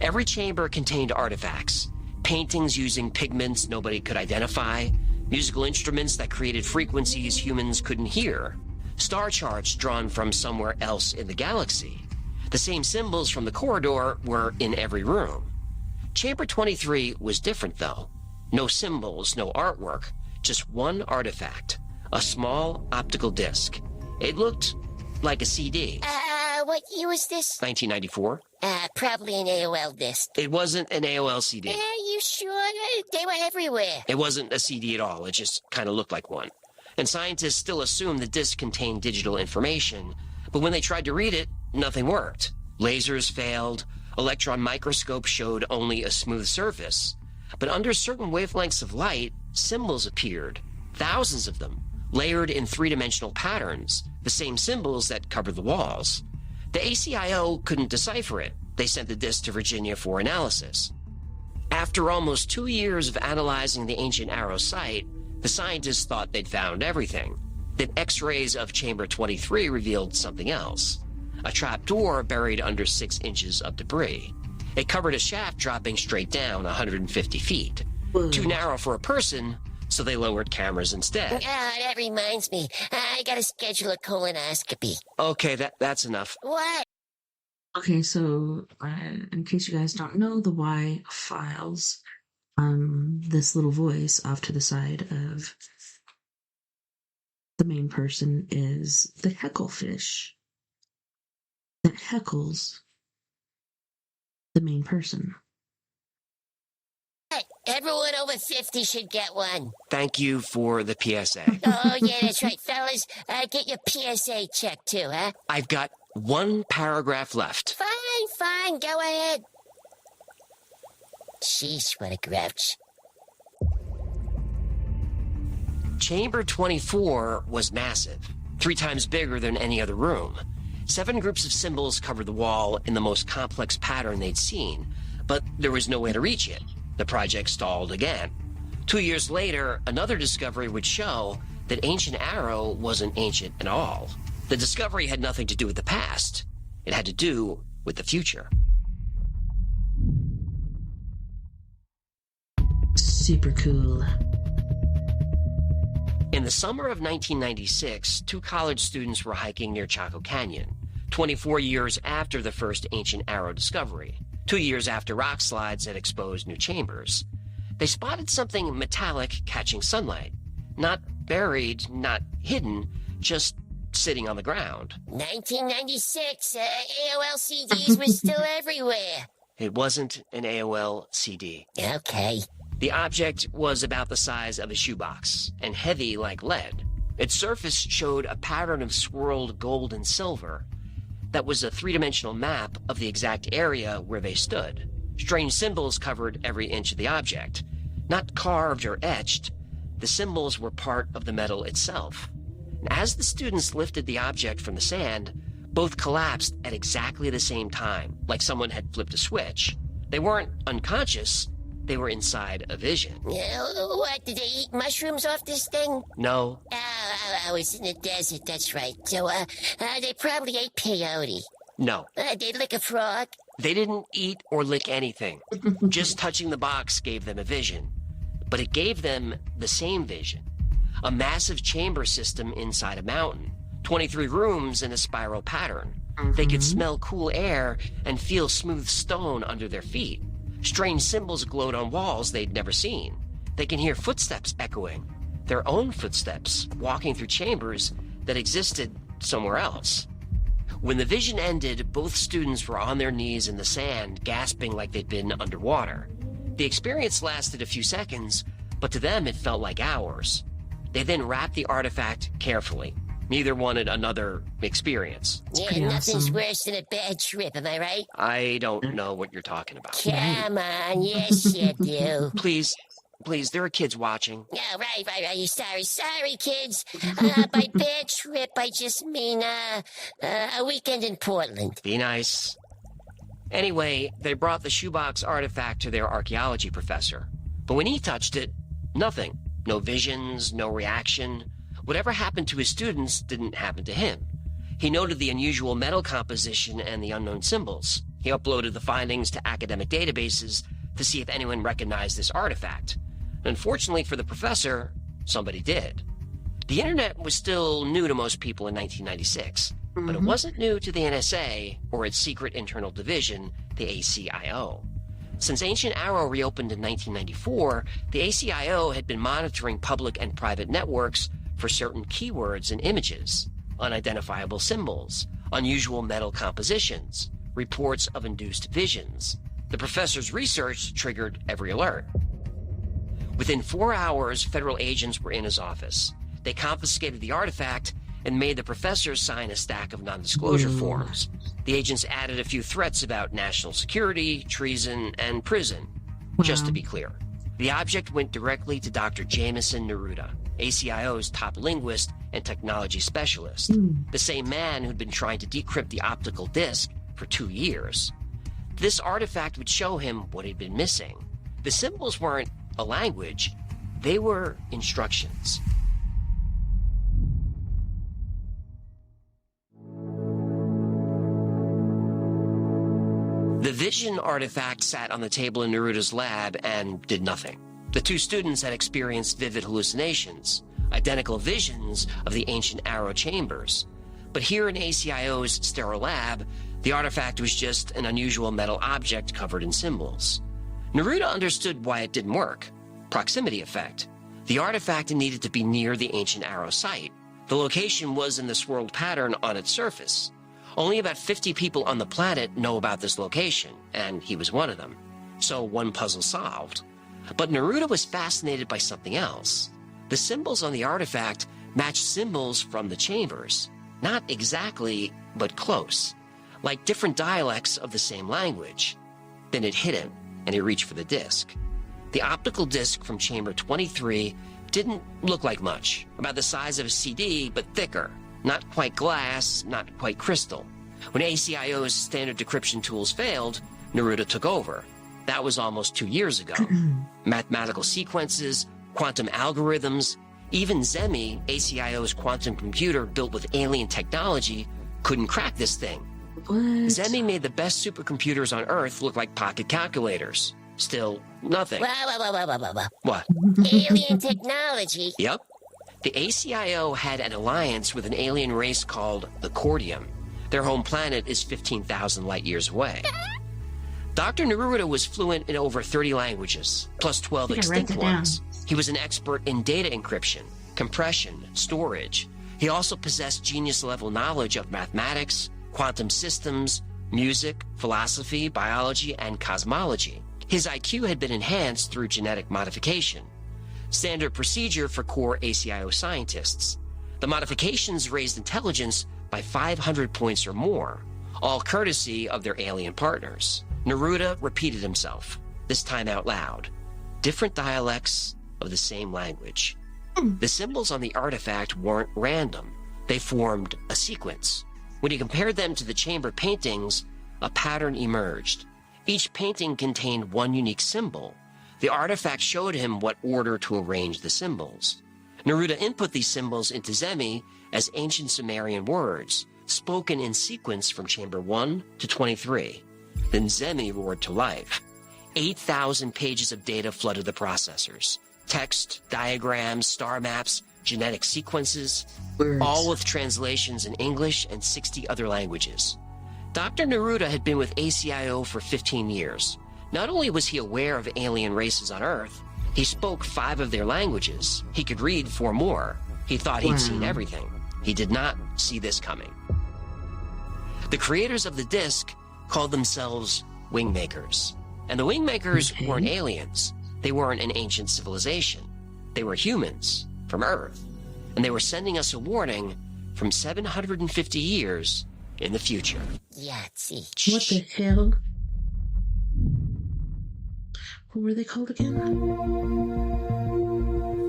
Every chamber contained artifacts, paintings using pigments nobody could identify, musical instruments that created frequencies humans couldn't hear, star charts drawn from somewhere else in the galaxy. The same symbols from the corridor were in every room. Chamber 23 was different, though. No symbols, no artwork, just one artifact, a small optical disc. It looked like a CD. What year was this? 1994. Probably an AOL disc. It wasn't an AOL CD. You sure? They were everywhere. It wasn't a CD at all. It just kind of looked like one. And scientists still assumed the disc contained digital information, but when they tried to read it, nothing worked. Lasers failed. Electron microscopes showed only a smooth surface. But under certain wavelengths of light, symbols appeared. Thousands of them, layered in three-dimensional patterns, the same symbols that covered the walls. The ACIO couldn't decipher it. They sent the disc to Virginia for analysis. After almost 2 years of analyzing the ancient Arrow site, the scientists thought they'd found everything. Then X-rays of Chamber 23 revealed something else. A trapdoor buried under 6 inches of debris. It covered a shaft dropping straight down 150 feet. Too narrow for a person, so they lowered cameras instead. That reminds me. I gotta schedule a colonoscopy. Okay, that's enough. What? Okay, so in case you guys don't know, the Y files, this little voice off to the side of the main person is the hecklefish that heckles the main person. Everyone over 50 should get one. Thank you for the PSA. Oh, yeah, that's right, fellas. Get your PSA checked, too, huh? I've got one paragraph left. Fine, go ahead. Jeez, what a grouch. Chamber 24 was massive, 3 times bigger than any other room. 7 groups of symbols covered the wall in the most complex pattern they'd seen, but there was no way to reach it. The project stalled again. 2 years later, another discovery would show that ancient Arrow wasn't ancient at all. The discovery had nothing to do with the past. It had to do with the future. Super cool. In the summer of 1996, 2 college students were hiking near Chaco Canyon, 24 years after the first ancient Arrow discovery, 2 years after rock slides had exposed new chambers. They spotted something metallic catching sunlight. Not buried, not hidden, just sitting on the ground. 1996, AOL CDs were still everywhere. It wasn't an AOL CD. Okay. The object was about the size of a shoebox and heavy like lead. Its surface showed a pattern of swirled gold and silver. That was a 3-dimensional map of the exact area where they stood. Strange symbols covered every inch of the object. Not carved or etched, the symbols were part of the metal itself. And as the students lifted the object from the sand, both collapsed at exactly the same time, like someone had flipped a switch. They weren't unconscious, they were inside a vision. What, did they eat mushrooms off this thing? No. I was in the desert, that's right. So, they probably ate peyote. No. They lick a frog? They didn't eat or lick anything. Just touching the box gave them a vision. But it gave them the same vision. A massive chamber system inside a mountain. 23 rooms in a spiral pattern. They could smell cool air and feel smooth stone under their feet. Strange symbols glowed on walls they'd never seen. They can hear footsteps echoing. Their own footsteps walking through chambers that existed somewhere else. When the vision ended, both students were on their knees in the sand, gasping like they'd been underwater. The experience lasted a few seconds, but to them it felt like hours. They then wrapped the artifact carefully. Neither wanted another experience. Yeah, nothing's worse than a bad trip, am I right? I don't know what you're talking about. Come on, yes you do. Please, there are kids watching. Yeah, right. Sorry, kids. By bad trip, I just mean, a weekend in Portland. Be nice. Anyway, they brought the shoebox artifact to their archaeology professor. But when he touched it, nothing. No visions, no reaction. Whatever happened to his students didn't happen to him. He noted the unusual metal composition and the unknown symbols. He uploaded the findings to academic databases to see if anyone recognized this artifact. Unfortunately for the professor, somebody did. The internet was still new to most people in 1996, but it wasn't new to the NSA or its secret internal division, the ACIO. Since Ancient Arrow reopened in 1994, the ACIO had been monitoring public and private networks for certain keywords and images, unidentifiable symbols, unusual metal compositions, reports of induced visions. The professor's research triggered every alert. Within 4 hours, federal agents were in his office. They confiscated the artifact and made the professor sign a stack of non-disclosure forms. The agents added a few threats about national security, treason, and prison. Just to be clear, the object went directly to Dr. Jameson Neruda, ACIO's top linguist and technology specialist, the same man who'd been trying to decrypt the optical disc for 2 years. This artifact would show him what had been missing. The symbols weren't a language, they were instructions. The vision artifact sat on the table in Neruda's lab and did nothing. The two students had experienced vivid hallucinations, identical visions of the ancient Arrow chambers. But here in ACIO's sterile lab, the artifact was just an unusual metal object covered in symbols. Neruda understood why it didn't work. Proximity effect. The artifact needed to be near the ancient Arrow site. The location was in the swirled pattern on its surface. Only about 50 people on the planet know about this location, and he was one of them. So one puzzle solved. But Neruda was fascinated by something else. The symbols on the artifact matched symbols from the chambers. Not exactly, but close. Like different dialects of the same language. Then it hit him, and he reached for the disc. The optical disc from chamber 23 didn't look like much. About the size of a CD, but thicker. Not quite glass, not quite crystal. When ACIO's standard decryption tools failed, Neruda took over. That was almost 2 years ago. Mathematical sequences, quantum algorithms, even Zemi, ACIO's quantum computer built with alien technology, couldn't crack this thing. What? Zemi made the best supercomputers on Earth look like pocket calculators. Still, nothing. Whoa. What? Alien technology? Yep. The ACIO had an alliance with an alien race called the Cordium. Their home planet is 15,000 light years away. Dr. Neruda was fluent in over 30 languages, plus 12 extinct ones. He was an expert in data encryption, compression, storage. He also possessed genius-level knowledge of mathematics, quantum systems, music, philosophy, biology, and cosmology. His IQ had been enhanced through genetic modification, standard procedure for core ACIO scientists. The modifications raised intelligence by 500 points or more, all courtesy of their alien partners. Neruda repeated himself, this time out loud. Different dialects of the same language. The symbols on the artifact weren't random. They formed a sequence. When he compared them to the chamber paintings, a pattern emerged. Each painting contained one unique symbol. The artifact showed him what order to arrange the symbols. Neruda input these symbols into Zemi as ancient Sumerian words, spoken in sequence from chamber 1 to 23. Then Zemi roared to life. 8,000 pages of data flooded the processors. Text, diagrams, star maps, genetic sequences, all with translations in English and 60 other languages. Dr. Neruda had been with ACIO for 15 years. Not only was he aware of alien races on Earth, he spoke 5 of their languages. He could read 4 more. He thought he'd seen everything. He did not see this coming. The creators of the disc called themselves Wingmakers. And the Wingmakers weren't aliens. They weren't an ancient civilization. They were humans from Earth. And they were sending us a warning from 750 years in the future. Yahtzee. What the hell? What were they called again?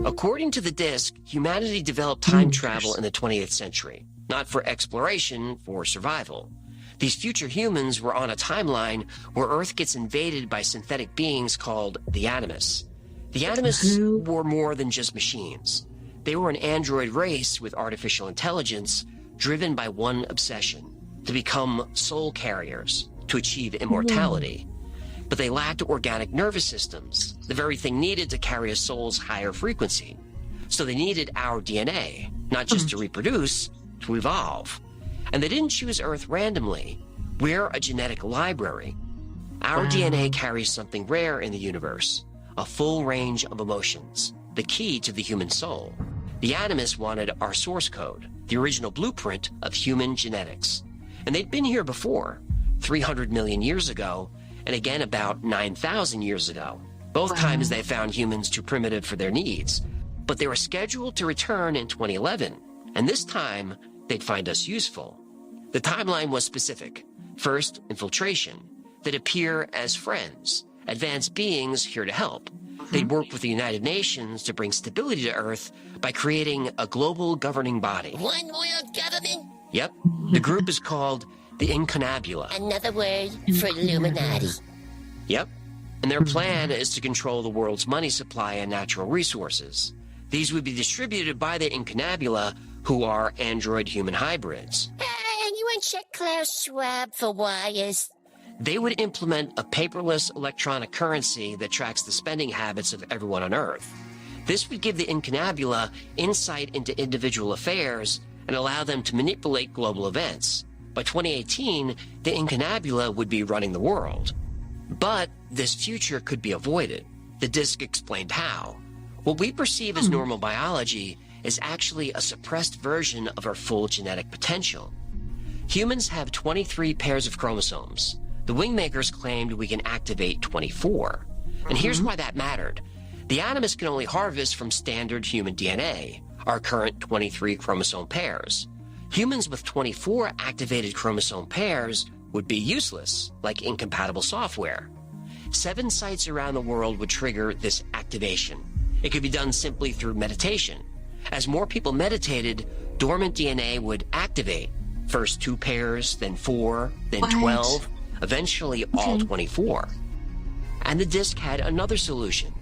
According to the disc, humanity developed time travel in the 20th century, not for exploration, for survival. These future humans were on a timeline where Earth gets invaded by synthetic beings called the Animus. The Animus were more than just machines. They were an android race with artificial intelligence driven by one obsession: to become soul carriers, to achieve immortality. But they lacked organic nervous systems, the very thing needed to carry a soul's higher frequency. So they needed our DNA, not just to reproduce, to evolve. And they didn't choose Earth randomly. We're a genetic library. Our DNA carries something rare in the universe, a full range of emotions, the key to the human soul. The Animus wanted our source code, the original blueprint of human genetics. And they'd been here before, 300 million years ago, and again about 9,000 years ago. Both times they found humans too primitive for their needs. But they were scheduled to return in 2011, and this time they'd find us useful. The timeline was specific. First, infiltration. They'd appear as friends, advanced beings here to help. They'd work with the United Nations to bring stability to Earth by creating a global governing body. One world government? Yep. The group is called the Incunabula. Another word for Illuminati. Yep. And their plan is to control the world's money supply and natural resources. These would be distributed by the Incunabula, who are android-human hybrids. Anyone check Klaus Schwab for wires? They would implement a paperless electronic currency that tracks the spending habits of everyone on Earth. This would give the Incunabula insight into individual affairs and allow them to manipulate global events. By 2018, the Incunabula would be running the world. But this future could be avoided. The disc explained how. What we perceive as normal biology is actually a suppressed version of our full genetic potential. Humans have 23 pairs of chromosomes. The Wingmakers claimed we can activate 24. And here's why that mattered. The Animus can only harvest from standard human DNA, our current 23 chromosome pairs. Humans with 24 activated chromosome pairs would be useless, like incompatible software. 7 sites around the world would trigger this activation. It could be done simply through meditation. As more people meditated, dormant DNA would activate. First 2 pairs, then 4, then 12, eventually all 24. And the disc had another solution.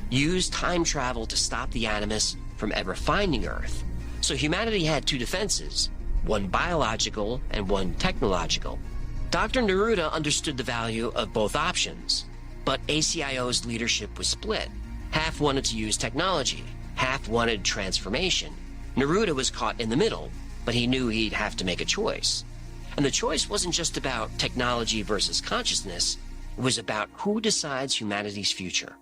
Use time travel to stop the Animus from ever finding Earth. So humanity had 2 defenses, one biological and one technological. Dr. Neruda understood the value of both options, but ACIO's leadership was split. Half wanted to use technology, half wanted transformation. Neruda was caught in the middle, but he knew he'd have to make a choice. And the choice wasn't just about technology versus consciousness, it was about who decides humanity's future.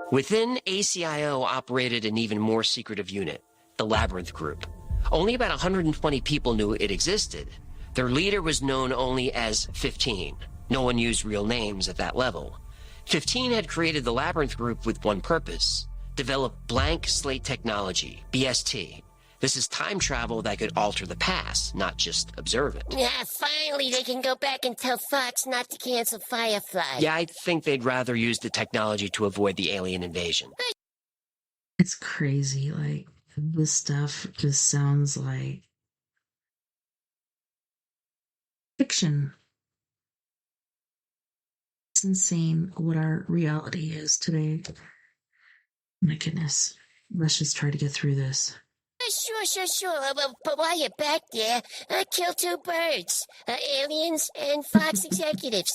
Within ACIO operated an even more secretive unit, the Labyrinth Group. Only about 120 people knew it existed. Their leader was known only as 15. No one used real names at that level. 15 had created the Labyrinth Group with one purpose: develop blank slate technology, BST. This is time travel that could alter the past, not just observe it. Yeah, finally they can go back and tell Fox not to cancel Firefly. Yeah, I think they'd rather use the technology to avoid the alien invasion. It's crazy. Like, this stuff just sounds like fiction. It's insane what our reality is today. My goodness. Let's just try to get through this. Sure. But while you're back there, kill 2 birds. Aliens and Fox executives.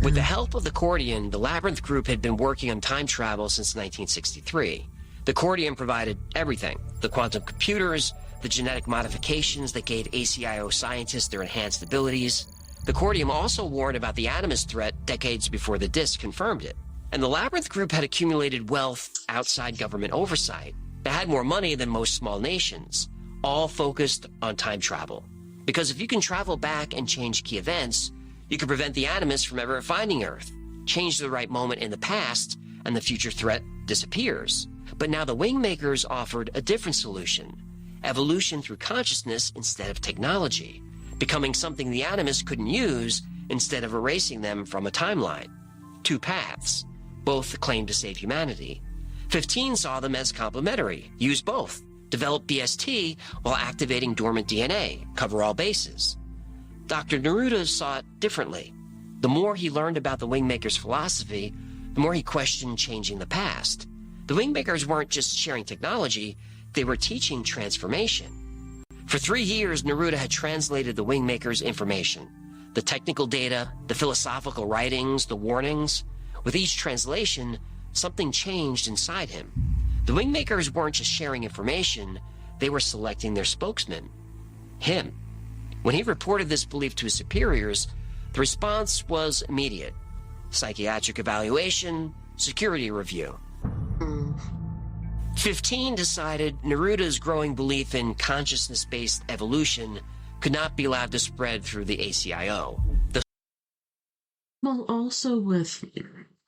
With the help of the Cordian, the Labyrinth Group had been working on time travel since 1963. The Cordian provided everything: the quantum computers, the genetic modifications that gave ACIO scientists their enhanced abilities. The Cordium also warned about the Animus threat decades before the disc confirmed it. And the Labyrinth Group had accumulated wealth outside government oversight. They had more money than most small nations, all focused on time travel. Because if you can travel back and change key events, you can prevent the Animus from ever finding Earth, change the right moment in the past, and the future threat disappears. But now the Wingmakers offered a different solution: evolution through consciousness instead of technology, becoming something the Animus couldn't use instead of erasing them from a timeline. 2 paths. Both claimed to save humanity. 15 saw them as complementary. Use both. develop BST while activating dormant DNA, cover all bases. Dr. Neruda saw it differently. The more he learned about the Wingmakers' philosophy, the more he questioned changing the past. The Wingmakers weren't just sharing technology, they were teaching transformation. For 3 years, Neruda had translated the Wingmakers' information, the technical data, the philosophical writings, the warnings. With each translation, something changed inside him. The Wingmakers weren't just sharing information, they were selecting their spokesman, him. When he reported this belief to his superiors, the response was immediate. Psychiatric evaluation, security review. 15 decided Neruda's growing belief in consciousness-based evolution could not be allowed to spread through the ACIO. Well, also with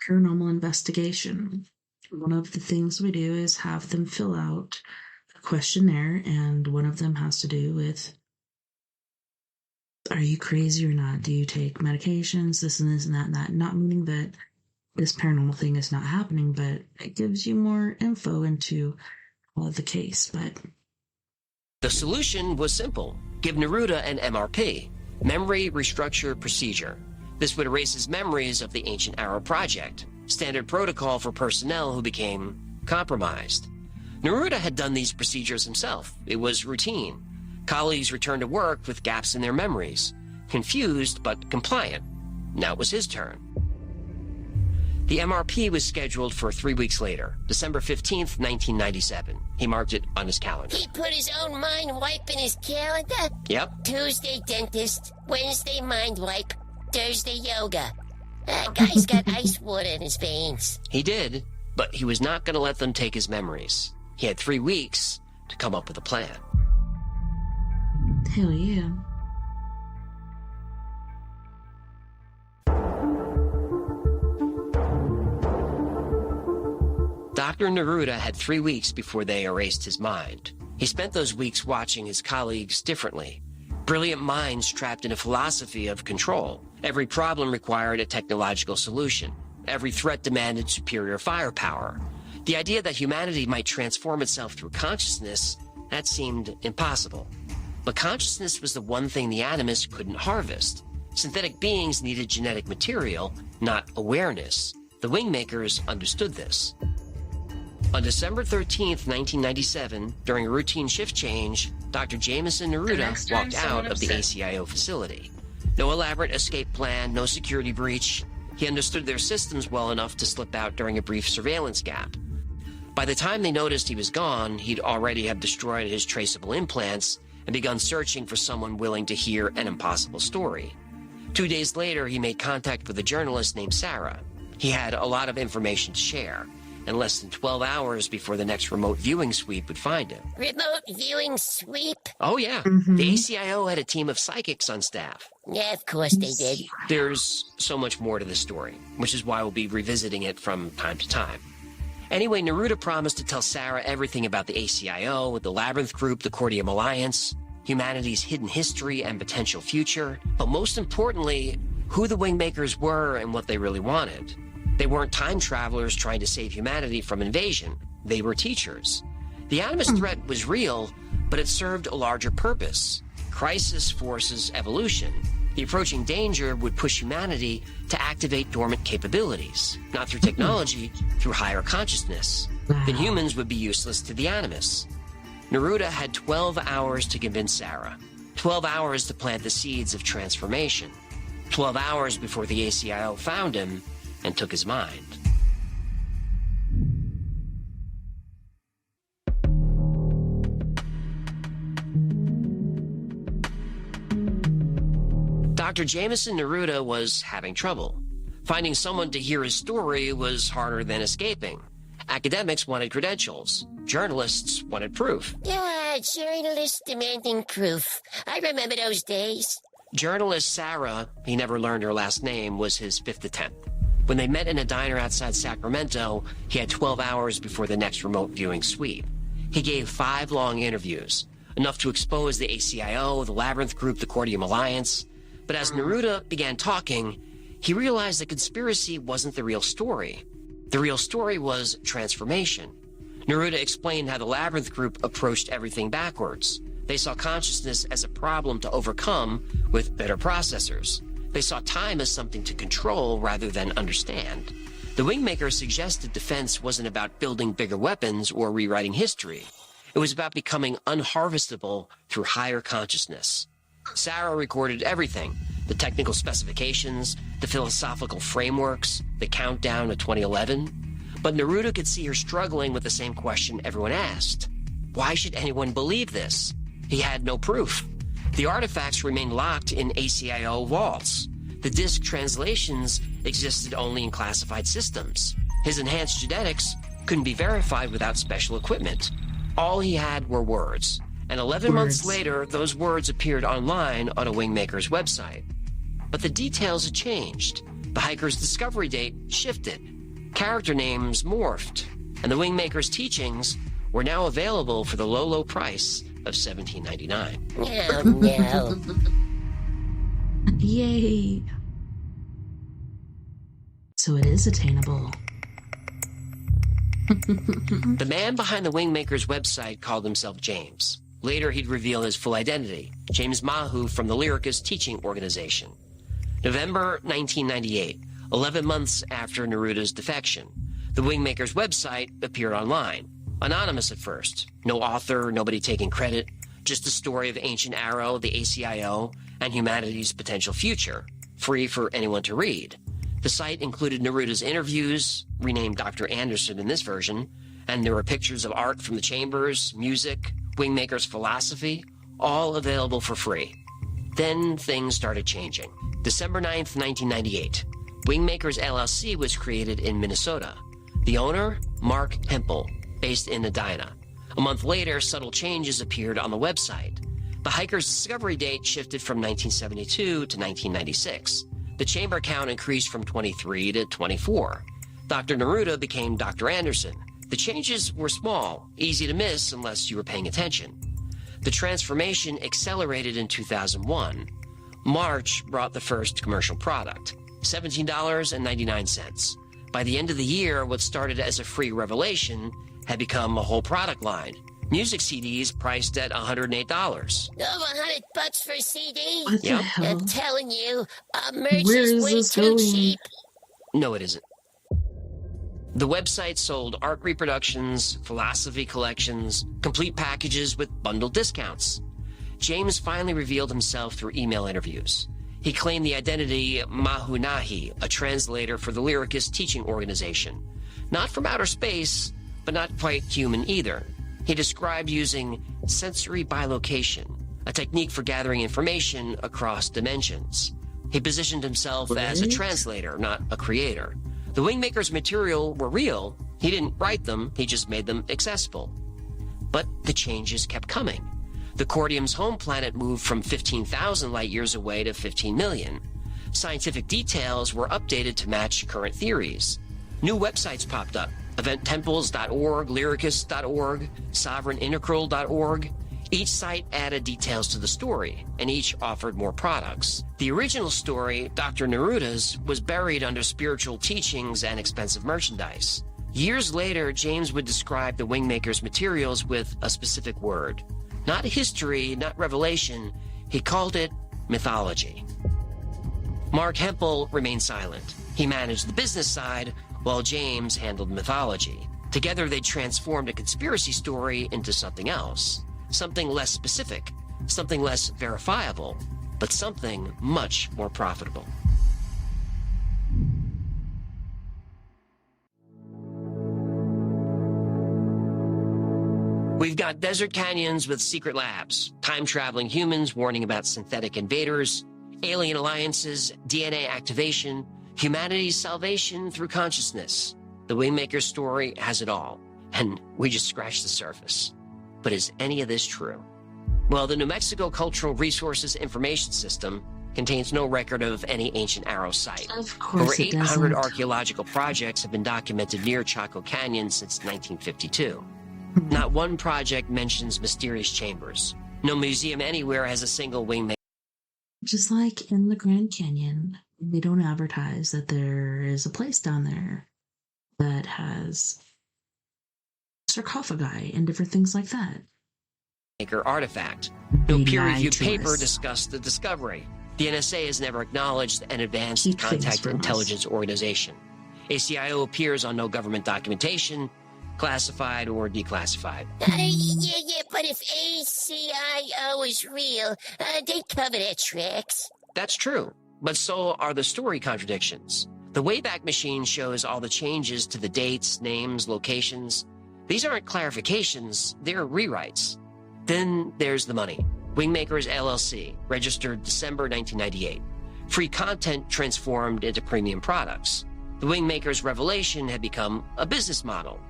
paranormal investigation, one of the things we do is have them fill out a questionnaire, and one of them has to do with, are you crazy or not? Do you take medications, this and this and that and that? Not meaning that this paranormal thing is not happening, but it gives you more info into the case. But the solution was simple. Give Neruda an MRP, Memory Restructure Procedure. This would erase his memories of the Ancient Arrow Project, standard protocol for personnel who became compromised. Neruda had done these procedures himself. It was routine. Colleagues returned to work with gaps in their memories, confused but compliant. Now it was his turn. The MRP was scheduled for 3 weeks later, December 15th, 1997. He marked it on his calendar. He put his own mind wipe in his calendar? Yep. Tuesday, dentist. Wednesday, mind wipe. Thursday, yoga. That guy's got ice water in his veins. He did, but he was not going to let them take his memories. He had 3 weeks to come up with a plan. hell yeah. Dr. Neruda had 3 weeks before they erased his mind. He spent those weeks watching his colleagues differently. Brilliant minds trapped in a philosophy of control. Every problem required a technological solution. Every threat demanded superior firepower. The idea that humanity might transform itself through consciousness, that seemed impossible. But consciousness was the one thing the animists couldn't harvest. Synthetic beings needed genetic material, not awareness. The Wingmakers understood this. On December 13th, 1997, during a routine shift change, Dr. Jameson Neruda walked out of the ACIO facility. No elaborate escape plan, no security breach. He understood their systems well enough to slip out during a brief surveillance gap. By the time they noticed he was gone, he'd already have destroyed his traceable implants and begun searching for someone willing to hear an impossible story. 2 days later, he made contact with a journalist named Sarah. He had a lot of information to share, and less than 12 hours before the next remote viewing sweep would find him. Remote viewing sweep? Oh, yeah. The ACIO had a team of psychics on staff. Yeah, of course they did. There's so much more to the story, which is why we'll be revisiting it from time to time. Anyway, Neruda promised to tell Sarah everything about the ACIO, the Labyrinth Group, the Cordium Alliance, humanity's hidden history and potential future, but most importantly, who the Wingmakers were and what they really wanted. They weren't time travelers trying to save humanity from invasion. They were teachers. The animist threat was real, but it served a larger purpose. Crisis forces evolution. The approaching danger would push humanity to activate dormant capabilities, not through technology, through higher consciousness. Then humans would be useless to the animists. Neruda had 12 hours to convince Sarah, 12 hours to plant the seeds of transformation, 12 hours before the ACIO found him and took his mind. Dr. Jameson Neruda was having trouble. Finding someone to hear his story was harder than escaping. Academics wanted credentials. Journalists wanted proof. Yeah, journalists demanding proof. I remember those days. Journalist Sarah, he never learned her last name, was his fifth attempt. When they met in a diner outside Sacramento, he had 12 hours before the next remote viewing sweep. He gave 5 long interviews, enough to expose the ACIO, the Labyrinth Group, the Cordium Alliance. But as Neruda began talking, he realized the conspiracy wasn't the real story. The real story was transformation. Neruda explained how the Labyrinth group approached everything backwards. They saw consciousness as a problem to overcome with better processors. They saw time as something to control rather than understand. The Wingmakers suggested defense wasn't about building bigger weapons or rewriting history. It was about becoming unharvestable through higher consciousness. Sarah recorded everything: the technical specifications, the philosophical frameworks, the countdown to 2011. But Neruda could see her struggling with the same question everyone asked. Why should anyone believe this? He had no proof. The artifacts remained locked in ACIO vaults. The disk translations existed only in classified systems. His enhanced genetics couldn't be verified without special equipment. All he had were words. And 11 months later, those words appeared online on a Wingmaker's website. But the details had changed. The hiker's discovery date shifted. Character names morphed. And the Wingmaker's teachings were now available for the low price of $17.99. Oh, no. Yay. So it is attainable. The man behind the Wingmaker's website called himself James. Later, he'd reveal his full identity, James Mahu from the Lyricist Teaching Organization. November 1998, 11 months after Neruda's defection, the Wingmaker's website appeared online. Anonymous at first. No author, nobody taking credit. Just the story of Ancient Arrow, the ACIO, and humanity's potential future. Free for anyone to read. The site included Neruda's interviews, renamed Dr. Anderson in this version, and there were pictures of art from the chambers, music, Wingmaker's philosophy, all available for free. Then things started changing. December 9th, 1998. Wingmakers LLC was created in Minnesota. The owner, Mark Hempel, based in Edina. A month later, subtle changes appeared on the website. The hiker's discovery date shifted from 1972 to 1996. The chamber count increased from 23 to 24. Dr. Neruda became Dr. Anderson. The changes were small, easy to miss unless you were paying attention. The transformation accelerated in 2001. March brought the first commercial product, $17.99. By the end of the year, what started as a free revelation had become a whole product line. Music CDs priced at $108. Over $100 for a CD? What the Yep. hell? I'm telling you, merch Where is is way this too going? cheap. No, it isn't. The website sold art reproductions, philosophy collections, complete packages with bundled discounts. James finally revealed himself through email interviews. He claimed the identity Mahunahi, a translator for the Lyricist Teaching Organization. Not from outer space, but not quite human either. He described using sensory bilocation, a technique for gathering information across dimensions. He positioned himself as a What? translator, not a creator. The Wingmaker's material were real. He didn't write them, he just made them accessible. But the changes kept coming. The Cordium's home planet moved from 15,000 light years away to 15 million. Scientific details were updated to match current theories. New websites popped up: eventtemples.org, lyricist.org, sovereigntintegral.org. Each site added details to the story, and each offered more products. The original story, Dr. Neruda's, was buried under spiritual teachings and expensive merchandise. Years later, James would describe the Wingmaker's materials with a specific word. Not history, not revelation. He called it mythology. Mark Hempel remained silent. He managed the business side, while James handled mythology. Together, they transformed a conspiracy story into something else. Something less specific, something less verifiable, but something much more profitable. We've got desert canyons with secret labs, time-traveling humans warning about synthetic invaders, alien alliances, DNA activation, humanity's salvation through consciousness. The Wingmaker's story has it all, and we just scratched the surface. But is any of this true? Well, the New Mexico Cultural Resources Information System contains no record of any ancient Arrow site. Of course Over it 800 doesn't. archaeological projects have been documented near Chaco Canyon since 1952. Not one project mentions mysterious chambers. No museum anywhere has a single Wingmaker. Just like in the Grand Canyon, they don't advertise that there is a place down there that has sarcophagi and different things like that. Maker artifact. No They peer-reviewed lied to paper us. discussed the discovery. The NSA has never acknowledged an advanced Keep things contact from us. intelligence organization. ACIO appears on no government documentation, classified or declassified. Yeah, but if ACIO is real, they'd cover their tracks. That's true, but so are the story contradictions. The Wayback Machine shows all the changes to the dates, names, locations. These aren't clarifications, they're rewrites. Then there's the money. Wingmakers LLC, registered December 1998. Free content transformed into premium products. The Wingmakers revelation had become a business model.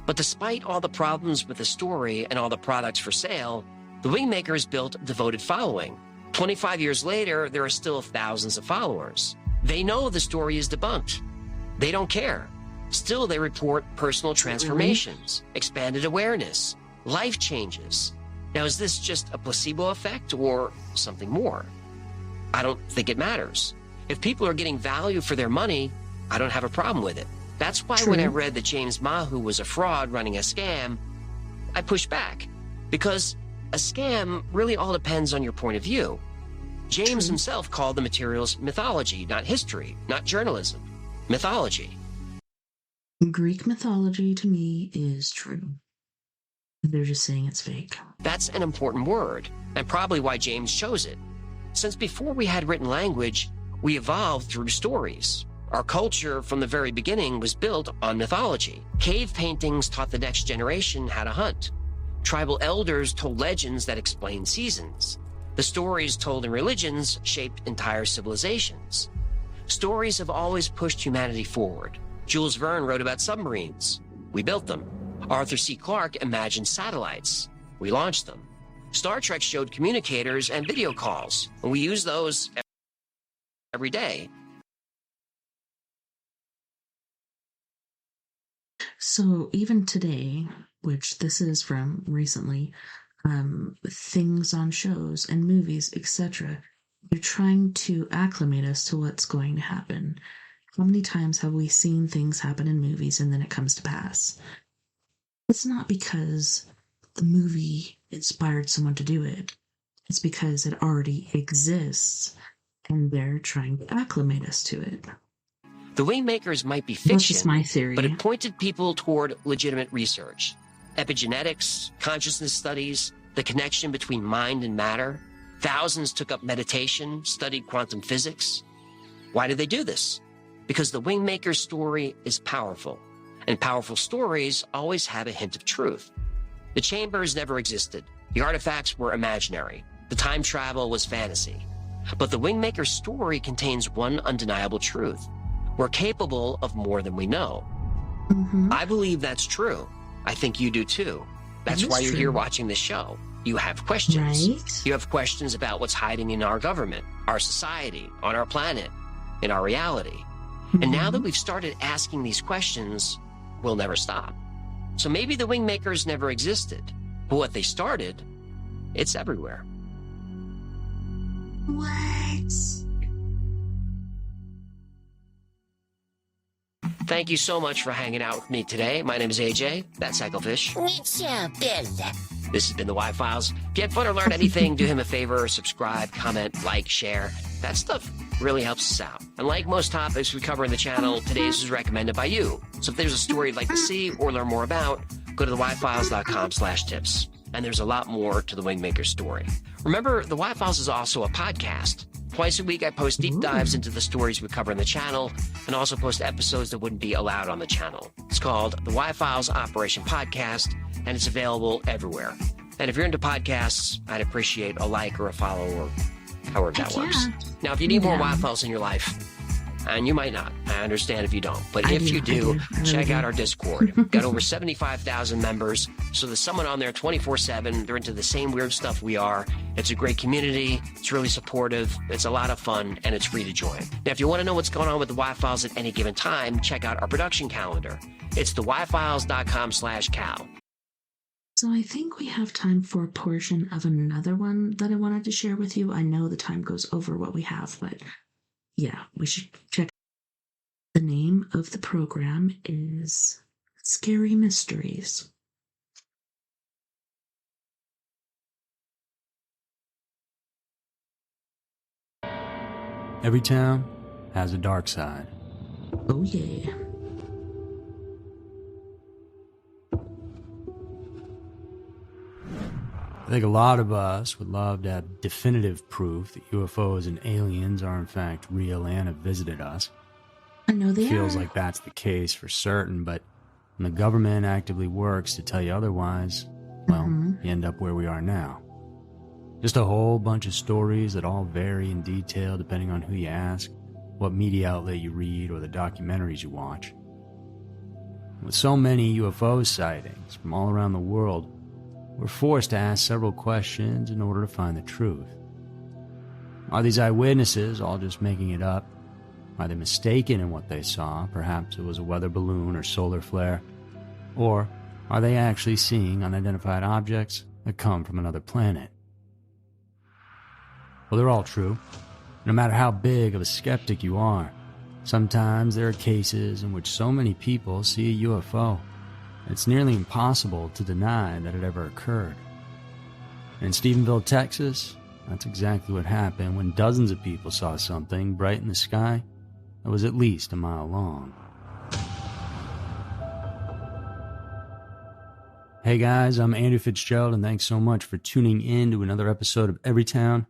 But despite all the problems with the story and all the products for sale, the Wingmakers built a devoted following. 25 years later, there are still thousands of followers. They know the story is debunked. They don't care. Still, they report personal transformations, expanded awareness, life changes. Now, is this just a placebo effect or something more? I don't think it matters. If people are getting value for their money, I don't have a problem with it. That's why when I read that James Mahu was a fraud running a scam, I pushed back. Because a scam really all depends on your point of view. James himself called the materials mythology, not history, not journalism. Mythology. Greek mythology to me is true. They're just saying it's fake. That's an important word, and probably why James chose it. Since before we had written language, we evolved through stories. Our culture from the very beginning was built on mythology. Cave paintings taught the next generation how to hunt. Tribal elders told legends that explained seasons. The stories told in religions shaped entire civilizations. Stories have always pushed humanity forward. Jules Verne wrote about submarines. We built them. Arthur C. Clarke imagined satellites. We launched them. Star Trek showed communicators and video calls, and we use those every day. So even today, which this is from recently, things on shows and movies, etc., they're trying to acclimate us to what's going to happen. How many times have we seen things happen in movies and then it comes to pass? It's not because the movie inspired someone to do it. It's because it already exists and they're trying to acclimate us to it. The Wingmakers might be That's fiction, just my theory. but it pointed people toward legitimate research. Epigenetics, consciousness studies, the connection between mind and matter. Thousands took up meditation, studied quantum physics. Why did they do this? Because the Wingmaker's story is powerful, and powerful stories always have a hint of truth. The chambers never existed. The artifacts were imaginary. The time travel was fantasy. But the Wingmaker's story contains one undeniable truth. We're capable of more than we know. I believe that's true. I think you do too. That's why you're here watching this show. You have questions. Right? You have questions about what's hiding in our government, our society, on our planet, in our reality. And now that we've started asking these questions, we'll never stop. So maybe the Wingmakers never existed, but what they started, it's everywhere. What? Thank you so much for hanging out with me today. My name is AJ. That's Hecklefish. It's Bella. This has been the Y-Files. If you had fun or learned anything, do him a favor, subscribe, comment, like, share. That stuff really helps us out. And like most topics we cover in the channel, today's was recommended by you. So if there's a story you'd like to see or learn more about, go to theyfiles.com/tips. And there's a lot more to the Wingmaker story. Remember, the Y-Files is also a podcast. Twice a week, I post deep dives into the stories we cover in the channel and also post episodes that wouldn't be allowed on the channel. It's called the Y-Files Operation Podcast, and it's available everywhere. And if you're into podcasts, I'd appreciate a like or a follow or however that works. Now, if you need more Y-Files in your life, and you might not, I understand if you don't, but if you do, check out our Discord. Got over 75,000 members, so there's someone on there 24/7. They're into the same weird stuff we are. It's a great community. It's really supportive. It's a lot of fun, and it's free to join. Now, if you want to know what's going on with the Y-Files at any given time, check out our production calendar. It's theyfiles.com/cal. So I think we have time for a portion of another one that I wanted to share with you. I know the time goes over what we have, but yeah, we should check. The name of the program is Scary Mysteries. Every town has a dark side. Oh, yeah. I think a lot of us would love to have definitive proof that UFOs and aliens are in fact real and have visited us. I know they It feels are. like that's the case for certain, but when the government actively works to tell you otherwise, well, you end up where we are now. Just a whole bunch of stories that all vary in detail depending on who you ask, what media outlet you read, or the documentaries you watch. With so many UFO sightings from all around the world, we're forced to ask several questions in order to find the truth. Are these eyewitnesses all just making it up? Are they mistaken in what they saw? Perhaps it was a weather balloon or solar flare. Or are they actually seeing unidentified objects that come from another planet? Well, they're all true. No matter how big of a skeptic you are, sometimes there are cases in which so many people see a UFO, it's nearly impossible to deny that it ever occurred. In Stephenville, Texas, that's exactly what happened when dozens of people saw something bright in the sky that was at least a mile long. Hey guys, I'm Andrew Fitzgerald, and thanks so much for tuning in to another episode of Everytown.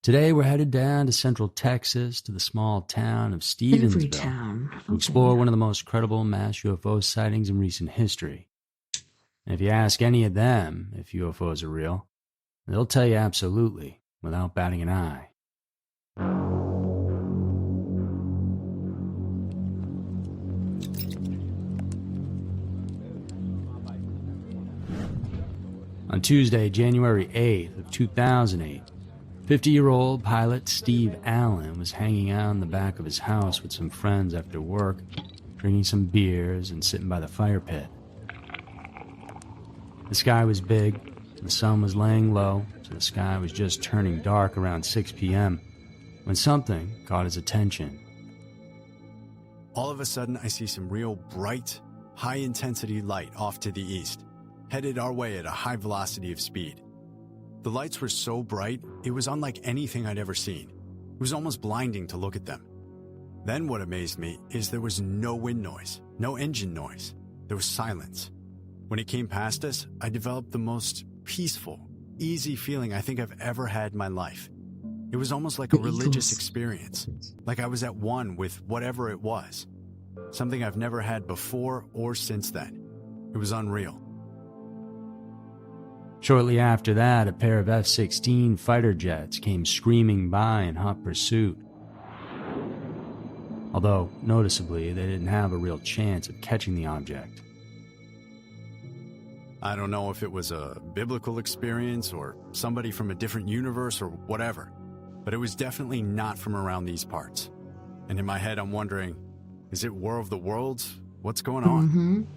Today we're headed down to Central Texas to the small town of Stevensville Everytown. to explore one of the most credible mass UFO sightings in recent history. And if you ask any of them if UFOs are real, they'll tell you absolutely, without batting an eye. On Tuesday, January 8th of 2008, 50-year-old pilot Steve Allen was hanging out in the back of his house with some friends after work, drinking some beers and sitting by the fire pit. The sky was big, the sun was laying low, so the sky was just turning dark around 6 p.m. when something caught his attention. All of a sudden, I see some real bright, high-intensity light off to the east, headed our way at a high velocity of speed. The lights were so bright, it was unlike anything I'd ever seen. It was almost blinding to look at them. Then what amazed me is there was no wind noise, no engine noise. There was silence. When it came past us, I developed the most peaceful, easy feeling I think I've ever had in my life. It was almost like a religious experience, like I was at one with whatever it was. Something I've never had before or since then. It was unreal. Shortly after that, a pair of F-16 fighter jets came screaming by in hot pursuit. Although, noticeably, they didn't have a real chance of catching the object. I don't know if it was a biblical experience or somebody from a different universe or whatever, but it was definitely not from around these parts. And in my head, I'm wondering, is it War of the Worlds? What's going on?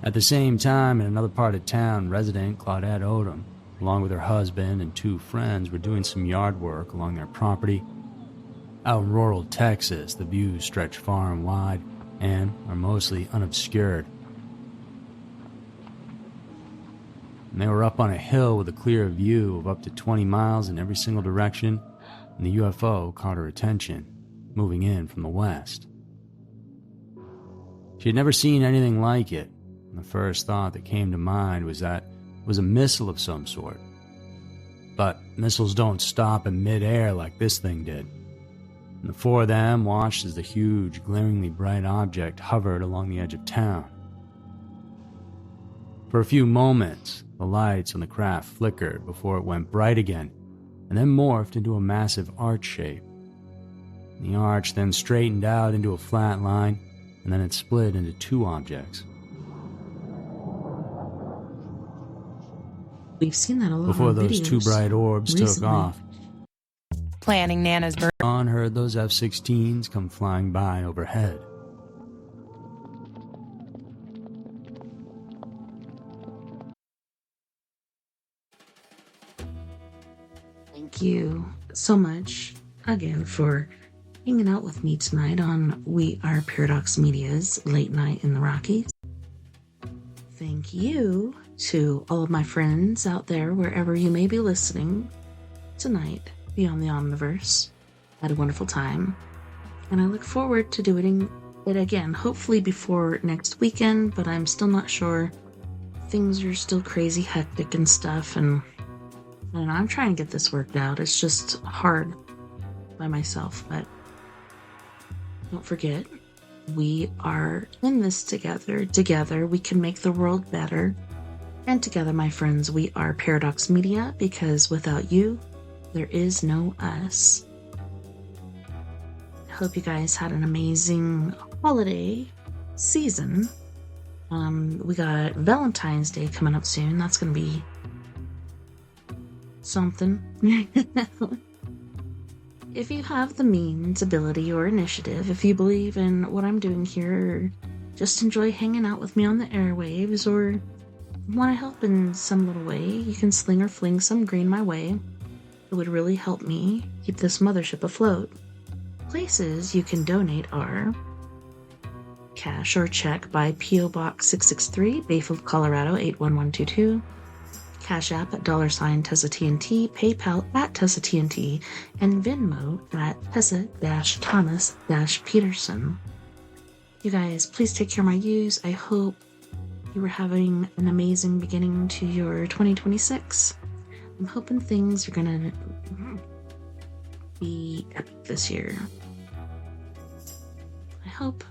At the same time, in another part of town, resident Claudette Odom, along with her husband and two friends, were doing some yard work along their property. Out in rural Texas, the views stretch far and wide and are mostly unobscured. And they were up on a hill with a clear view of up to 20 miles in every single direction, and the UFO caught her attention, moving in from the west. She had never seen anything like it. The first thought that came to mind was that it was a missile of some sort. But missiles don't stop in mid-air like this thing did. And the four of them watched as the huge, glaringly bright object hovered along the edge of town. For a few moments, the lights on the craft flickered before it went bright again, and then morphed into a massive arch shape. The arch then straightened out into a flat line, and then it split into two objects. We've seen that a lot Before on those videos two bright orbs recently. took off, Planning Nana's birthday. John heard those F-16s come flying by overhead. Thank you so much again for hanging out with me tonight on We Are Paradox Media's Late Night in the Rockies. Thank you to all of my friends out there, wherever you may be listening tonight, Beyond The Omniverse. I had a wonderful time, and I look forward to doing it again, hopefully before next weekend, but I'm still not sure. Things are still crazy hectic and stuff, and I don't know, I'm trying to get this worked out. It's just hard by myself, but don't forget, we are in this together. Together, we can make the world better. And together, my friends, we are Paradox Media, because without you, there is no us. I hope you guys had an amazing holiday season. We got Valentine's Day coming up soon. That's going to be something. If you have the means, ability, or initiative, if you believe in what I'm doing here, or just enjoy hanging out with me on the airwaves, or want to help in some little way, you can sling or fling some green my way. It would really help me keep this mothership afloat. Places you can donate are cash or check by P.O. Box 663, Bayfield, Colorado 81122, Cash App at $TessaTNT, PayPal at TessaTNT, and Venmo at Tessa-Thomas-Peterson. You guys, please take care of my yous. I hope you were having an amazing beginning to your 2026. I'm hoping things are gonna be epic this year. I hope.